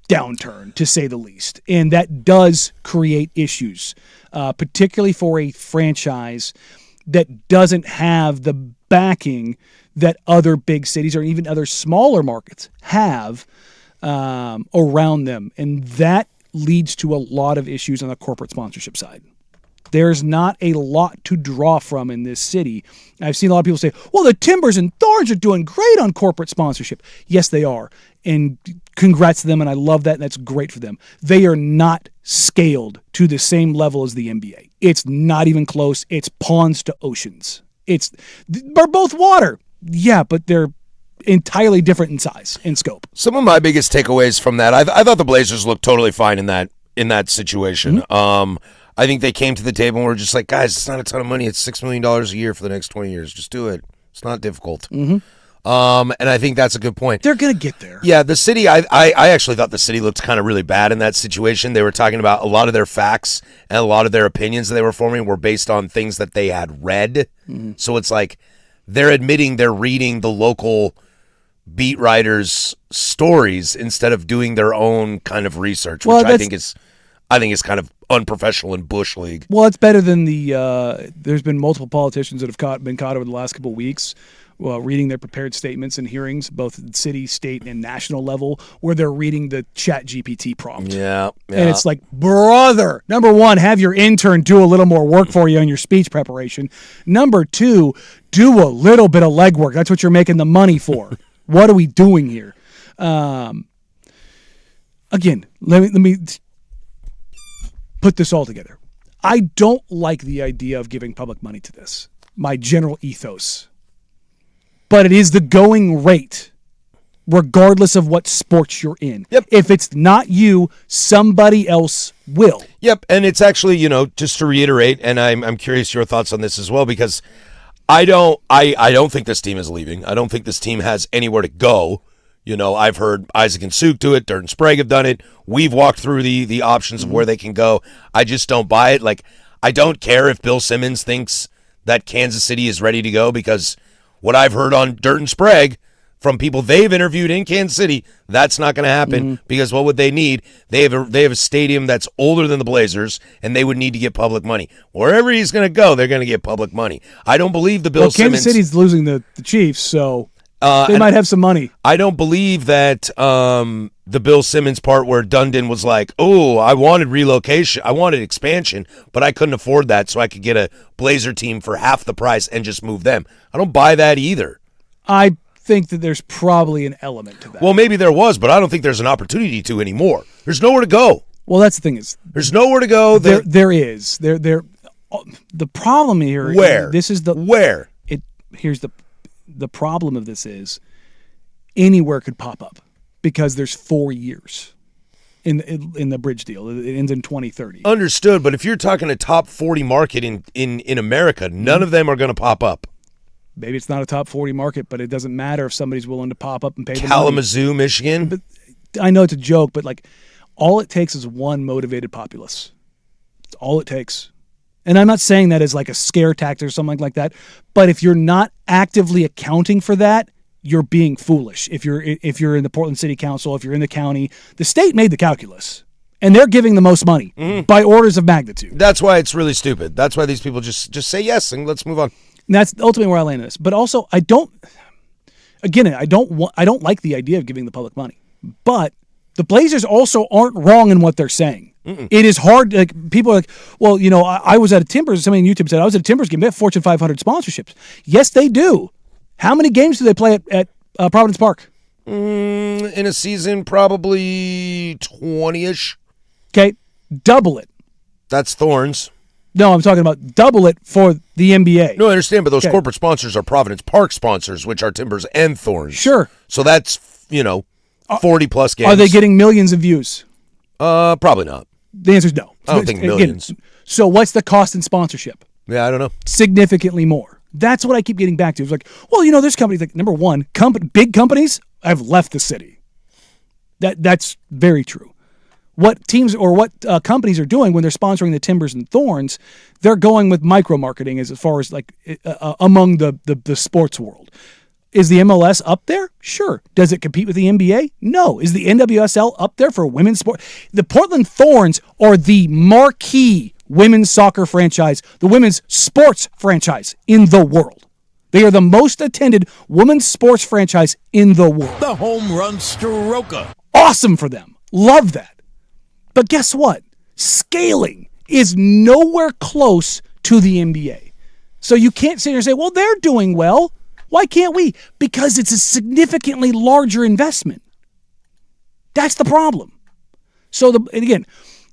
Speaker 2: downturn, to say the least. And that does create issues, particularly for a franchise that doesn't have the backing that other big cities or even other smaller markets have around them. And that leads to a lot of issues on the corporate sponsorship side. There's not a lot to draw from in this city. I've seen a lot of people say, well, the Timbers and Thorns are doing great on corporate sponsorship. Yes, they are. And congrats to them, and I love that, and that's great for them. They are not scaled to the same level as the NBA. It's not even close. It's ponds to oceans. They're both water. Yeah, but they're entirely different in size and scope.
Speaker 1: Some of my biggest takeaways from that, I thought the Blazers looked totally fine in that situation. Mm-hmm. I think they came to the table and were just like, guys, it's not a ton of money. It's $6 million a year for the next 20 years. Just do it. It's not difficult.
Speaker 2: Mm-hmm.
Speaker 1: And I think that's a good point.
Speaker 2: They're going to get there.
Speaker 1: Yeah, the city, I actually thought the city looked kind of really bad in that situation. They were talking about a lot of their facts and a lot of their opinions that they were forming were based on things that they had read. Mm-hmm. So it's like they're admitting they're reading the local beat writers' stories instead of doing their own kind of research, which I think is kind of unprofessional in Bush League.
Speaker 2: Well, it's better than there's been multiple politicians that have been caught over the last couple of weeks reading their prepared statements and hearings, both at city, state, and national level, where they're reading the ChatGPT prompt.
Speaker 1: Yeah.
Speaker 2: And it's like, brother, number one, have your intern do a little more work for you on your speech preparation. Number two, do a little bit of legwork. That's what you're making the money for. What are we doing here? Again, let me put this all together. I don't like the idea of giving public money to this, my general ethos. But it is the going rate regardless of what sports you're in.
Speaker 1: Yep.
Speaker 2: If it's not you, somebody else will.
Speaker 1: Yep, and it's actually, just to reiterate, and I'm curious your thoughts on this as well, because I don't think this team is leaving. I don't think this team has anywhere to go. I've heard Isaac and Suk do it. Dirt and Sprague have done it. We've walked through the options of where they can go. I just don't buy it. Like, I don't care if Bill Simmons thinks that Kansas City is ready to go, because what I've heard on Dirt and Sprague from people they've interviewed in Kansas City, that's not going to happen, because what would they need? They have a stadium that's older than the Blazers, and they would need to get public money. Wherever he's going to go, they're going to get public money. I don't believe the Bill Simmons.
Speaker 2: Kansas City's losing the Chiefs, so they might have some money.
Speaker 1: I don't believe that the Bill Simmons part where Dundon was like, oh, I wanted relocation, I wanted expansion, but I couldn't afford that, so I could get a Blazer team for half the price and just move them. I don't buy that either.
Speaker 2: I think that there's probably an element to that.
Speaker 1: Well, maybe there was, but I don't think there's an opportunity to anymore. There's nowhere to go.
Speaker 2: Well, that's the thing is,
Speaker 1: there's nowhere to go.
Speaker 2: There is. The problem here.
Speaker 1: Where?
Speaker 2: This is the
Speaker 1: where.
Speaker 2: Here's the problem of this is anywhere could pop up because there's 4 years in the bridge deal. It ends in 2030.
Speaker 1: Understood, but if you're talking a top 40 market in America, none of them are going to pop up.
Speaker 2: Maybe it's not a top 40 market, but it doesn't matter if somebody's willing to pop up and pay the money.
Speaker 1: Kalamazoo, Michigan.
Speaker 2: But I know it's a joke, but like all it takes is one motivated populace. It's all it takes. And I'm not saying that as like a scare tactic or something like that, but if you're not actively accounting for that, you're being foolish. If you're in the Portland City Council, if you're in the county, the state made the calculus, and they're giving the most money by orders of magnitude.
Speaker 1: That's why it's really stupid. That's why these people just say yes and let's move on.
Speaker 2: And that's ultimately where I land in this. But also, I don't like the idea of giving the public money. But the Blazers also aren't wrong in what they're saying. It is hard. Like people are like, well, I was at a Timbers. Somebody on YouTube said I was at a Timbers game. They have Fortune 500 sponsorships. Yes, they do. How many games do they play at Providence Park?
Speaker 1: In a season, probably 20-ish.
Speaker 2: Okay, double it.
Speaker 1: That's Thorns.
Speaker 2: No, I'm talking about double it for the NBA.
Speaker 1: No, I understand, but those corporate sponsors are Providence Park sponsors, which are Timbers and Thorns.
Speaker 2: Sure.
Speaker 1: So that's, 40-plus games.
Speaker 2: Are they getting millions of views?
Speaker 1: Probably not.
Speaker 2: The answer is no.
Speaker 1: I don't think millions.
Speaker 2: Again, so what's the cost in sponsorship?
Speaker 1: Yeah, I don't know.
Speaker 2: Significantly more. That's what I keep getting back to. It's like, well, there's companies like, number one, big companies have left the city. That's very true. What teams or what companies are doing when they're sponsoring the Timbers and Thorns, they're going with micro-marketing as far as like among the sports world. Is the MLS up there? Sure. Does it compete with the NBA? No. Is the NWSL up there for women's sport? The Portland Thorns are the marquee women's soccer franchise, the women's sports franchise in the world. They are the most attended women's sports franchise in the world.
Speaker 8: The home run stroker.
Speaker 2: Awesome for them. Love that. But guess what? Scaling is nowhere close to the NBA. So you can't sit here and say, well, they're doing well. Why can't we? Because it's a significantly larger investment. That's the problem. So, and again,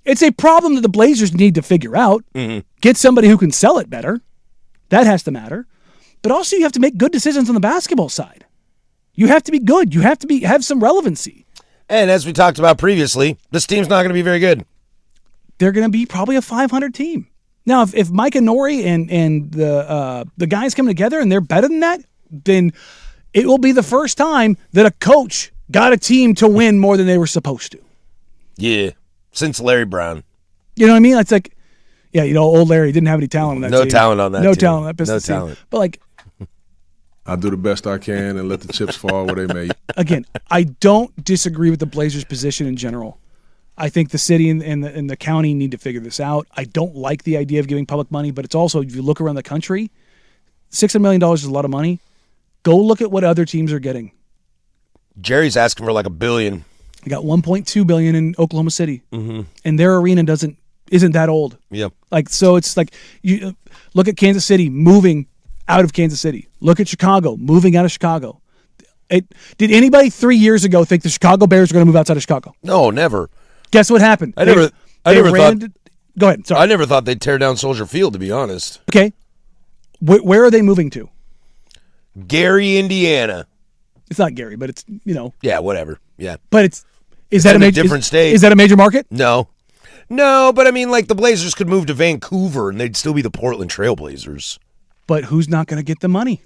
Speaker 2: it's a problem that the Blazers need to figure out. Get somebody who can sell it better. That has to matter. But also you have to make good decisions on the basketball side. You have to be good. You have to have some relevancy.
Speaker 1: And as we talked about previously, this team's not going to be very good.
Speaker 2: They're going to be probably a 500 team. Now, if Mike and Nori and the guys come together and they're better than that, then it will be the first time that a coach got a team to win more than they were supposed to.
Speaker 1: Yeah, since Larry Brown.
Speaker 2: You know what I mean? It's like, yeah, old Larry didn't have any talent on that team.
Speaker 1: No talent on that
Speaker 2: No
Speaker 1: team.
Speaker 2: talent on that Pistons team.
Speaker 1: No talent.
Speaker 2: But like,
Speaker 10: I do the best I can and let the chips fall where they may.
Speaker 2: Again, I don't disagree with the Blazers' position in general. I think the city and the county need to figure this out. I don't like the idea of giving public money, but it's also, if you look around the country, $600 million is a lot of money. Go look at what other teams are getting.
Speaker 1: Jerry's asking for like $1 billion.
Speaker 2: They got $1.2 billion in Oklahoma City, and their arena isn't that old.
Speaker 1: Yep.
Speaker 2: Like, so it's like, you look at Kansas City moving out of Kansas City. Look at Chicago moving out of Chicago. Did anybody 3 years ago think the Chicago Bears were going to move outside of Chicago?
Speaker 1: No, never.
Speaker 2: Guess what happened?
Speaker 1: I never thought.
Speaker 2: Go ahead. Sorry.
Speaker 1: I never thought they'd tear down Soldier Field, to be honest.
Speaker 2: Okay. Where are they moving to?
Speaker 1: Gary, Indiana.
Speaker 2: It's not Gary, but it's,
Speaker 1: Yeah, whatever. Yeah.
Speaker 2: But is that
Speaker 1: in
Speaker 2: a
Speaker 1: a
Speaker 2: major
Speaker 1: different state.
Speaker 2: Is that a major market?
Speaker 1: No. No, but I mean, like, the Blazers could move to Vancouver and they'd still be the Portland Trailblazers.
Speaker 2: But who's not going to get the money?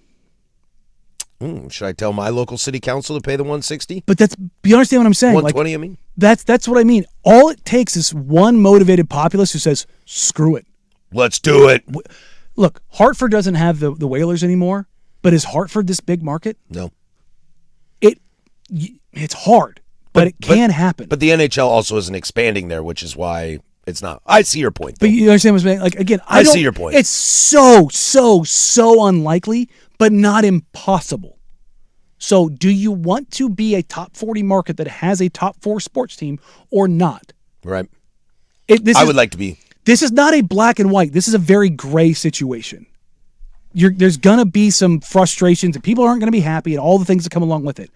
Speaker 1: Should I tell my local city council to pay the $160?
Speaker 2: But you understand what I'm saying?
Speaker 1: $120, I mean?
Speaker 2: That's what I mean. All it takes is one motivated populace who says, screw it.
Speaker 1: Let's do it.
Speaker 2: Look, Hartford doesn't have the Whalers anymore, but is Hartford this big market?
Speaker 1: No.
Speaker 2: It's hard, but it can happen.
Speaker 1: But the NHL also isn't expanding there, which is why it's not. I see your point, though.
Speaker 2: But you understand what I'm saying? Like, again,
Speaker 1: I see your point.
Speaker 2: It's so unlikely, but not impossible. So do you want to be a top 40 market that has a top 4 sports team or not?
Speaker 1: Right.
Speaker 2: I
Speaker 1: would like to be.
Speaker 2: This is not a black and white. This is a very gray situation. There's going to be some frustrations and people aren't going to be happy and all the things that come along with it.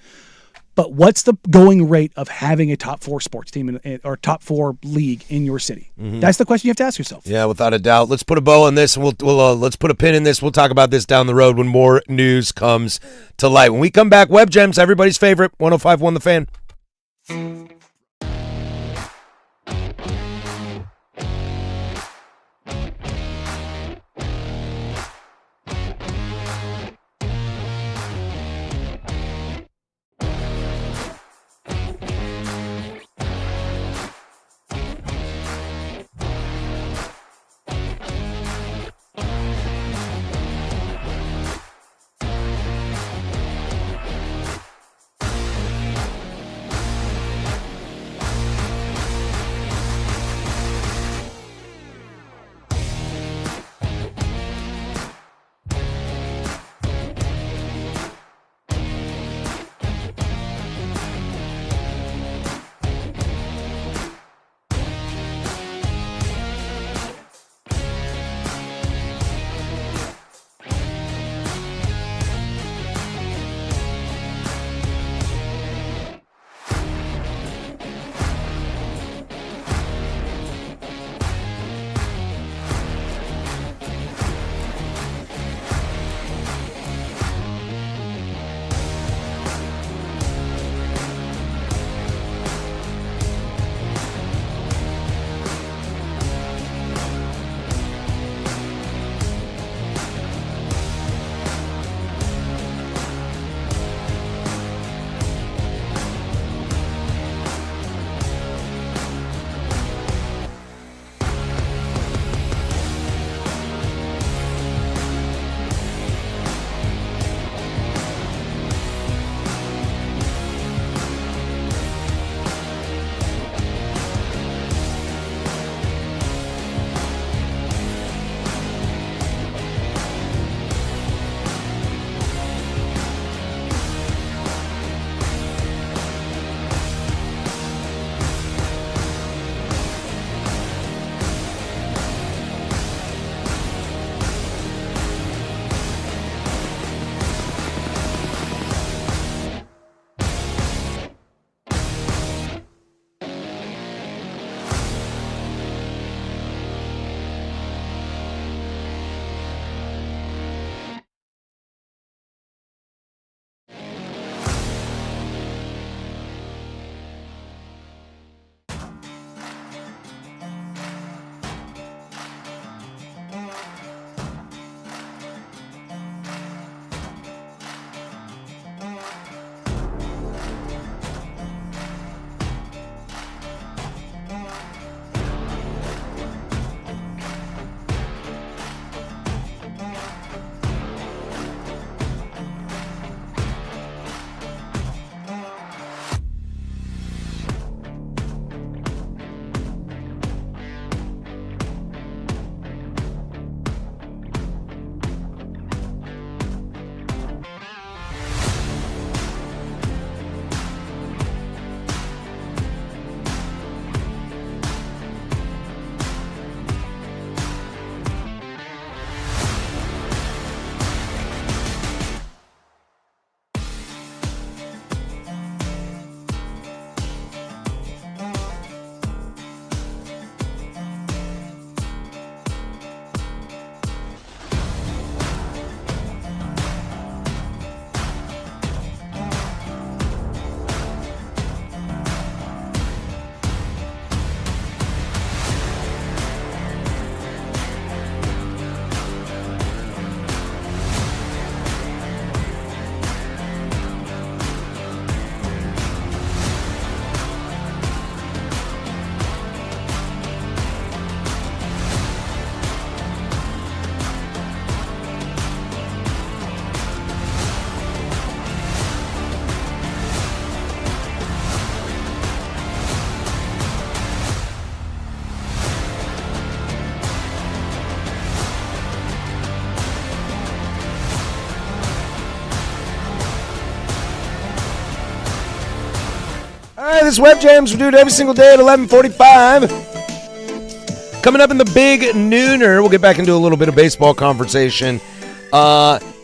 Speaker 2: But what's the going rate of having a top 4 sports team or top 4 league in your city? Mm-hmm. That's the question you have to ask yourself.
Speaker 1: Yeah, without a doubt. Let's put a bow on this, and we'll let's put a pin in this. We'll talk about this down the road when more news comes to light. When we come back, Web Gems, everybody's favorite, 105.1 The Fan. right, this is Web Jams. We do it every single day at 11:45. Coming up in the big nooner, we'll get back into a little bit of baseball conversation.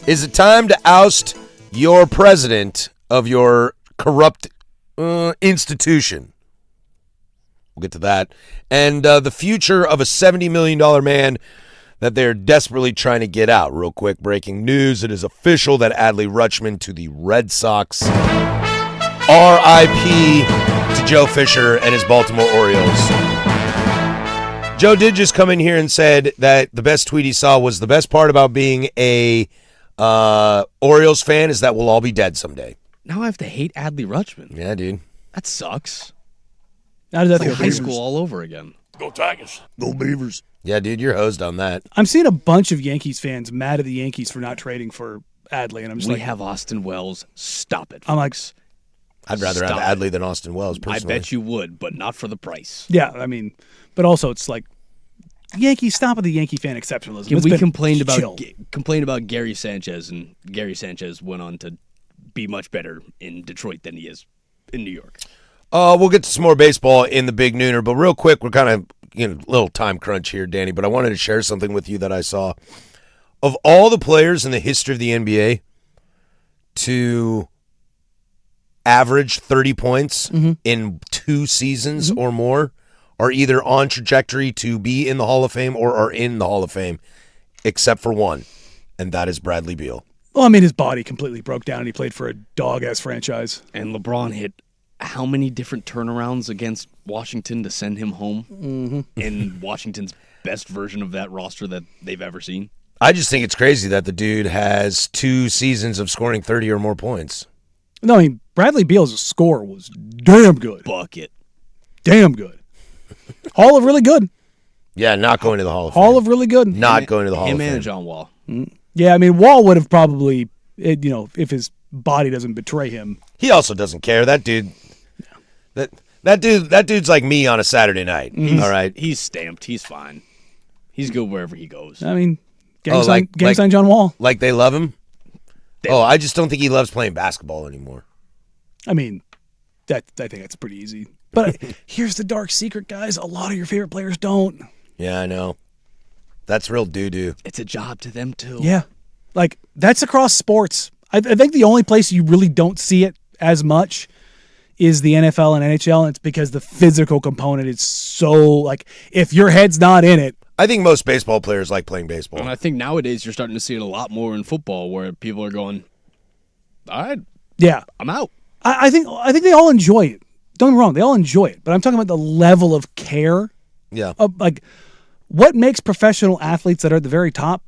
Speaker 1: Is it time to oust your president of your corrupt institution? We'll get to that. And the future of a $70 million man that they're desperately trying to get out. Real quick, breaking news. It is official that Adley Rutschman to the Red Sox. R.I.P. to Joe Fisher and his Baltimore Orioles. Joe did just come in here and said that the best tweet he saw was the best part about being a Orioles fan is that we'll all be dead someday.
Speaker 3: Now I have to hate Adley Rutschman.
Speaker 1: Yeah, dude.
Speaker 3: That sucks.
Speaker 2: How does that
Speaker 3: It's like
Speaker 2: feel?
Speaker 3: high school all over again.
Speaker 8: Go Tigers.
Speaker 4: Go Beavers.
Speaker 1: Yeah, dude, you're hosed on that.
Speaker 2: I'm seeing a bunch of Yankees fans mad at the Yankees for not trading for Adley, and I'm just
Speaker 3: We
Speaker 2: like,
Speaker 3: have Austin Wells. Stop it.
Speaker 2: I'm like,
Speaker 3: folks.
Speaker 1: I'd rather
Speaker 3: Stop
Speaker 1: have Adley than Austin Wells,
Speaker 3: I
Speaker 1: personally.
Speaker 3: bet you would, but not for the price.
Speaker 2: yeah, I mean, but also it's like, Yankees, stop with the Yankee fan exceptionalism.
Speaker 3: Can
Speaker 2: It's
Speaker 3: we
Speaker 2: been
Speaker 3: complained
Speaker 2: chill.
Speaker 3: about Gary Sanchez, and Gary Sanchez went on to be much better in Detroit than he is in New York.
Speaker 1: We'll get to some more baseball in the big nooner, but real quick, we're kind of a little time crunch here, Danny, but I wanted to share something with you that I saw. Of all the players in the history of the NBA to average 30 points in 2 seasons or more are either on trajectory to be in the Hall of Fame or are in the Hall of Fame, except for one, and that is Bradley Beal.
Speaker 2: Well, I mean, his body completely broke down, and he played for a dog-ass franchise.
Speaker 3: And LeBron hit how many different turnarounds against Washington to send him home in Washington's best version of that roster that they've ever seen?
Speaker 1: I just think it's crazy that the dude has 2 seasons of scoring 30 or more points.
Speaker 2: No, I mean, Bradley Beal's score was damn good.
Speaker 3: Bucket.
Speaker 2: Damn good. Hall of really good.
Speaker 1: Yeah, not going to the Hall of Fame.
Speaker 2: Hall of really good.
Speaker 1: Not going to the Hall of
Speaker 3: Him
Speaker 1: Fame.
Speaker 3: and John Wall.
Speaker 2: Yeah, I mean, Wall would have probably, if his body doesn't betray him.
Speaker 1: He also doesn't care. That dude, that dude's like me on a Saturday night. All right.
Speaker 3: He's stamped. He's fine. He's good wherever he goes.
Speaker 2: I mean,
Speaker 1: Oh,
Speaker 2: gang sign John Wall.
Speaker 1: Like they love him. I just don't think he loves playing basketball anymore.
Speaker 2: I mean, I think that's pretty easy. But here's the dark secret, guys. A lot of your favorite players don't.
Speaker 1: Yeah, I know. That's real doo-doo.
Speaker 3: It's a job to them, too.
Speaker 2: Yeah. Like, that's across sports. I think the only place you really don't see it as much is the NFL and NHL, and it's because the physical component is so, like, if your head's not in it.
Speaker 1: I think most baseball players like playing baseball.
Speaker 3: And I think nowadays you're starting to see it a lot more in football where people are going, all right,
Speaker 2: Yeah.
Speaker 3: I'm out.
Speaker 2: I think they all enjoy it. Don't get me wrong, they all enjoy it. But I'm talking about the level of care.
Speaker 1: Yeah.
Speaker 2: Like, what makes professional athletes that are at the very top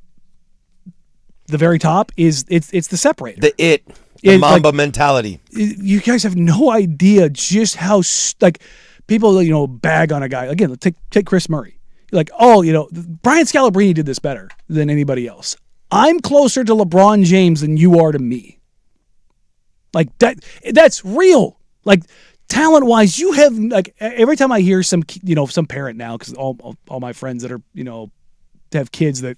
Speaker 2: is it's the separator.
Speaker 1: The Mamba mentality.
Speaker 2: You guys have no idea just how people bag on a guy. Again, take Chris Murray. Like, Brian Scalabrine did this better than anybody else. I'm closer to LeBron James than you are to me. Like that's real. Like, talent-wise, you have, like, every time I hear some parent now, because all my friends that are, have kids that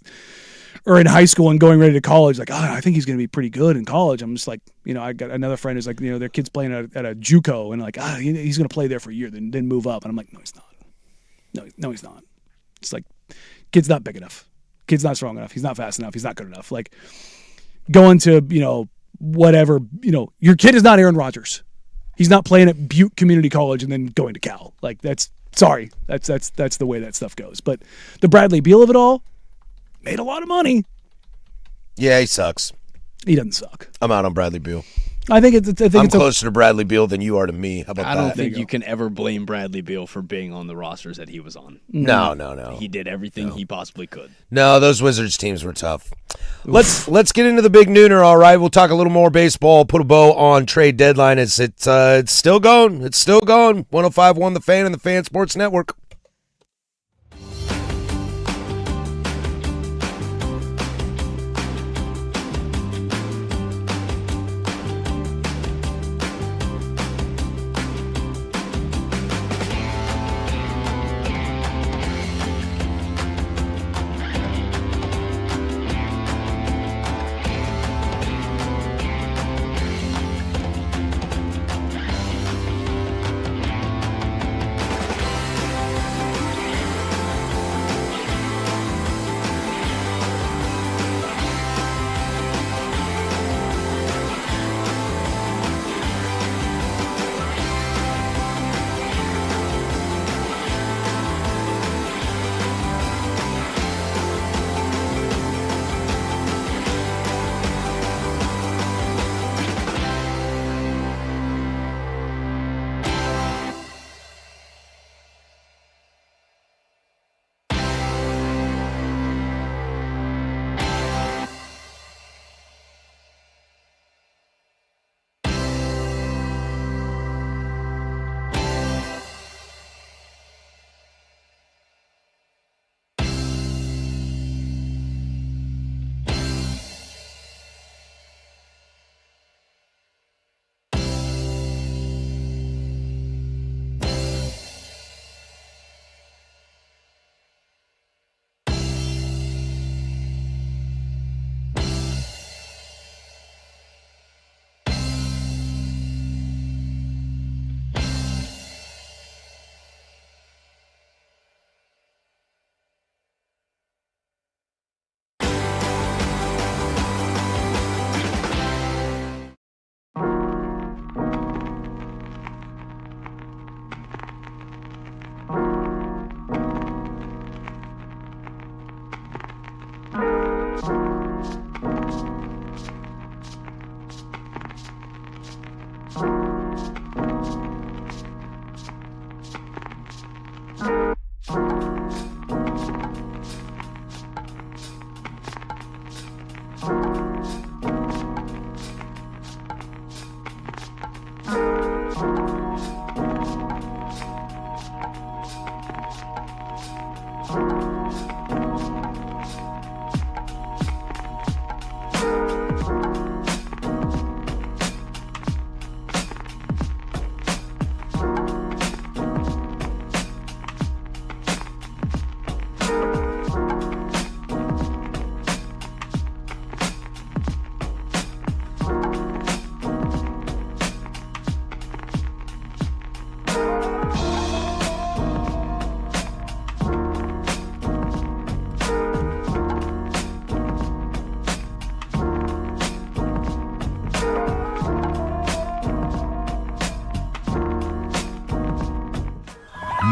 Speaker 2: are in high school and going ready to college, like, I think he's going to be pretty good in college. I'm just like, I got another friend who's like, their kid's playing at a JUCO, and like, he's going to play there for a year, then move up. And I'm like, no, he's not. No, he's not. It's like, kid's not big enough. Kid's not strong enough. He's not fast enough. He's not good enough. Like, going to, whatever, your kid is not Aaron Rodgers. He's not playing at Butte Community College and then going to Cal. Like, that's the way that stuff goes. But the Bradley Beal of it all made a lot of money.
Speaker 1: Yeah, he sucks.
Speaker 2: He doesn't suck.
Speaker 1: I'm out on Bradley Beal.
Speaker 2: I think it's
Speaker 1: I'm closer to Bradley Beal than you are to me. How about that?
Speaker 3: I don't think you can ever blame Bradley Beal for being on the rosters that he was on.
Speaker 1: No.
Speaker 3: He did everything he possibly could.
Speaker 1: No, those Wizards teams were tough. Let's get into the big nooner, all right? We'll talk a little more baseball, put a bow on trade deadline. It's still going. It's still going. 105.1 The Fan and the Fan Sports Network.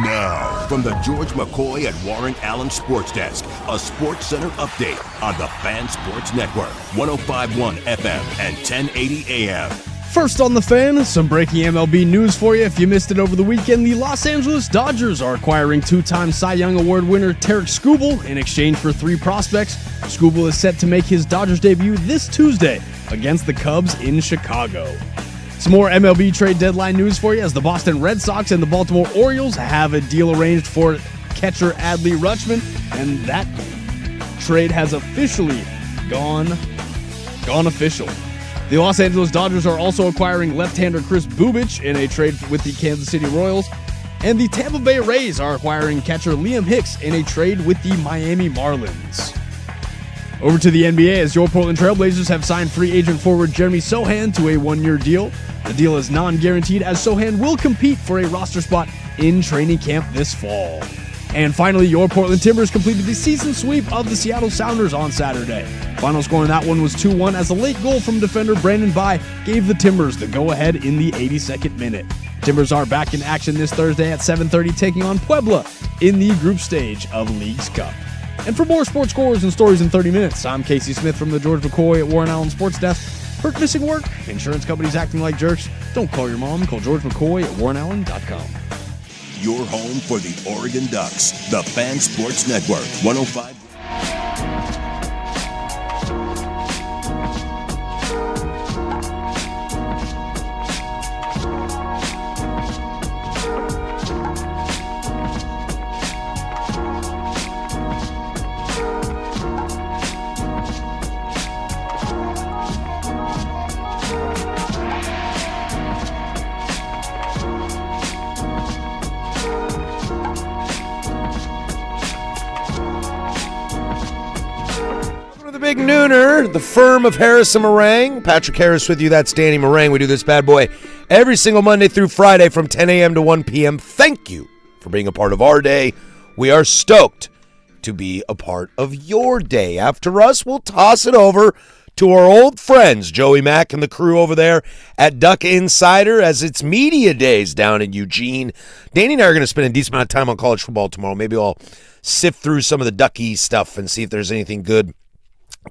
Speaker 7: Now, from the George McCoy at Warren Allen Sports Desk, a Sports Center update on the Fan Sports Network, 105.1 FM and 1080 AM.
Speaker 3: First on the Fan, some breaking MLB news for you. If you missed it over the weekend, the Los Angeles Dodgers are acquiring two-time Cy Young Award winner Tarik Skubal in exchange for 3 prospects. Skubal is set to make his Dodgers debut this Tuesday against the Cubs in Chicago. Some more MLB trade deadline news for you as the Boston Red Sox and the Baltimore Orioles have a deal arranged for catcher Adley Rutschman, and that trade has officially gone official. The Los Angeles Dodgers are also acquiring left-hander Chris Bubich in a trade with the Kansas City Royals, and the Tampa Bay Rays are acquiring catcher Liam Hicks in a trade with the Miami Marlins. Over to the NBA as your Portland Trailblazers have signed free agent forward Jeremy Sohan to a 1-year deal. The deal is non-guaranteed as Sohan will compete for a roster spot in training camp this fall. And finally, your Portland Timbers completed the season sweep of the Seattle Sounders on Saturday. Final score in that one was 2-1 as a late goal from defender Brandon Bai gave the Timbers the go-ahead in the 82nd minute. Timbers are back in action this Thursday at 7:30 taking on Puebla in the group stage of League's Cup. And for more sports scores and stories in 30 minutes, I'm Casey Smith from the George McCoy at Warren Allen Sports Desk. Hurt missing work? Insurance companies acting like jerks? Don't call your mom. Call George McCoy at warrenallen.com.
Speaker 7: Your home for the Oregon Ducks, the Fan Sports Network, 105.
Speaker 1: Big Nooner, the firm of Harris and Marang. Patrick Harris with you. That's Danny Marang. We do this bad boy every single Monday through Friday from 10 a.m. to 1 p.m. Thank you for being a part of our day. We are stoked to be a part of your day. After us, we'll toss it over to our old friends, Joey Mack and the crew over there at Duck Insider, as it's media days down in Eugene. Danny and I are going to spend a decent amount of time on college football tomorrow. Maybe I'll sift through some of the Ducky stuff and see if there's anything good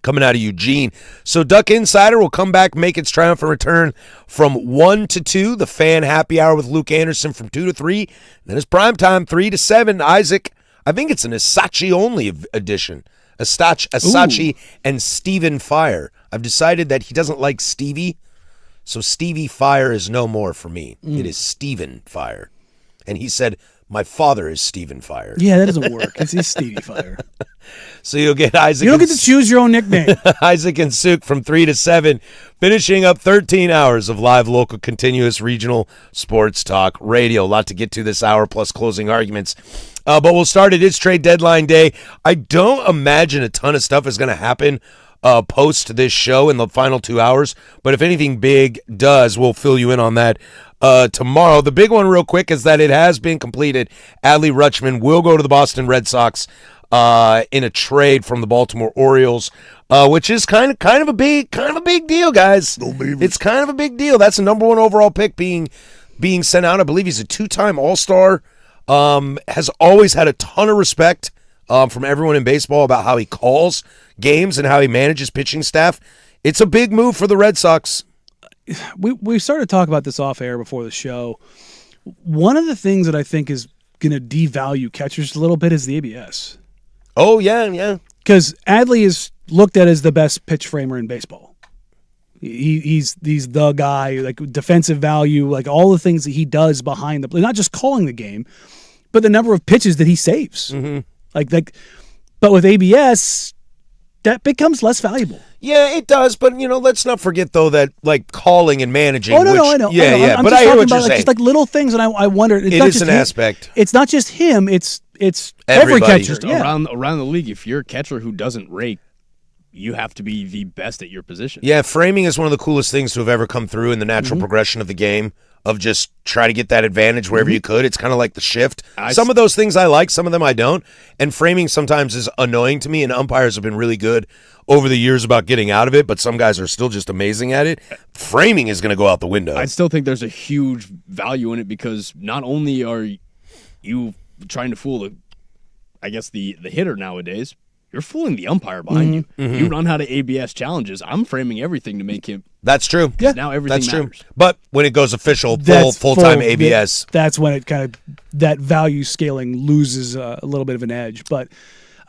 Speaker 1: coming out of Eugene. So Duck Insider will come back, make its triumphant return from 1 to 2. The Fan Happy Hour with Luke Anderson from 2 to 3. Then it's primetime, 3 to 7. Isaac, I think it's an Asachi-only edition. Asachi and Stephen Fire. I've decided that he doesn't like Stevie, so Stevie Fire is no more for me. It is Stephen Fire. And he said, my father is Stephen Fire.
Speaker 2: Yeah, that doesn't work. It's Stevie Fire.
Speaker 1: So you'll get Isaac.
Speaker 2: You don't get to choose your own nickname.
Speaker 1: Isaac and Suk from 3 to 7, finishing up 13 hours of live, local, continuous, regional sports talk radio. A lot to get to this hour, plus closing arguments. But we'll start. It is trade deadline day. I don't imagine a ton of stuff is going to happen post this show in the final 2 hours. But if anything big does, we'll fill you in on that tomorrow. The big one real quick is that it has been completed. Adley Rutschman will go to the Boston Red Sox in a trade from the Baltimore Orioles, which is kind of a big deal, guys. It's kind of a big deal. That's the number 1 overall pick being sent out. I believe he's a 2-time All-Star. Has always had a ton of respect from everyone in baseball about how he calls games and how he manages pitching staff. It's a big move for the Red Sox.
Speaker 2: we started to talk about this off air before the show. One of the things that I think is going to devalue catchers a little bit is the ABS.
Speaker 1: Oh, yeah.
Speaker 2: Because Adley is looked at as the best pitch framer in baseball. He's the guy, like defensive value, like all the things that he does behind the plate, not just calling the game, but the number of pitches that he saves.
Speaker 1: Mm-hmm.
Speaker 2: But with ABS, that becomes less valuable.
Speaker 1: Yeah, it does, but let's not forget though that like calling and managing.
Speaker 2: Oh no, I know.
Speaker 1: Yeah,
Speaker 2: I'm
Speaker 1: but
Speaker 2: just
Speaker 1: I hear
Speaker 2: talking
Speaker 1: what
Speaker 2: about,
Speaker 1: you're saying.
Speaker 2: Just like little things, and I wonder. It's
Speaker 1: It
Speaker 2: not
Speaker 1: is
Speaker 2: just
Speaker 1: an
Speaker 2: him.
Speaker 1: aspect.
Speaker 2: It's not just him. It's
Speaker 1: Everybody.
Speaker 2: every catcher.
Speaker 3: Just around the league, if you're a catcher who doesn't rake, you have to be the best at your position.
Speaker 1: Yeah, framing is one of the coolest things to have ever come through in the natural progression of the game of just try to get that advantage wherever you could. It's kind of like the shift. Some of those things I like, some of them I don't. And framing sometimes is annoying to me, and umpires have been really good over the years about getting out of it, but some guys are still just amazing at it. Framing is going to go out the window.
Speaker 3: I still think there's a huge value in it because not only are you trying to fool the hitter nowadays, you're fooling the umpire behind you. You run out of ABS challenges. I'm framing everything to make him.
Speaker 1: That's true.
Speaker 3: Yeah, now everything
Speaker 1: That's
Speaker 3: matters.
Speaker 1: true. But when it goes official,
Speaker 2: That's
Speaker 1: full-time
Speaker 2: full-
Speaker 1: ABS.
Speaker 2: That's when it kind of that value scaling loses a little bit of an edge. But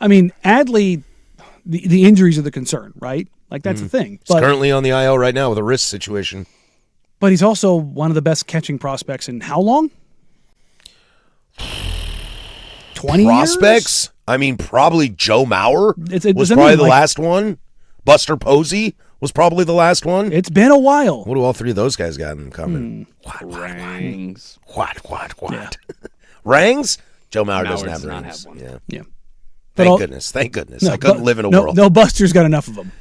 Speaker 2: I mean, Adley, the injuries are the concern, right? Like that's the thing.
Speaker 1: He's currently on the IL right now with a wrist situation.
Speaker 2: But he's also one of the best catching prospects in how long? 20
Speaker 1: Prospects?
Speaker 2: years?
Speaker 1: I mean, probably Joe Mauer
Speaker 2: It's
Speaker 1: was probably the last one. Buster Posey was probably the last one.
Speaker 2: It's been a while.
Speaker 1: What do all three of those guys got in common?
Speaker 3: Rangs.
Speaker 1: What?
Speaker 2: Yeah.
Speaker 1: Rangs? Joe Mauer doesn't
Speaker 3: Mauer
Speaker 1: have
Speaker 3: does not
Speaker 1: rings.
Speaker 3: have one.
Speaker 1: Yeah.
Speaker 2: Yeah.
Speaker 1: Thank goodness. I couldn't live in a world.
Speaker 2: No, Buster's got enough of them.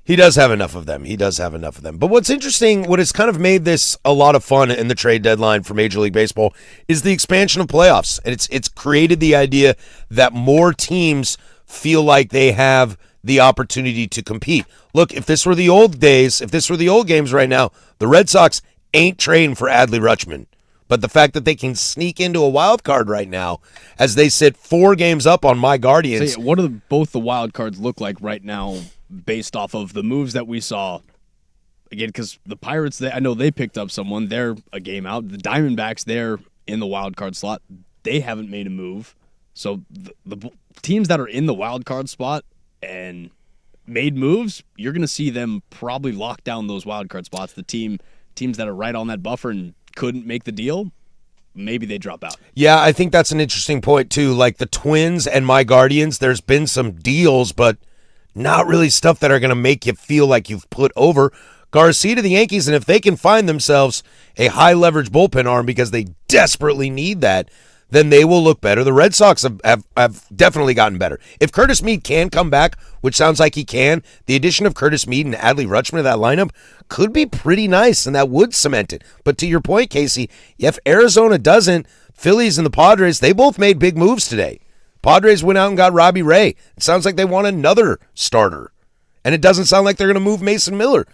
Speaker 1: He does have enough of them. But what's interesting, what has kind of made this a lot of fun in the trade deadline for Major League Baseball is the expansion of playoffs. And it's created the idea that more teams feel like they have the opportunity to compete. Look, if this were the old days, if this were the old games right now, the Red Sox ain't trading for Adley Rutschman. But the fact that they can sneak into a wild card right now as they sit 4 games up on my Guardians.
Speaker 3: So, what do both the wild cards look like right now based off of the moves that we saw? Again, because the Pirates, I know they picked up someone. They're a game out. The Diamondbacks, they're in the wild card slot. They haven't made a move. So the teams that are in the wild card spot and made moves, you're going to see them probably lock down those wild card spots. The teams that are right on that buffer and couldn't make the deal, maybe they drop out.
Speaker 1: Yeah, I think that's an interesting point, too. Like the Twins and my Guardians, there's been some deals, but not really stuff that are going to make you feel like you've put over Garcia to the Yankees. And if they can find themselves a high-leverage bullpen arm because they desperately need that, then they will look better. The Red Sox have definitely gotten better. If Curtis Mead can come back, which sounds like he can, the addition of Curtis Mead and Adley Rutschman to that lineup could be pretty nice, and that would cement it. But to your point, Casey, if Arizona doesn't, Phillies and the Padres, they both made big moves today. Padres went out and got Robbie Ray. It sounds like they want another starter. And it doesn't sound like they're going to move Mason Miller.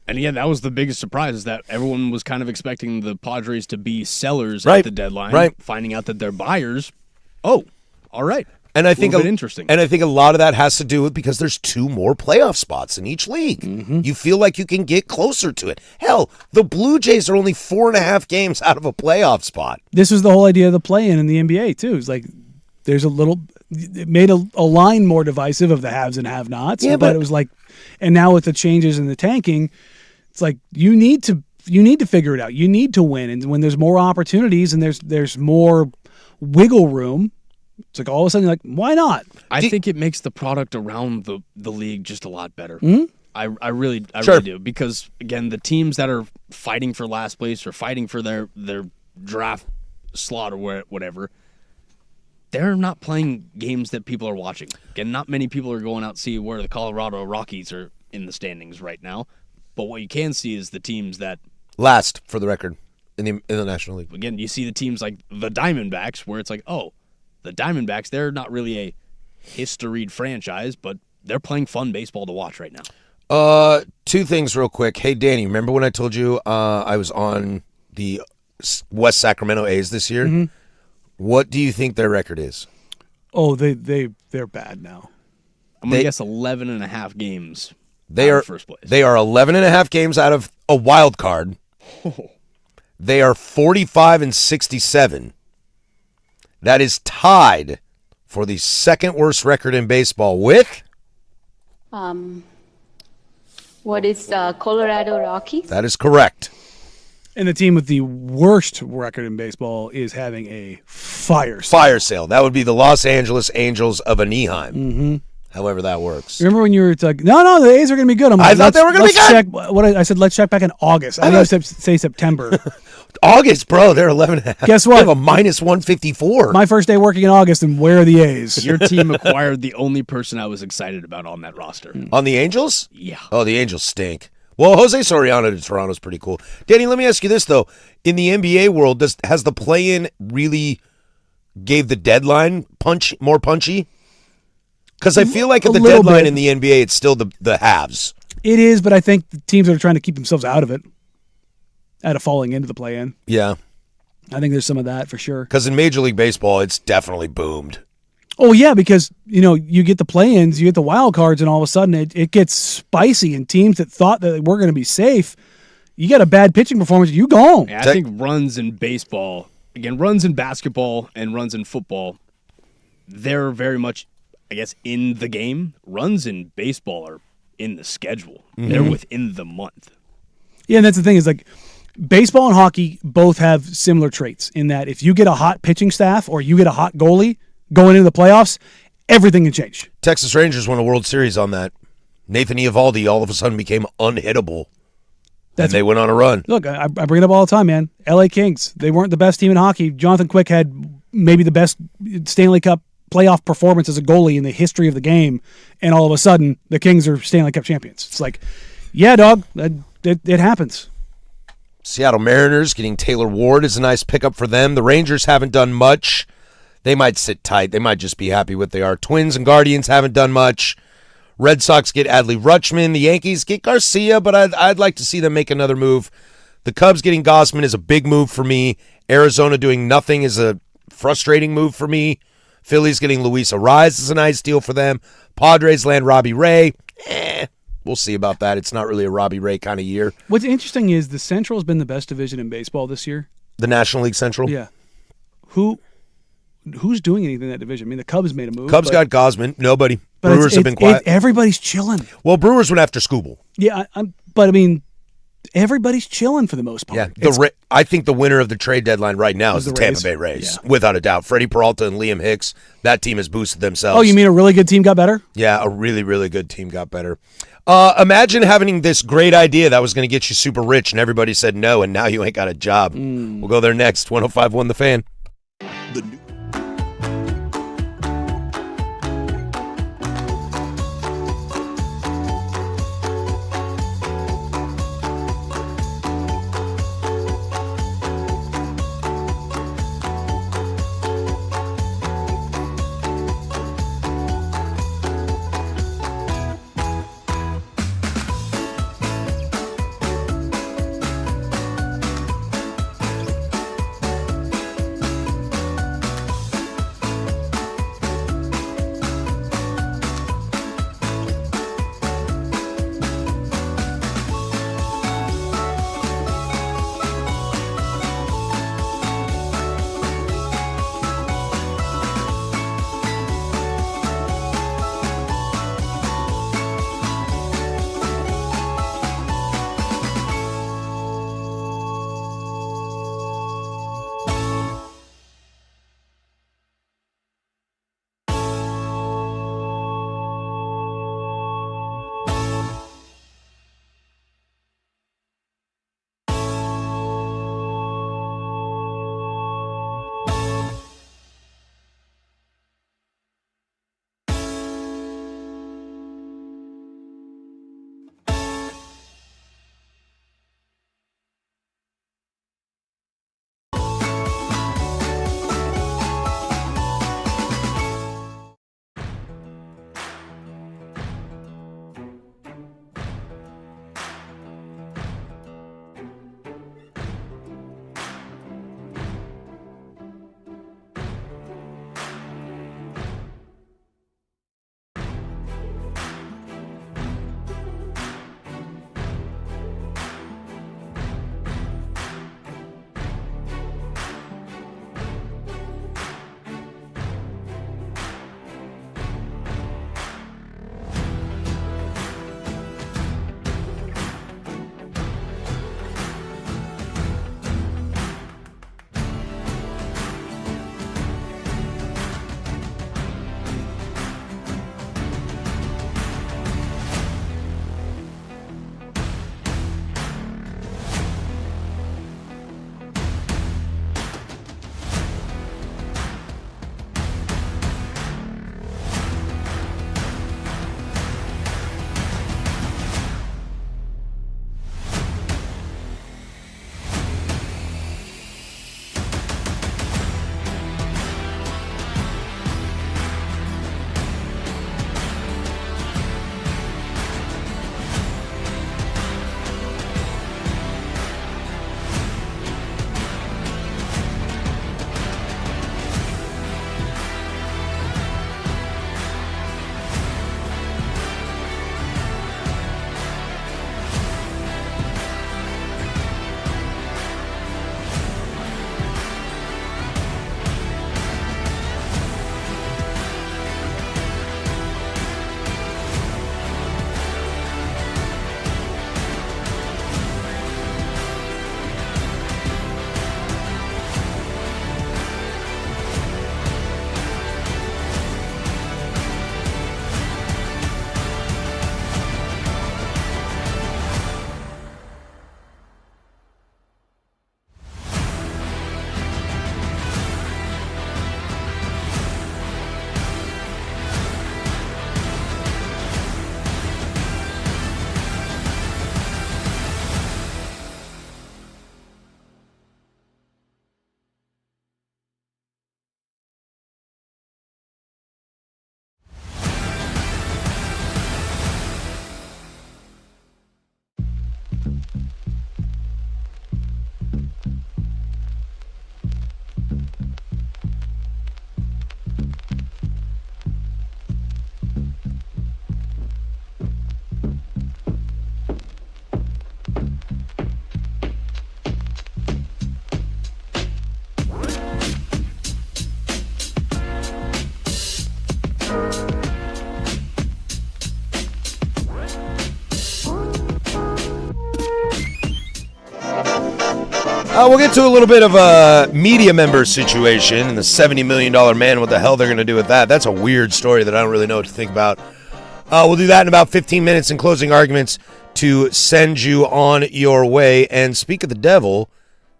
Speaker 3: And again, that was the biggest surprise, is that everyone was kind of expecting the Padres to be sellers
Speaker 1: Right.
Speaker 3: at the deadline,
Speaker 1: Right.
Speaker 3: finding out that they're buyers. Oh, all right.
Speaker 1: And I think
Speaker 3: interesting.
Speaker 1: And I think a lot of that has to do with because there's 2 more playoff spots in each league. You feel like you can get closer to it. Hell, the Blue Jays are only 4.5 games out of a playoff spot.
Speaker 2: This was the whole idea of the play-in in the NBA, too. It's like there's a little – it made a line more divisive of the haves and have-nots.
Speaker 1: Yeah,
Speaker 2: but it was like – and now with the changes in the tanking, it's like you need to figure it out. You need to win. And when there's more opportunities and there's more wiggle room, it's like all of a sudden you're like, why not?
Speaker 3: I think it makes the product around the league just a lot better. I really do. Because, again, the teams that are fighting for last place or fighting for their draft slot or whatever, they're not playing games that people are watching. Again, not many people are going out to see where the Colorado Rockies are in the standings right now. But what you can see is the teams that
Speaker 1: Last, for the record, in the National League.
Speaker 3: again, you see the teams like the Diamondbacks, where it's like, oh, the Diamondbacks, they're not really a historied franchise, but they're playing fun baseball to watch right now.
Speaker 1: 2 things real quick. Hey, Danny, remember when I told you I was on the West Sacramento A's this year? What do you think their record is?
Speaker 2: Oh, they're bad now.
Speaker 3: I'm going to guess 11 and a half games
Speaker 1: They
Speaker 3: out
Speaker 1: are
Speaker 3: of first place.
Speaker 1: They are 11.5 games out of a wild card. They are 45-67. That is tied for the second worst record in baseball with?
Speaker 11: What is Colorado Rockies?
Speaker 1: That is correct.
Speaker 2: And the team with the worst record in baseball is having a fire sale.
Speaker 1: Fire sale. That would be the Los Angeles Angels of Anaheim. Mm-hmm. However that works.
Speaker 2: Remember when you were like, no, the A's are going to be good. I'm like,
Speaker 1: I thought they were going to be good.
Speaker 2: Check, I said, let's check back in August. I didn't say September.
Speaker 1: August, bro, they're 11.5.
Speaker 2: Guess what?
Speaker 1: They have a minus 154.
Speaker 2: My first day working in August, and where are the A's?
Speaker 3: Your team acquired the only person I was excited about on that roster.
Speaker 1: On the Angels?
Speaker 3: Yeah.
Speaker 1: Oh, the Angels stink. Well, Jose Soriano to Toronto is pretty cool. Danny, let me ask you this, though. In the NBA world, has the play-in really gave the deadline more punchy? Because I feel like at the deadline
Speaker 2: bit.
Speaker 1: in the NBA, it's still the halves.
Speaker 2: It is, but I think the teams are trying to keep themselves out of it, out of falling into the play-in.
Speaker 1: Yeah.
Speaker 2: I think there's some of that for sure.
Speaker 1: Because in Major League Baseball, it's definitely boomed.
Speaker 2: Oh, yeah, because, you get the play-ins, you get the wild cards, and all of a sudden it gets spicy, and teams that thought that we're going to be safe, you get a bad pitching performance, you gone.
Speaker 3: Yeah, I think runs in baseball, again, runs in basketball and runs in football, they're very much, I guess, in the game. Runs in baseball are in the schedule. Mm-hmm. They're within the month.
Speaker 2: Yeah, and that's the thing is, like, baseball and hockey both have similar traits in that if you get a hot pitching staff or you get a hot goalie going into the playoffs, everything can change.
Speaker 1: Texas Rangers won a World Series on that. Nathan Eovaldi all of a sudden became unhittable. And they went on a run.
Speaker 2: Look, I bring it up all the time, man. LA Kings, they weren't the best team in hockey. Jonathan Quick had maybe the best Stanley Cup playoff performance as a goalie in the history of the game, and all of a sudden, the Kings are Stanley Cup champions. It's like, yeah, dog, it happens.
Speaker 1: Seattle Mariners getting Taylor Ward is a nice pickup for them. The Rangers haven't done much. They might sit tight. They might just be happy with what they are. Twins and Guardians haven't done much. Red Sox get Adley Rutschman. The Yankees get Garcia, but I'd like to see them make another move. The Cubs getting Gossman is a big move for me. Arizona doing nothing is a frustrating move for me. Phillies getting Luis Arraez is a nice deal for them. Padres land Robbie Ray. We'll see about that. It's not really a Robbie Ray kind of year.
Speaker 2: What's interesting is the Central has been the best division in baseball this year.
Speaker 1: The National League Central?
Speaker 2: Yeah. Who's doing anything in that division? I mean, the Cubs made a move.
Speaker 1: Cubs got Gossman. Nobody. Brewers have been quiet.
Speaker 2: Everybody's chilling.
Speaker 1: Well, Brewers went after Skubal.
Speaker 2: Yeah, but I mean, everybody's chilling for the most part.
Speaker 1: Yeah, I think the winner of the trade deadline right now is the Tampa Bay Rays, without a doubt. Freddie Peralta and Liam Hicks, that team has boosted themselves.
Speaker 2: Oh, you mean a really good team got better?
Speaker 1: Yeah, a really, really good team got better. Imagine having this great idea that was going to get you super rich, and everybody said no, and now you ain't got a job. We'll go there next. 105.1 The Fan. We'll get to a little bit of a media member situation and the $70 million man. What the hell they're going to do with that? That's a weird story that I don't really know what to think about. We'll do that in about 15 minutes in closing arguments to send you on your way. And speak of the devil,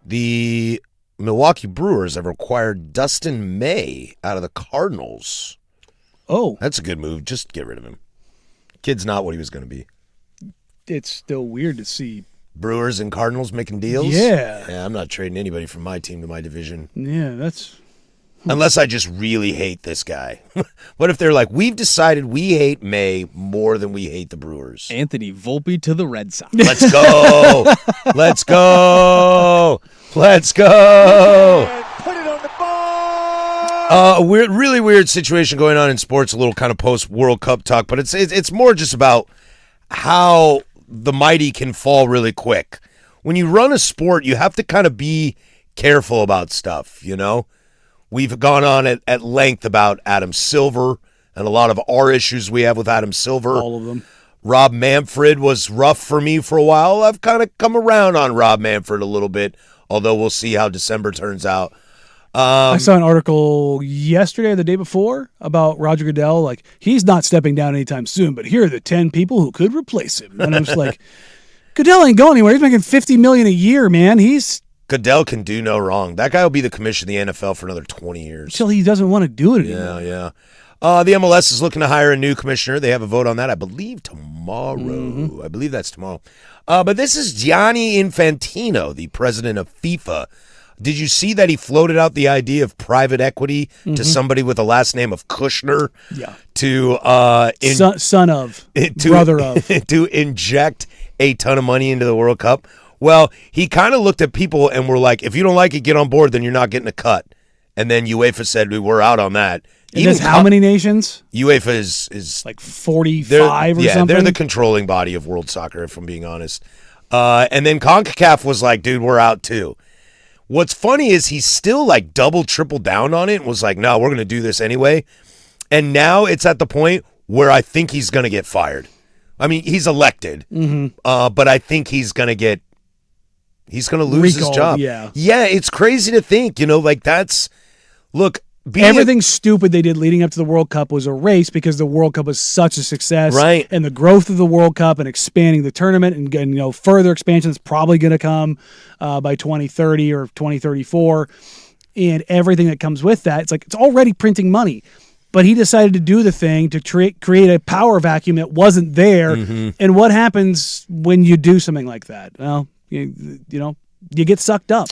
Speaker 1: the Milwaukee Brewers have acquired Dustin May out of the Cardinals.
Speaker 2: Oh.
Speaker 1: That's a good move. Just get rid of him. Kid's not what he was going to be.
Speaker 2: It's still weird to see
Speaker 1: Brewers and Cardinals making deals?
Speaker 2: Yeah,
Speaker 1: I'm not trading anybody from my team to my division.
Speaker 2: Yeah, that's...
Speaker 1: Unless I just really hate this guy. What if they're like, we've decided we hate May more than we hate the Brewers?
Speaker 3: Anthony Volpe to the Red Sox.
Speaker 1: Let's go. Let's go. Let's go.
Speaker 9: Put it on the ball.
Speaker 1: A really weird situation going on in sports, a little kind of post-World Cup talk, but it's more just about how the mighty can fall really quick. When you run a sport, you have to kind of be careful about stuff, you know? We've gone on at length about Adam Silver and a lot of our issues we have with Adam Silver.
Speaker 2: All of them.
Speaker 1: Rob Manfred was rough for me for a while. I've kind of come around on Rob Manfred a little bit, although we'll see how December turns out.
Speaker 2: I saw an article yesterday or the day before about Roger Goodell. Like, he's not stepping down anytime soon, but here are the 10 people who could replace him. And I'm just like, Goodell ain't going anywhere. He's making $50 million a year, man.
Speaker 1: Goodell can do no wrong. That guy will be the commissioner of the NFL for another 20 years.
Speaker 2: Until he doesn't want to do it anymore.
Speaker 1: Yeah. The MLS is looking to hire a new commissioner. They have a vote on that, I believe, tomorrow. Mm-hmm. I believe that's tomorrow. But this is Gianni Infantino, the president of FIFA. Did you see that he floated out the idea of private equity to somebody with a last name of Kushner?
Speaker 2: Yeah.
Speaker 1: To
Speaker 2: son of, brother of.
Speaker 1: To inject a ton of money into the World Cup? Well, he kind of looked at people and were like, if you don't like it, get on board, then you're not getting a cut. And then UEFA said, we're out on that.
Speaker 2: And there's how many nations?
Speaker 1: UEFA is
Speaker 2: like 45 or something?
Speaker 1: Yeah, they're the controlling body of world soccer, if I'm being honest. And then CONCACAF was like, dude, we're out too. What's funny is he's still like double, triple down on it and was like, no, we're going to do this anyway. And now it's at the point where I think he's going to get fired. I mean, he's elected, but I think he's going to lose his job.
Speaker 2: Yeah,
Speaker 1: it's crazy to think, like
Speaker 2: everything stupid they did leading up to the World Cup was a race because the World Cup was such a success.
Speaker 1: Right.
Speaker 2: And the growth of the World Cup and expanding the tournament and further expansion is probably going to come by 2030 or 2034. And everything that comes with that, it's already printing money. But he decided to do the thing to create a power vacuum that wasn't there. And what happens when you do something like that? Well, you get sucked up.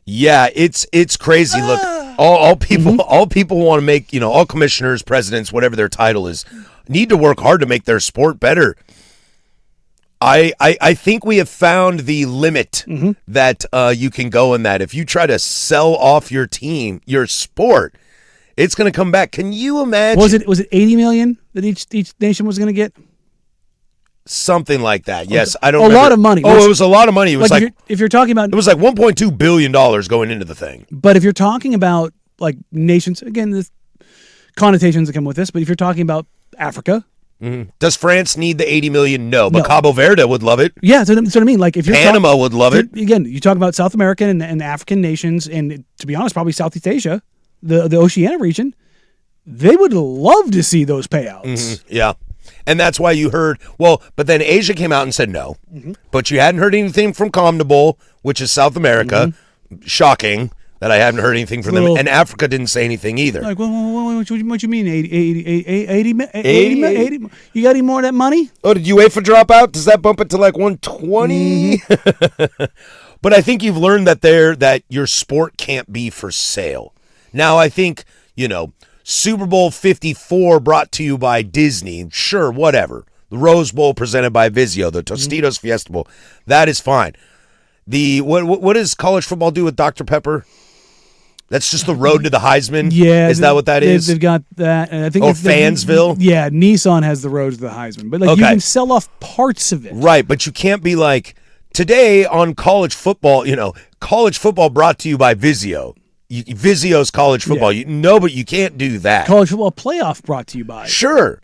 Speaker 1: Yeah, it's crazy. Look, all people want to make, all commissioners, presidents, whatever their title is, need to work hard to make their sport better. I think we have found the limit that you can go in that. If you try to sell off your team, your sport, it's going to come back. Can you imagine?
Speaker 2: Was it 80 million that each nation was going to get?
Speaker 1: Something like that. Yes, I don't.
Speaker 2: A
Speaker 1: remember.
Speaker 2: Lot of money.
Speaker 1: Oh, it was a lot of money. It was
Speaker 2: if you're talking about,
Speaker 1: it was like $1.2 billion going into the thing.
Speaker 2: But if you're talking about like nations, again, the connotations that come with this. But if you're talking about Africa,
Speaker 1: does France need the 80 million? No, but Cabo Verde would love it.
Speaker 2: Yeah, that's what I mean. Like if you're
Speaker 1: Panama would love it.
Speaker 2: Again, you talk about South American and African nations, and to be honest, probably Southeast Asia, the Oceania region. They would love to see those payouts.
Speaker 1: Yeah. And that's why you heard, but then Asia came out and said no. But you hadn't heard anything from CONMEBOL, which is South America. Shocking that I haven't heard anything from them. And Africa didn't say anything either.
Speaker 2: Like, what you mean, 80? You got any more of that money?
Speaker 1: Oh, did UEFA drop out? Does that bump it to like 120? But I think you've learned that your sport can't be for sale. Now, I think, Super Bowl 54 brought to you by Disney. Sure, whatever. The Rose Bowl presented by Vizio. The Tostitos Fiesta Bowl. That is fine. What does college football do with Dr. Pepper? That's just the road to the Heisman?
Speaker 2: Yeah.
Speaker 1: Is that what that is?
Speaker 2: They've got that. And I think
Speaker 1: Fansville?
Speaker 2: Yeah, Nissan has the road to the Heisman. But you can sell off parts of it.
Speaker 1: Right, but you can't be like, today on college football, college football brought to you by Vizio. Vizio's college football.
Speaker 2: Yeah.
Speaker 1: But you can't do that.
Speaker 2: College football playoff brought to you by.
Speaker 1: Sure.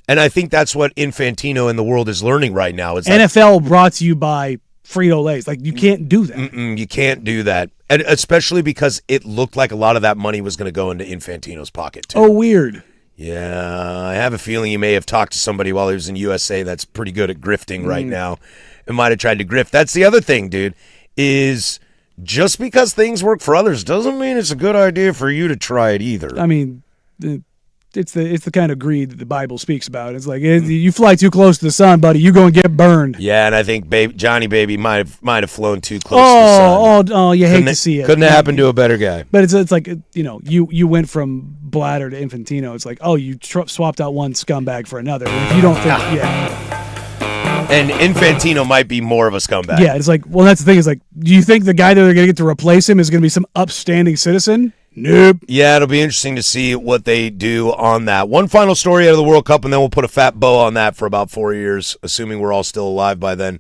Speaker 1: And I think that's what Infantino in the world is learning right now. Is
Speaker 2: NFL brought to you by Frito-Lays. Like, you can't do that.
Speaker 1: You can't do that. And especially because it looked like a lot of that money was going to go into Infantino's pocket, too.
Speaker 2: Oh, weird.
Speaker 1: Yeah, I have a feeling he may have talked to somebody while he was in USA that's pretty good at grifting right now and might have tried to grift. That's the other thing, dude, is just because things work for others doesn't mean it's a good idea for you to try it either.
Speaker 2: I mean, it's the kind of greed that the Bible speaks about. It's like, you fly too close to the sun, buddy, you're going to get burned.
Speaker 1: Yeah, and I think Johnny Baby might have flown too close to the sun.
Speaker 2: Oh, you hate to see it.
Speaker 1: Couldn't have happened to a better guy.
Speaker 2: But it's like, you went from Bladder to Infantino. It's like, you swapped out one scumbag for another. If you don't think,
Speaker 1: And Infantino might be more of a scumbag.
Speaker 2: Yeah, it's like, well, that's the thing. Is like, do you think the guy that they're going to get to replace him is going to be some upstanding citizen? Nope.
Speaker 1: Yeah, it'll be interesting to see what they do on that. One final story out of the World Cup, and then we'll put a fat bow on that for about 4 years, assuming we're all still alive by then.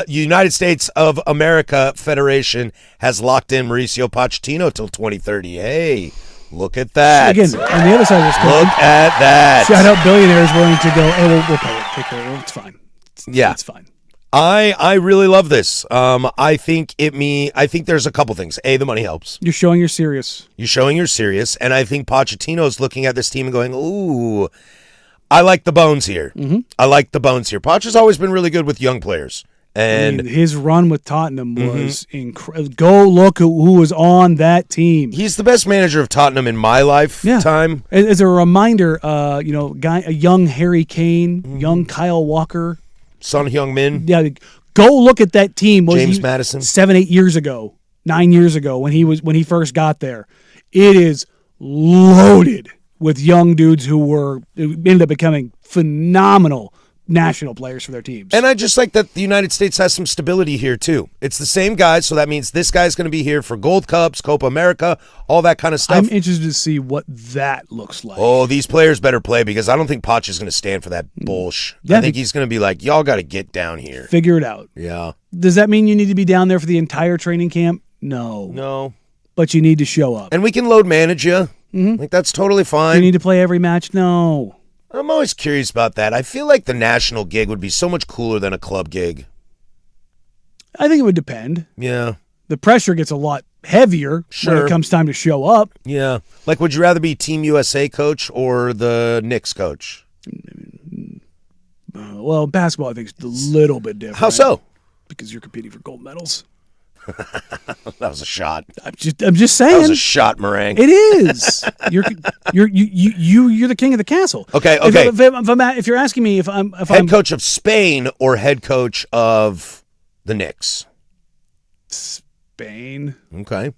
Speaker 1: United States of America Federation has locked in Mauricio Pochettino till 2030. Hey, look at that.
Speaker 2: Again, on the other side of this coin,
Speaker 1: look at that.
Speaker 2: Shout out billionaires willing to go, we'll pay it. Take care of it. It's fine. It's fine.
Speaker 1: I really love this. I think there's a couple things. A, the money helps.
Speaker 2: You're showing you're serious.
Speaker 1: And I think Pochettino's looking at this team and going, ooh, I like the bones here.
Speaker 2: Mm-hmm.
Speaker 1: I like the bones here. Poch has always been really good with young players. And
Speaker 2: his run with Tottenham was incredible. Go look at who was on that team.
Speaker 1: He's the best manager of Tottenham in my lifetime.
Speaker 2: Yeah. As a reminder, a young Harry Kane, young Kyle Walker,
Speaker 1: Son Heung-min.
Speaker 2: Yeah, go look at that team.
Speaker 1: James Madison.
Speaker 2: 9 years ago when he first got there. It is loaded with young dudes who ended up becoming phenomenal national players for their teams.
Speaker 1: And I just like that the United States has some stability here too. It's the same guys, so that means this guy's going to be here for Gold Cups, Copa America, all that kind of stuff.
Speaker 2: I'm interested to see what that looks like.
Speaker 1: Oh, these players better play because I don't think Poch is going to stand for that bullshit. Yeah, I think he's going to be like, y'all got to get down here.
Speaker 2: Figure it out.
Speaker 1: Yeah.
Speaker 2: Does that mean you need to be down there for the entire training camp? No. But you need to show up.
Speaker 1: And we can load manage you. Mm-hmm. Like, that's totally fine.
Speaker 2: You need to play every match? No.
Speaker 1: I'm always curious about that. I feel like the national gig would be so much cooler than a club gig.
Speaker 2: I think it would depend.
Speaker 1: Yeah.
Speaker 2: The pressure gets a lot heavier when it comes time to show up.
Speaker 1: Yeah. Like, would you rather be Team USA coach or the Knicks coach?
Speaker 2: Well, basketball, I think, is a little bit different.
Speaker 1: How so?
Speaker 2: Because you're competing for gold medals.
Speaker 1: That was a shot.
Speaker 2: I'm just saying.
Speaker 1: That was a shot, Marang.
Speaker 2: It is. You're the king of the castle.
Speaker 1: Okay.
Speaker 2: If you're asking me if I'm
Speaker 1: head coach of Spain or head coach of the Knicks,
Speaker 2: Spain.
Speaker 1: Okay.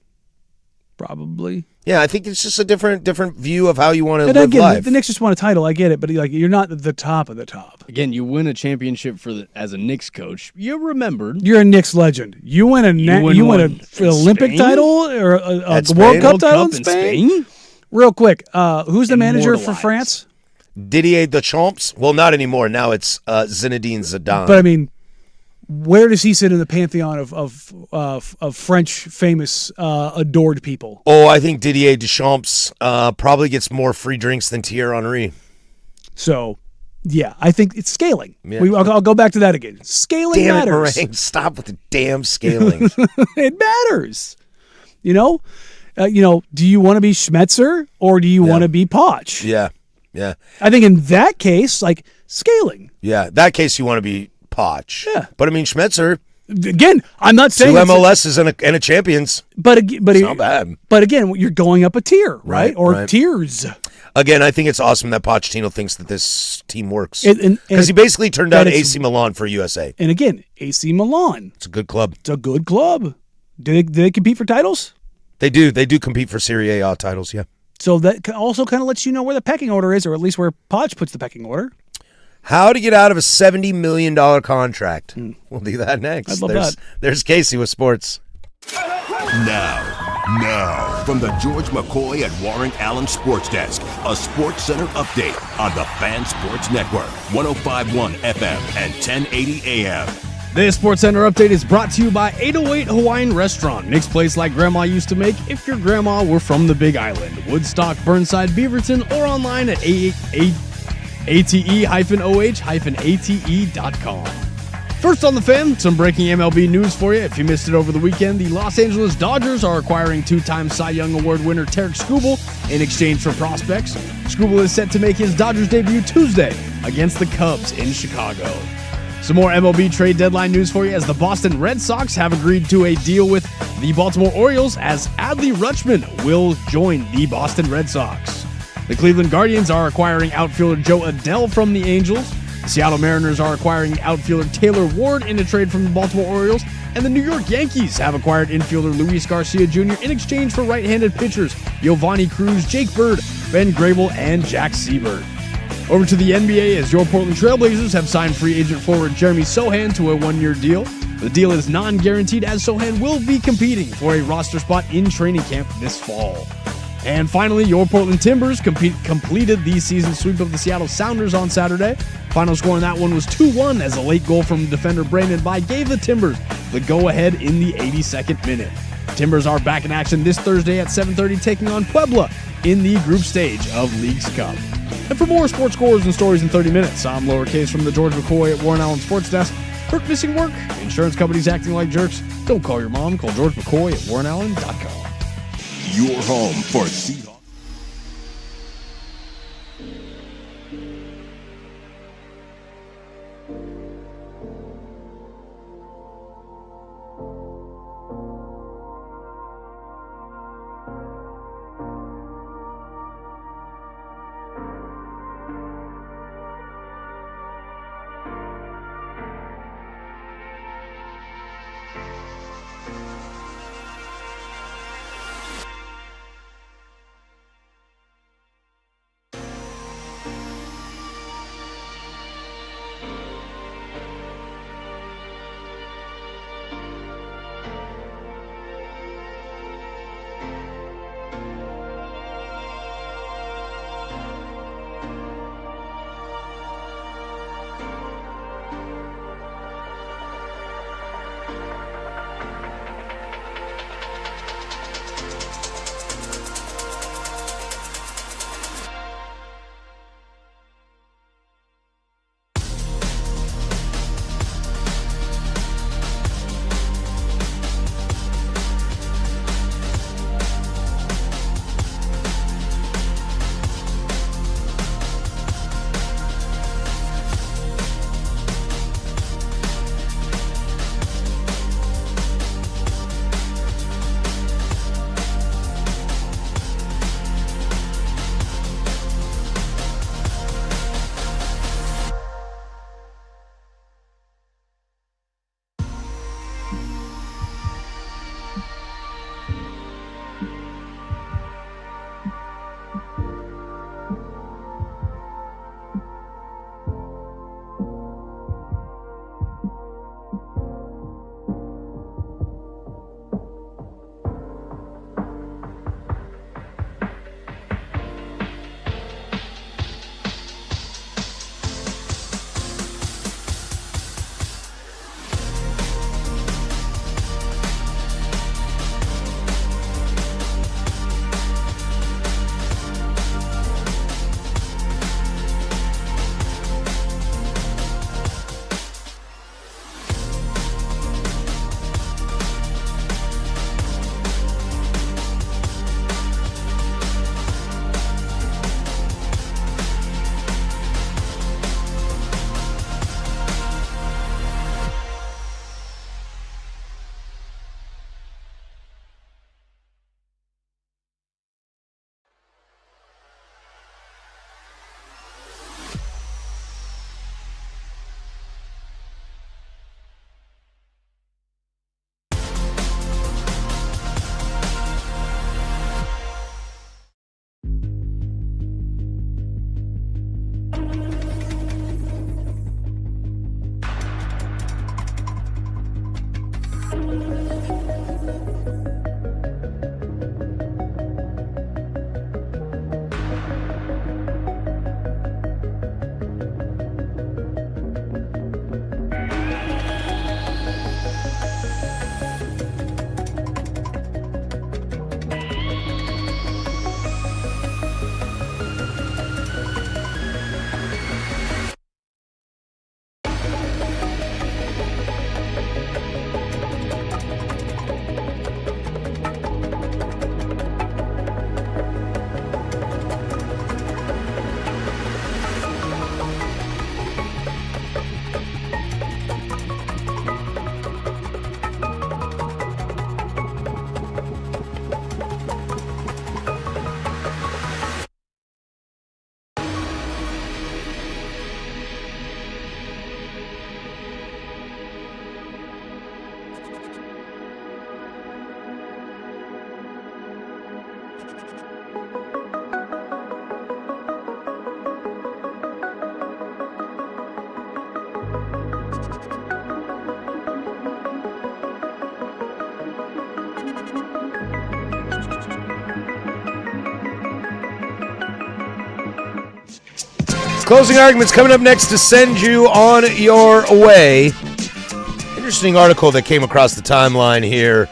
Speaker 2: Probably.
Speaker 1: Yeah, I think it's just a different view of how you want to
Speaker 2: live
Speaker 1: live life.
Speaker 2: The Knicks just won a title. I get it, but you're not the top of the top.
Speaker 3: Again, you win a championship as a Knicks coach. You remembered.
Speaker 2: You're a Knicks legend. You win an Olympic title or a World Cup title in Spain? Real quick, who's the manager for France?
Speaker 1: Didier Deschamps. Well, not anymore. Now it's Zinedine Zidane.
Speaker 2: But I mean, where does he sit in the pantheon of French famous adored people?
Speaker 1: Oh, I think Didier Deschamps probably gets more free drinks than Thierry Henry.
Speaker 2: So, yeah, I think it's scaling.
Speaker 1: Yeah.
Speaker 2: I'll go back to that again. Scaling matters.
Speaker 1: Damn it, Marang. Stop with the damn scaling.
Speaker 2: It matters. Do you want to be Schmetzer or do you want to be Poch?
Speaker 1: Yeah.
Speaker 2: I think in that case, like scaling.
Speaker 1: Yeah, that case you want to be Poch.
Speaker 2: Yeah.
Speaker 1: But I mean, Schmetzer.
Speaker 2: Again, I'm not saying
Speaker 1: 2 MLSs and a champions.
Speaker 2: But
Speaker 1: it's not bad.
Speaker 2: But again, you're going up a tier, right? Or tiers.
Speaker 1: Again, I think it's awesome that Pochettino thinks that this team works. Because he basically turned down AC Milan for USA.
Speaker 2: And again, AC Milan.
Speaker 1: It's a good club.
Speaker 2: It's a good club. Do they compete for titles?
Speaker 1: They do. They do compete for Serie A titles, yeah.
Speaker 2: So that also kind of lets you know where the pecking order is, or at least where Poch puts the pecking order.
Speaker 1: How to get out of a $70 million contract. We'll do that next.
Speaker 2: I'd love that.
Speaker 1: There's Casey with sports.
Speaker 7: Now, from the George McCoy at Warren Allen Sports Desk, a Sports Center update on the Fan Sports Network, 105.1 FM and 1080 AM.
Speaker 3: This Sports Center update is brought to you by 808 Hawaiian Restaurant. Nick's place like Grandma used to make if your grandma were from the Big Island. Woodstock, Burnside, Beaverton, or online at ate-oh-ate.com. First on the Fan, some breaking MLB news for you. If you missed it over the weekend, the Los Angeles Dodgers are acquiring two-time Cy Young Award winner Tarek Skubal in exchange for prospects. Skubal is set to make his Dodgers debut Tuesday against the Cubs in Chicago. Some more MLB trade deadline news for you as the Boston Red Sox have agreed to a deal with the Baltimore Orioles as Adley Rutschman will join the Boston Red Sox. The Cleveland Guardians are acquiring outfielder Joe Adell from the Angels. The Seattle Mariners are acquiring outfielder Taylor Ward in a trade from the Baltimore Orioles, and the New York Yankees have acquired infielder Luis Garcia Jr. in exchange for right-handed pitchers Giovanni Cruz, Jake Bird, Ben Grable, and Jack Seibert. Over to the NBA as your Portland Trailblazers have signed free agent forward Jeremy Sohan to a one-year deal. The deal is non-guaranteed as Sohan will be competing for a roster spot in training camp this fall. And finally, your Portland Timbers completed the season sweep of the Seattle Sounders on Saturday. Final score in that one was 2-1 as a late goal from defender Brandon Bai gave the Timbers the go-ahead in the 82nd minute. Timbers are back in action this Thursday at 7:30 taking on Puebla in the group stage of League's Cup. And for more sports scores and stories in 30 minutes, I'm Lowercase from the George McCoy at Warren Allen Sports Desk. Hurt missing work? Insurance companies acting like jerks? Don't call your mom. Call George McCoy at WarrenAllen.com.
Speaker 7: Your home for Seahawks.
Speaker 1: Closing arguments coming up next to send you on your way. Interesting article that came across the timeline here.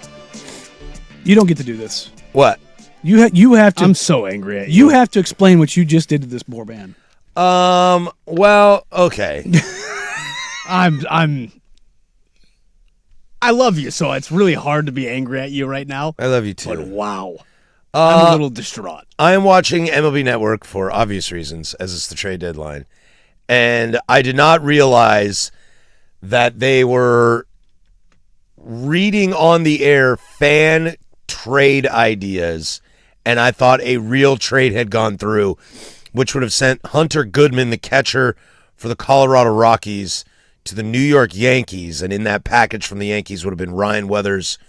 Speaker 2: You don't get to do this.
Speaker 1: What?
Speaker 2: You have to.
Speaker 3: I'm so angry at you.
Speaker 2: You have to explain what you just did to this poor man.
Speaker 1: Well, okay.
Speaker 3: I love you, so it's really hard to be angry at you right now.
Speaker 1: I love you too.
Speaker 3: But wow. I'm a little distraught.
Speaker 1: I am watching MLB Network for obvious reasons, as it's the trade deadline. And I did not realize that they were reading on the air fan trade ideas, and I thought a real trade had gone through, which would have sent Hunter Goodman, the catcher for the Colorado Rockies, to the New York Yankees, and in that package from the Yankees would have been Ryan Weathers,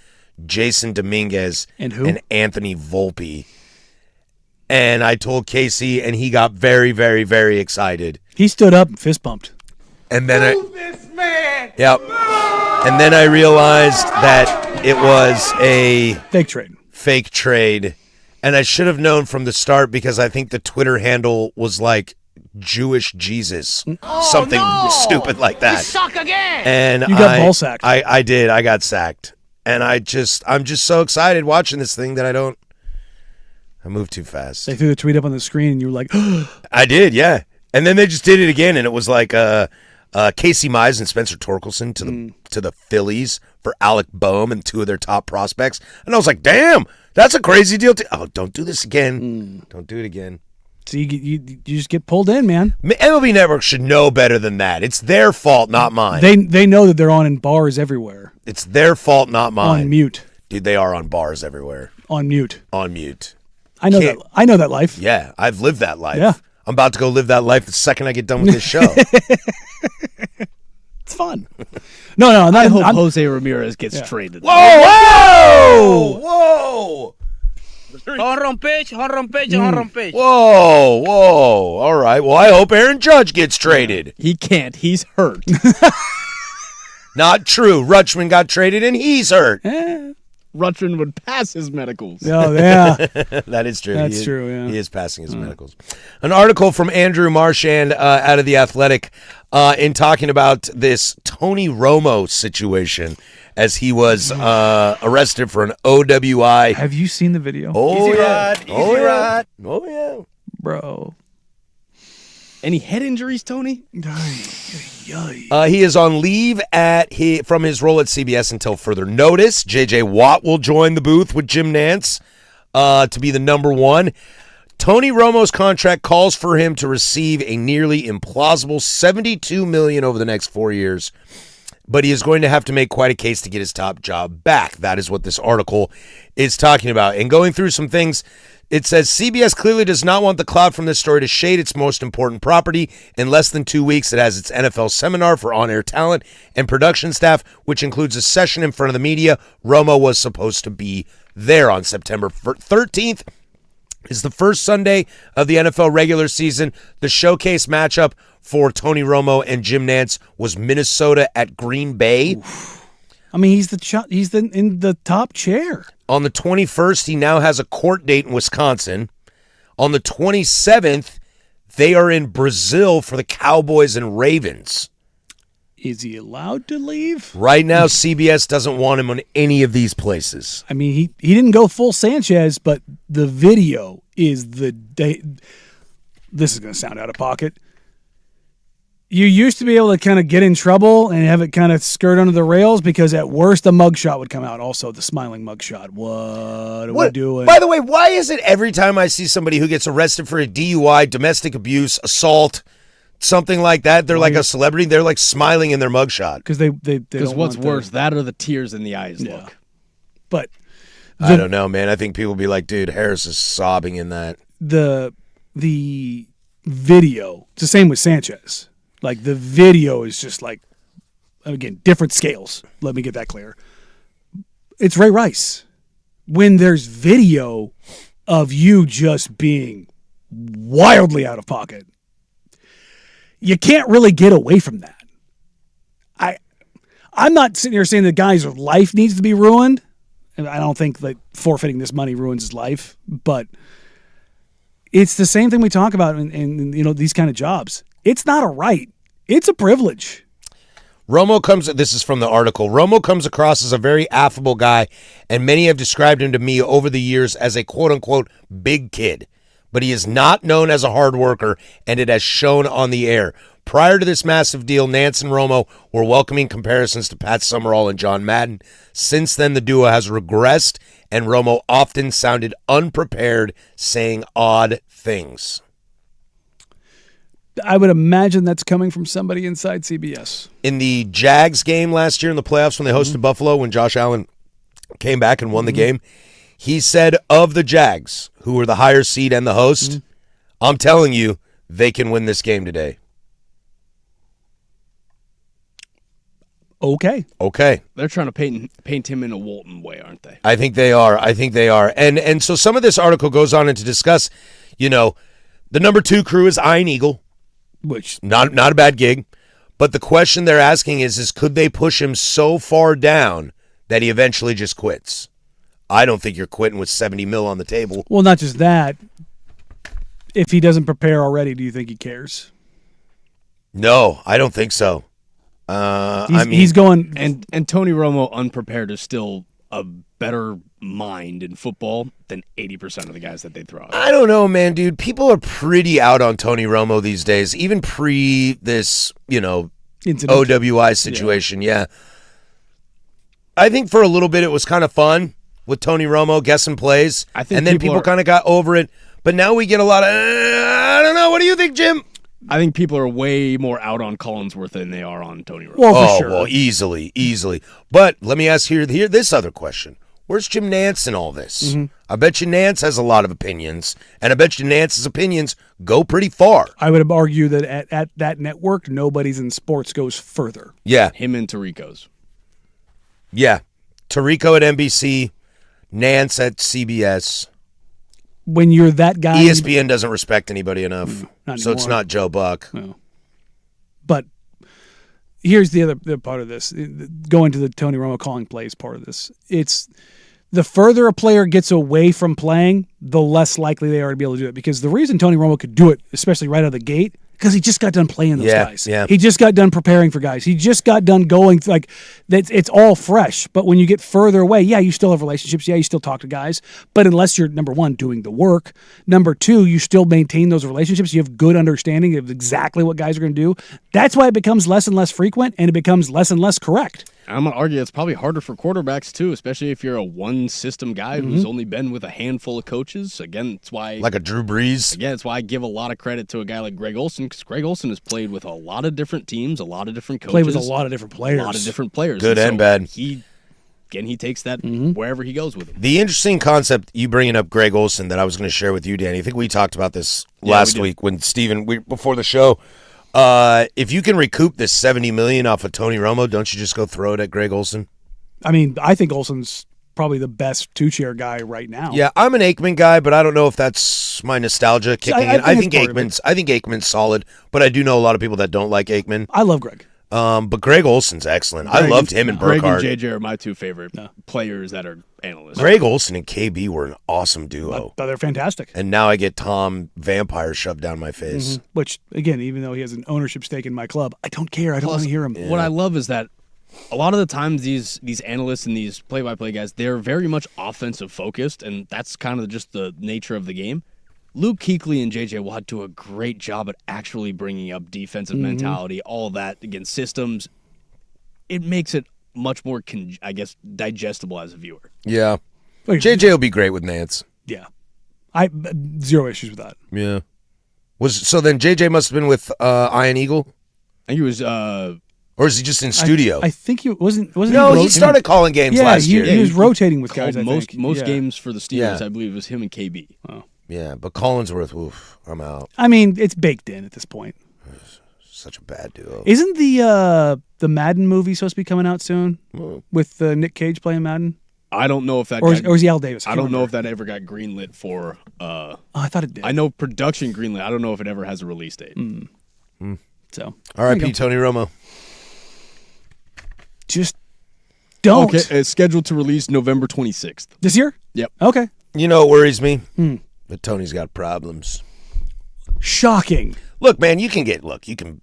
Speaker 1: Jason Dominguez,
Speaker 2: and who?
Speaker 1: And Anthony Volpe. And I told Casey, and he got very, very, very excited.
Speaker 2: He stood up and fist bumped.
Speaker 1: And then this man! Yep. And then I realized that it was a
Speaker 2: fake trade.
Speaker 1: And I should have known from the start because I think the Twitter handle was like Jewish Jesus. Something stupid like that.
Speaker 5: You suck again!
Speaker 1: And
Speaker 2: you got ball sacked.
Speaker 1: I did. I got sacked. And I'm just so excited watching this thing that I moved too fast.
Speaker 2: They threw the tweet up on the screen and you were like,
Speaker 1: I did, yeah. And then they just did it again, and it was like Casey Mize and Spencer Torkelson to the Phillies for Alec Boehm and two of their top prospects. And I was like, damn, that's a crazy deal. Oh, don't do this again. Don't do it again.
Speaker 2: So you just get pulled in, man.
Speaker 1: MLB Network should know better than that. It's their fault, not mine.
Speaker 2: They know that they're on in bars everywhere.
Speaker 1: It's their fault, not mine.
Speaker 2: On mute.
Speaker 1: Dude, they are on bars everywhere.
Speaker 2: On mute.
Speaker 1: On mute.
Speaker 2: I know that life.
Speaker 1: Yeah, I've lived that life.
Speaker 2: Yeah.
Speaker 1: I'm about to go live that life the second I get done with this show.
Speaker 2: It's fun. No,
Speaker 3: I hope Jose Ramirez gets traded.
Speaker 1: Whoa!
Speaker 8: Home pitch, home pitch.
Speaker 1: Whoa! All right. Well, I hope Aaron Judge gets traded.
Speaker 3: He can't. He's hurt.
Speaker 1: Not true. Rutschman got traded and he's hurt.
Speaker 3: Rutschman would pass his medicals.
Speaker 2: Oh, yeah.
Speaker 1: That is true.
Speaker 2: That's true, yeah.
Speaker 1: He is passing his medicals. An article from Andrew Marchand out of The Athletic in talking about this Tony Romo situation as he was arrested for an OWI.
Speaker 2: Have you seen the video?
Speaker 1: Oh,
Speaker 8: Easy
Speaker 1: yeah.
Speaker 8: ride. Easy ride.
Speaker 1: Oh, yeah.
Speaker 2: Bro.
Speaker 3: Any head injuries, Tony?
Speaker 1: He is on leave from his role at CBS until further notice. J.J. Watt will join the booth with Jim Nantz to be the number one. Tony Romo's contract calls for him to receive a nearly implausible $72 million over the next 4 years, but he is going to have to make quite a case to get his top job back. That is what this article is talking about. And going through some things, it says CBS clearly does not want the cloud from this story to shade its most important property. In less than 2 weeks, it has its NFL seminar for on-air talent and production staff, which includes a session in front of the media. Romo was supposed to be there on September 13th. Is the first Sunday of the NFL regular season. The showcase matchup for Tony Romo and Jim Nantz was Minnesota at Green Bay.
Speaker 2: Oof. I mean, he's in the top chair.
Speaker 1: On the 21st, he now has a court date in Wisconsin. On the 27th, they are in Brazil for the Cowboys and Ravens.
Speaker 2: Is he allowed to leave?
Speaker 1: Right now, CBS doesn't want him on any of these places.
Speaker 2: I mean, he didn't go full Sanchez, but the video is the day. This is going to sound out of pocket. You used to be able to kind of get in trouble and have it kind of skirt under the rails because at worst a mugshot would come out. Also, the smiling mugshot. What are we doing?
Speaker 1: By the way, why is it every time I see somebody who gets arrested for a DUI, domestic abuse, assault, something like that, they're like a celebrity, they're like smiling in their mugshot?
Speaker 2: Because they
Speaker 3: what's worse, that or the tears in the eyes look.
Speaker 2: But
Speaker 1: I don't know, man. I think people be like, dude, Harris is sobbing in that.
Speaker 2: The video, it's the same with Sanchez. Like, the video is just like, again, different scales. Let me get that clear. It's Ray Rice. When there's video of you just being wildly out of pocket. You can't really get away from that. I'm not sitting here saying the guy's life needs to be ruined. And I don't think that forfeiting this money ruins his life, but it's the same thing we talk about in these kind of jobs. It's not a right. It's a privilege.
Speaker 1: This is from the article. Romo comes across as a very affable guy, and many have described him to me over the years as a quote-unquote big kid. But he is not known as a hard worker, and it has shown on the air. Prior to this massive deal, Nance and Romo were welcoming comparisons to Pat Summerall and John Madden. Since then, the duo has regressed, and Romo often sounded unprepared, saying odd things.
Speaker 2: I would imagine that's coming from somebody inside CBS.
Speaker 1: In the Jags game last year in the playoffs when they hosted Buffalo, when Josh Allen came back and won the game, he said of the Jags, who were the higher seed and the host, I'm telling you, they can win this game today.
Speaker 2: Okay.
Speaker 3: They're trying to paint him in a Walton way, aren't they?
Speaker 1: I think they are. And so some of this article goes on to discuss, the number 2 crew is Iron Eagle, which not a bad gig. But the question they're asking is could they push him so far down that he eventually just quits? I don't think you're quitting with $70 million on the table.
Speaker 2: Well, not just that. If he doesn't prepare already, do you think he cares?
Speaker 1: No, I don't think so.
Speaker 2: He's going,
Speaker 3: and Tony Romo unprepared is still a better mind in football than 80% of the guys that they throw out.
Speaker 1: I don't know, man, dude. People are pretty out on Tony Romo these days, even pre this, OWI situation. Yeah. I think for a little bit it was kind of fun with Tony Romo guessing plays, and then people kind of got over it. But now we get a lot of, I don't know. What do you think, Jim?
Speaker 3: I think people are way more out on Collinsworth than they are on Tony Romo.
Speaker 2: Well, for sure.
Speaker 1: Well, easily. But let me ask here this other question. Where's Jim Nance in all this? I bet you Nance has a lot of opinions, and I bet you Nance's opinions go pretty far.
Speaker 2: I would argue that at that network, nobody's in sports goes further.
Speaker 1: Yeah.
Speaker 3: Him and Tirico's.
Speaker 1: Yeah. Tirico at NBC, Nance at CBS.
Speaker 2: When you're that guy,
Speaker 1: ESPN doesn't respect anybody enough, so it's not Joe Buck.
Speaker 2: No. But here's the other part of this. Going to the Tony Romo calling plays part of this. It's the further a player gets away from playing, the less likely they are to be able to do it. Because the reason Tony Romo could do it, especially right out of the gate, because he just got done playing those guys.
Speaker 1: Yeah.
Speaker 2: He just got done preparing for guys. He just got done going it's all fresh. But when you get further away, you still have relationships. Yeah, you still talk to guys. But unless you're, number one, doing the work, number two, you still maintain those relationships. You have good understanding of exactly what guys are going to do. That's why it becomes less and less frequent, and it becomes less and less correct.
Speaker 3: I'm going to argue it's probably harder for quarterbacks, too, especially if you're a one-system guy who's only been with a handful of coaches. Again, it's why...
Speaker 1: Like a Drew Brees?
Speaker 3: Again, it's why I give a lot of credit to a guy like Greg Olson, because Greg Olson has played with a lot of different teams, a lot of different coaches.
Speaker 2: Played with a lot of different players.
Speaker 3: A lot of different players.
Speaker 1: Good and bad.
Speaker 3: He takes that wherever he goes with him.
Speaker 1: The interesting concept, you bringing up Greg Olson, that I was going to share with you, Danny, I think we talked about this last week when Steven, before the show... if you can recoup this $70 million off of Tony Romo, don't you just go throw it at Greg Olson?
Speaker 2: I mean, I think Olson's probably the best two-chair guy right now.
Speaker 1: Yeah, I'm an Aikman guy, but I don't know if that's my nostalgia kicking in. I think Aikman's solid, but I do know a lot of people that don't like Aikman.
Speaker 2: I love Greg.
Speaker 1: But Greg Olson's excellent. I loved him and Burkhardt.
Speaker 3: Greg and JJ are my two favorite players that are analysts.
Speaker 1: Greg Olson and KB were an awesome duo.
Speaker 2: They're fantastic.
Speaker 1: And now I get Tom Vampire shoved down my face.
Speaker 2: Which, again, even though he has an ownership stake in my club, I don't care. I don't want to hear him.
Speaker 3: What I love is that a lot of the times these analysts and these play-by-play guys, they're very much offensive focused, and that's kind of just the nature of the game. Luke Kuechly and J.J. Watt do a great job at actually bringing up defensive mentality, all that, against systems. It makes it much more, digestible as a viewer.
Speaker 1: Yeah. J.J. will be great with Nance.
Speaker 2: Yeah. I zero issues with that.
Speaker 1: Yeah. So then J.J. must have been with Iron Eagle?
Speaker 3: I think he was...
Speaker 1: or is he just in studio?
Speaker 2: I think he wasn't
Speaker 1: No, he started calling games last year.
Speaker 2: He was rotating with guys,
Speaker 3: most games for the Steelers, I believe, was him and KB.
Speaker 2: Oh.
Speaker 1: Yeah, but Collinsworth, I'm out.
Speaker 2: I mean, it's baked in at this point.
Speaker 1: Such a bad duo.
Speaker 2: Isn't the Madden movie supposed to be coming out soon with Nick Cage playing Madden?
Speaker 3: I don't know if that
Speaker 2: or is he Al Davis?
Speaker 3: I don't know if that ever got greenlit for.
Speaker 2: I thought it did.
Speaker 3: I know production greenlit. I don't know if it ever has a release date.
Speaker 2: So,
Speaker 1: R.I.P. Tony Romo.
Speaker 2: just don't.
Speaker 3: Okay, it's scheduled to release November 26th.
Speaker 2: This year?
Speaker 3: Yep.
Speaker 2: Okay.
Speaker 1: You know what worries me? That Tony's got problems.
Speaker 2: Shocking.
Speaker 1: Look, man, you can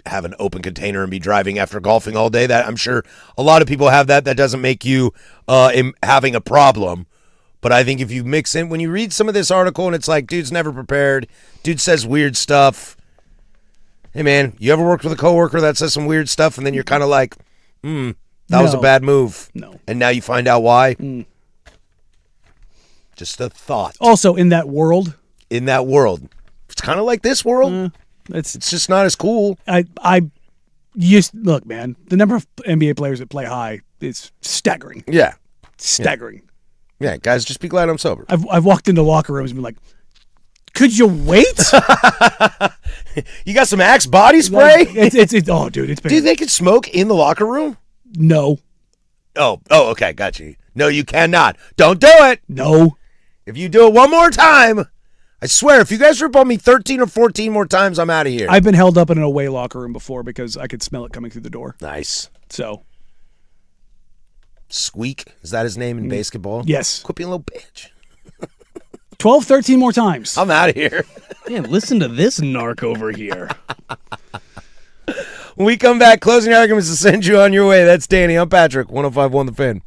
Speaker 1: have an open container and be driving after golfing all day. That I'm sure a lot of people have that. That doesn't make you having a problem. But I think if you mix in, when you read some of this article and it's like, dude's never prepared, dude says weird stuff. Hey, man, you ever worked with a coworker that says some weird stuff and then you're kind of like, that was a bad move.
Speaker 2: No.
Speaker 1: And now you find out why? Just a thought.
Speaker 2: Also, in that world.
Speaker 1: It's kind of like this world. It's just not as cool.
Speaker 2: Look, man, the number of NBA players that play high is staggering.
Speaker 1: Yeah.
Speaker 2: Staggering.
Speaker 1: Yeah, guys, just be glad I'm sober.
Speaker 2: I've walked into locker rooms and been like, could you wait?
Speaker 1: You got some Axe body spray?
Speaker 2: Oh, dude, it's bad.
Speaker 1: Dude, they can smoke in the locker room?
Speaker 2: No.
Speaker 1: Oh, okay, got you. No, you cannot. Don't do it.
Speaker 2: No.
Speaker 1: If you do it one more time, I swear, if you guys rip on me 13 or 14 more times, I'm out of here.
Speaker 2: I've been held up in an away locker room before because I could smell it coming through the door.
Speaker 1: Nice.
Speaker 2: So.
Speaker 1: Squeak, is that his name in basketball?
Speaker 2: Yes.
Speaker 1: Quit being a little bitch.
Speaker 2: 12, 13 more times.
Speaker 1: I'm out of here.
Speaker 3: Man, listen to this narc over here.
Speaker 1: When we come back, closing arguments to send you on your way. That's Danny. I'm Patrick. 105.1 The Fan.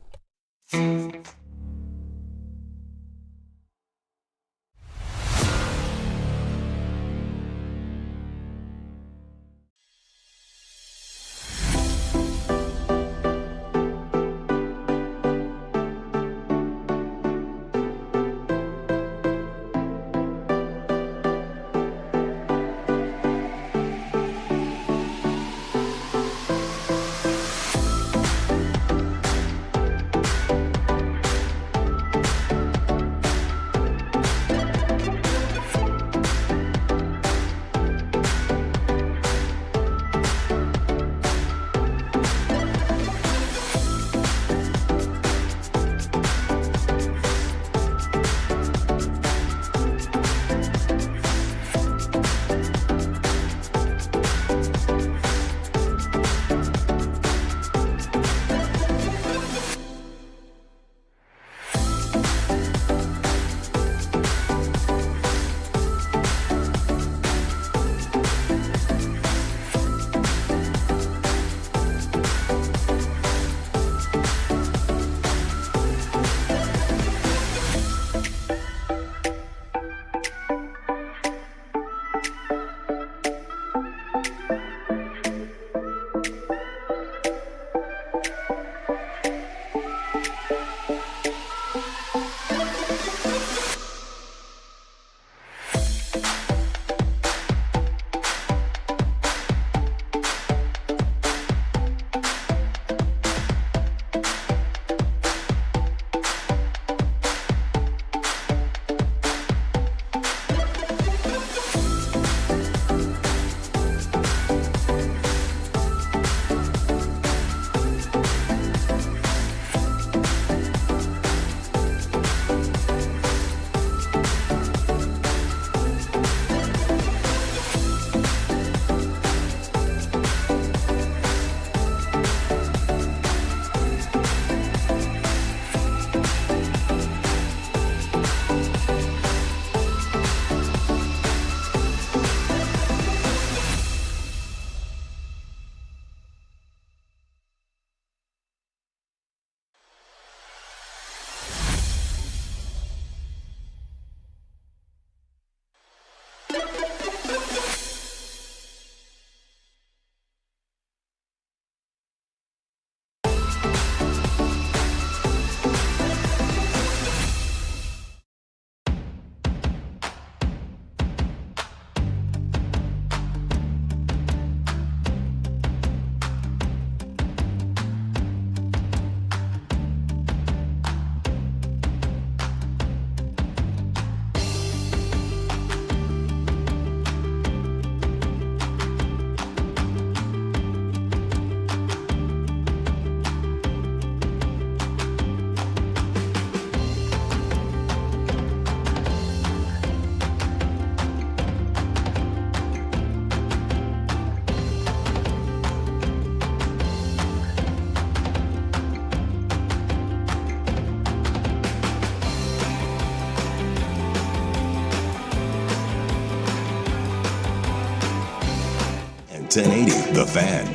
Speaker 7: 1080 The Fan.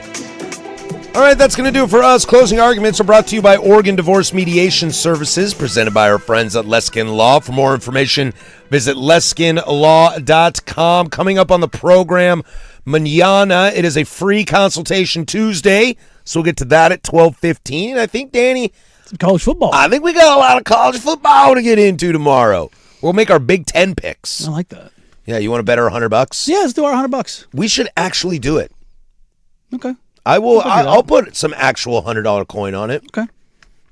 Speaker 1: All right, that's going to do it for us. Closing arguments are brought to you by Oregon Divorce Mediation Services, presented by our friends at Leskin Law. For more information, visit leskinlaw.com. Coming up on the program, mañana, it is a free consultation Tuesday, so we'll get to that at 12:15. I think, Danny,
Speaker 2: Some college football.
Speaker 1: I think we got a lot of college football to get into tomorrow. We'll make our Big Ten picks.
Speaker 2: I like that.
Speaker 1: Yeah, you want to bet our $100?
Speaker 2: Yeah, let's do our $100.
Speaker 1: We should actually do it.
Speaker 2: Okay.
Speaker 1: I will.
Speaker 2: I'll do that.
Speaker 1: I'll put some actual $100 coin on it.
Speaker 2: Okay.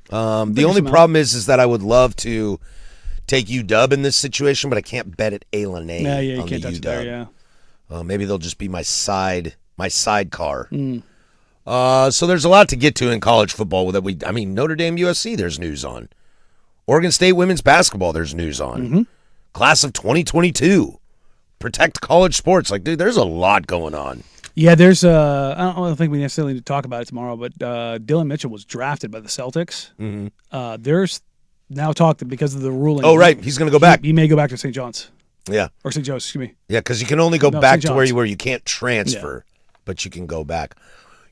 Speaker 1: The only problem is that I would love to take UW in this situation, but I can't bet at A-Lane.
Speaker 2: Yeah, you
Speaker 1: on
Speaker 2: can't
Speaker 1: the
Speaker 2: touch
Speaker 1: UW.
Speaker 2: it there, yeah.
Speaker 1: Maybe they'll just be my sidecar. So there's a lot to get to in college football. Notre Dame, USC, there's news on. Oregon State women's basketball, there's news on. Class of 2022. Protect college sports. Like, dude, there's a lot going on.
Speaker 2: Yeah, there's I don't think we necessarily need to talk about it tomorrow, but Dylan Mitchell was drafted by the Celtics. There's now talk that because of the ruling.
Speaker 1: Oh, right. He's going to go back.
Speaker 2: He may go back to St. John's.
Speaker 1: Yeah.
Speaker 2: Or St. Joe's, excuse me.
Speaker 1: Yeah, because you can only go
Speaker 2: No,
Speaker 1: back
Speaker 2: St.
Speaker 1: to where
Speaker 2: John's.
Speaker 1: you can't transfer, but you can go back.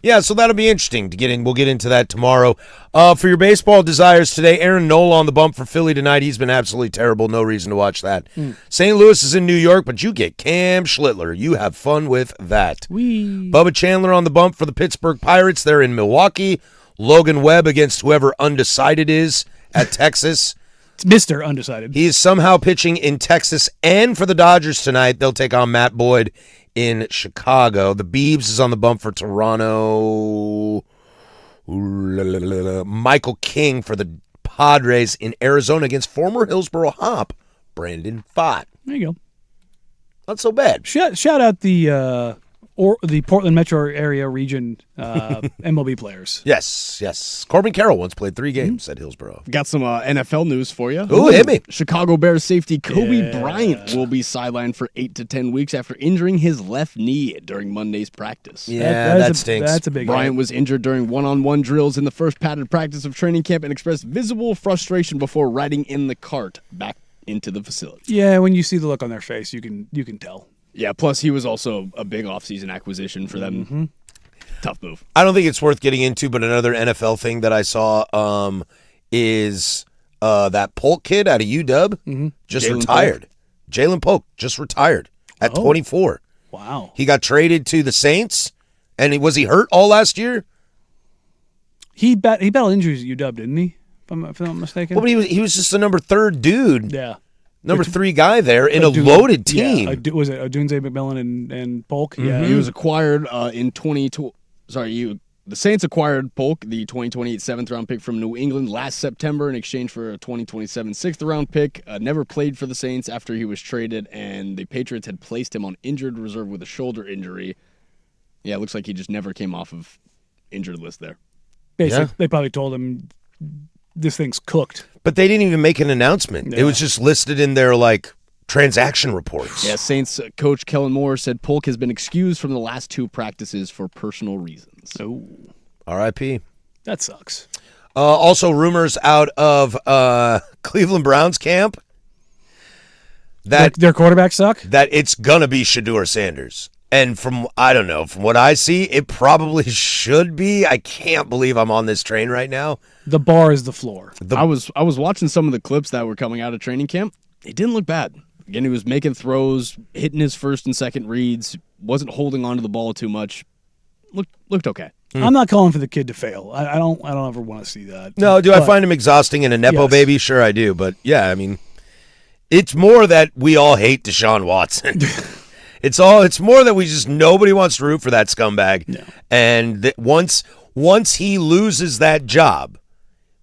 Speaker 1: Yeah, so that'll be interesting to get in. We'll get into that tomorrow. For your baseball desires today, Aaron Nola on the bump for Philly tonight. He's been absolutely terrible. No reason to watch that. St. Louis is in New York, but you get Cam Schlittler. You have fun with that. Bubba Chandler on the bump for the Pittsburgh Pirates. They're in Milwaukee. Logan Webb against whoever undecided is at Texas.
Speaker 2: It's Mr. Undecided.
Speaker 1: He is somehow pitching in Texas and for the Dodgers tonight. They'll take on Matt Boyd in Chicago. The Beebs is on the bump for Toronto. Michael King for the Padres in Arizona against former Hillsboro Hop, Brandon Pfaadt.
Speaker 2: There you go.
Speaker 1: Not so bad.
Speaker 2: Shout out the Portland metro area region MLB players.
Speaker 1: Yes. Corbin Carroll once played 3 games at Hillsboro.
Speaker 3: Got some NFL news for you.
Speaker 1: Ooh, hit me.
Speaker 3: Chicago Bears safety Kobe Bryant will be sidelined for 8 to 10 weeks after injuring his left knee during Monday's practice.
Speaker 1: Yeah, that stinks.
Speaker 2: That's a big
Speaker 3: Bryant
Speaker 2: hit.
Speaker 3: was injured during one-on-one drills in the first padded practice of training camp and expressed visible frustration before riding in the cart back into the facility.
Speaker 2: Yeah, when you see the look on their face, you can tell.
Speaker 3: Yeah, plus he was also a big offseason acquisition for them. Tough move.
Speaker 1: I don't think it's worth getting into, but another NFL thing that I saw is that Polk kid out of UW just
Speaker 3: Jalen
Speaker 1: retired. Jalen Polk just retired at 24.
Speaker 2: Wow.
Speaker 1: He got traded to the Saints, and was he hurt all last year?
Speaker 2: He battled injuries at UW, didn't he? If I'm not mistaken.
Speaker 1: Well, but he was just the number 3 dude.
Speaker 2: Yeah.
Speaker 1: Number 3 guy there in a loaded team.
Speaker 2: Yeah, was it Odunze, McMillan, and Polk? Yeah.
Speaker 3: He was acquired in 2020. The Saints acquired Polk, the 2028 7th-round pick from New England, last September in exchange for a 2027 6th-round pick. Never played for the Saints after he was traded, and the Patriots had placed him on injured reserve with a shoulder injury. Yeah, it looks like he just never came off of injured list there.
Speaker 2: Basically, they probably told him this thing's cooked.
Speaker 1: But they didn't even make an announcement.
Speaker 2: Yeah.
Speaker 1: It was just listed in their transaction reports.
Speaker 3: Yeah, Saints coach Kellen Moore said Polk has been excused from the last 2 practices for personal reasons.
Speaker 2: Oh,
Speaker 1: R.I.P.
Speaker 2: that sucks.
Speaker 1: Also, rumors out of Cleveland Browns camp that
Speaker 2: Their quarterbacks suck?
Speaker 1: that it's gonna be Shedeur Sanders. And from what I see, it probably should be. I can't believe I'm on this train right now.
Speaker 2: The bar is the floor.
Speaker 3: I was watching some of the clips that were coming out of training camp. It didn't look bad. Again, he was making throws, hitting his first and second reads, wasn't holding onto the ball too much. Looked okay.
Speaker 2: I'm not calling for the kid to fail. I don't ever want to see that.
Speaker 1: No, do I find him exhausting and a Nepo baby? Sure I do. But yeah, I mean, it's more that we all hate Deshaun Watson. It's more that nobody wants to root for that scumbag.
Speaker 2: No.
Speaker 1: And that once he loses that job,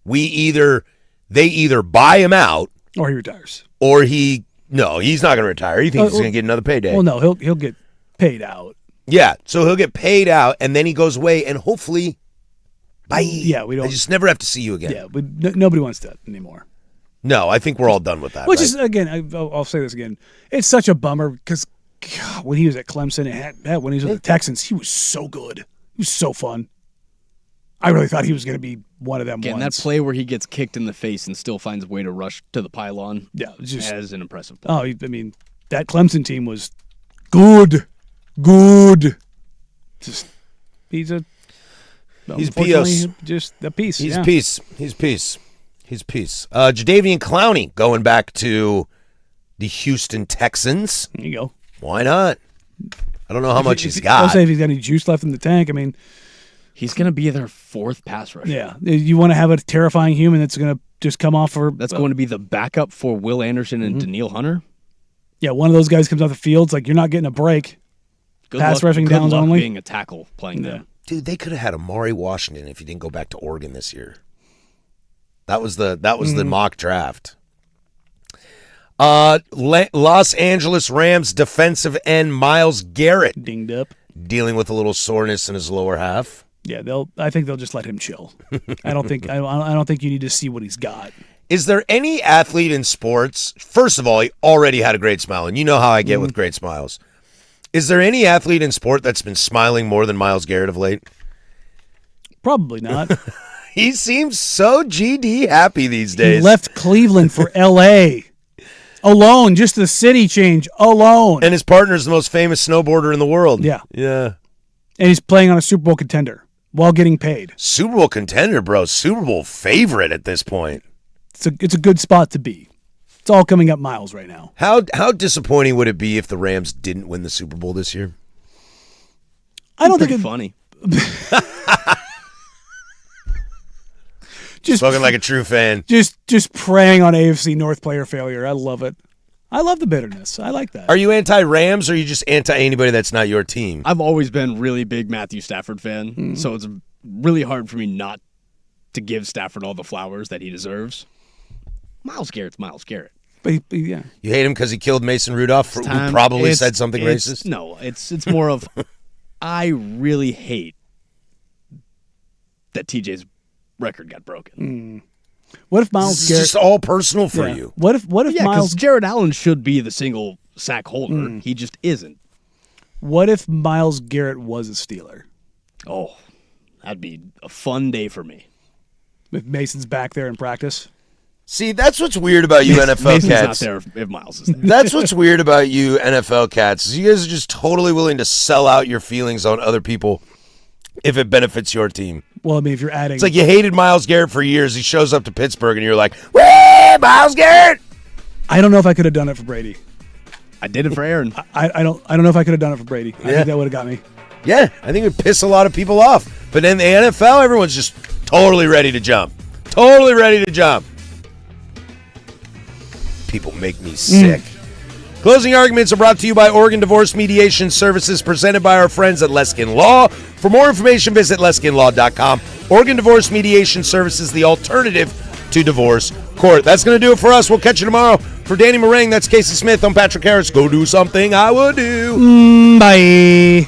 Speaker 1: they either buy him out
Speaker 2: Or he retires.
Speaker 1: or he's not going to retire. He thinks he's going to get another payday.
Speaker 2: Well, no, he'll get paid out.
Speaker 1: Yeah, so he'll get paid out, and then he goes away, and hopefully, bye.
Speaker 2: Yeah, we don't.
Speaker 1: I just never have to see you again.
Speaker 2: Yeah, nobody wants that anymore.
Speaker 1: No, I think we're all done with that.
Speaker 2: Which
Speaker 1: right?
Speaker 2: is, again, I'll say this again. It's such a bummer because when he was at Clemson and when he was with the Texans, he was so good. He was so fun. I really thought he was going to be one of them
Speaker 3: Again,
Speaker 2: ones.
Speaker 3: that play where he gets kicked in the face and still finds a way to rush to the pylon.
Speaker 2: Yeah, just
Speaker 3: as an impressive play.
Speaker 2: that Clemson team was good. He's
Speaker 1: Pios.
Speaker 2: just a piece.
Speaker 1: He's
Speaker 2: yeah.
Speaker 1: peace. He's peace. He's peace. Jadeveon Clowney going back to the Houston Texans.
Speaker 2: There you go.
Speaker 1: Why not? I don't know how much he's
Speaker 2: I'll
Speaker 1: got.
Speaker 2: say if he's got any juice left in the tank. I mean,
Speaker 3: he's going to be their fourth pass rusher.
Speaker 2: yeah. You want to have a terrifying human that's going to just come off for.
Speaker 3: That's going to be the backup for Will Anderson and Daniil Hunter.
Speaker 2: Yeah, one of those guys comes off the field. It's like you're not getting a break. Pass rushing downs
Speaker 3: luck
Speaker 2: only.
Speaker 3: Being a tackle playing them.
Speaker 1: Dude, they could have had Amari Washington if he didn't go back to Oregon this year. That was the mock draft. Los Angeles Rams defensive end Myles Garrett
Speaker 2: Dinged up.
Speaker 1: dealing with a little soreness in his lower half.
Speaker 2: Yeah, I think they'll just let him chill. I don't think you need to see what he's got.
Speaker 1: Is there any athlete in sports? First of all, he already had a great smile, and you know how I get with great smiles. Is there any athlete in sport that's been smiling more than Myles Garrett of late?
Speaker 2: Probably not.
Speaker 1: He seems so GD happy these days.
Speaker 2: He left Cleveland for L.A. alone, just the city change alone.
Speaker 1: And his partner's the most famous snowboarder in the world.
Speaker 2: Yeah.
Speaker 1: Yeah.
Speaker 2: And he's playing on a Super Bowl contender while getting paid.
Speaker 1: Super Bowl contender, bro. Super Bowl favorite at this point.
Speaker 2: It's a good spot to be. It's all coming up Miles right now.
Speaker 1: How disappointing would it be if the Rams didn't win the Super Bowl this year?
Speaker 2: I don't think it's
Speaker 3: funny.
Speaker 2: Just
Speaker 1: spoken like a true fan.
Speaker 2: Just preying on AFC North player failure. I love it. I love the bitterness. I like that.
Speaker 1: Are you anti-Rams or are you just anti anybody that's not your team?
Speaker 3: I've always been really big Matthew Stafford fan, so it's really hard for me not to give Stafford all the flowers that he deserves. Myles Garrett's Myles Garrett.
Speaker 2: But yeah.
Speaker 1: You hate him because he killed Mason Rudolph, who probably said something racist?
Speaker 3: No, it's more of I really hate that TJ's record got broken.
Speaker 2: What if Myles
Speaker 1: It's
Speaker 2: Garrett
Speaker 1: just all personal for you.
Speaker 2: What if Myles
Speaker 3: Jared Allen should be the single sack holder. He just isn't.
Speaker 2: What if Myles Garrett was a Steeler?
Speaker 3: Oh, that'd be a fun day for me.
Speaker 2: If Mason's back there in practice?
Speaker 1: See, that's what's weird about you NFL
Speaker 3: Mason's
Speaker 1: cats.
Speaker 3: not there if Myles is there.
Speaker 1: That's what's weird about you NFL cats. Is you guys are just totally willing to sell out your feelings on other people if it benefits your team.
Speaker 2: Well, I mean, if you're adding...
Speaker 1: It's like you hated Myles Garrett for years. He shows up to Pittsburgh, and you're like, "Whee, Myles Garrett!"
Speaker 2: I don't know if I could have done it for Brady.
Speaker 3: I did it for Aaron.
Speaker 2: I don't know if I could have done it for Brady. I
Speaker 1: Yeah.
Speaker 2: think that would have got me.
Speaker 1: Yeah, I think it would piss a lot of people off. But in the NFL, everyone's just totally ready to jump. Totally ready to jump. People make me sick. Closing arguments are brought to you by Oregon Divorce Mediation Services, presented by our friends at Leskin Law. For more information, visit leskinlaw.com. Oregon Divorce Mediation Services, the alternative to divorce court. That's going to do it for us. We'll catch you tomorrow. For Danny Marang, that's Casey Smith. I'm Patrick Harris. Go do something I would do.
Speaker 2: Bye.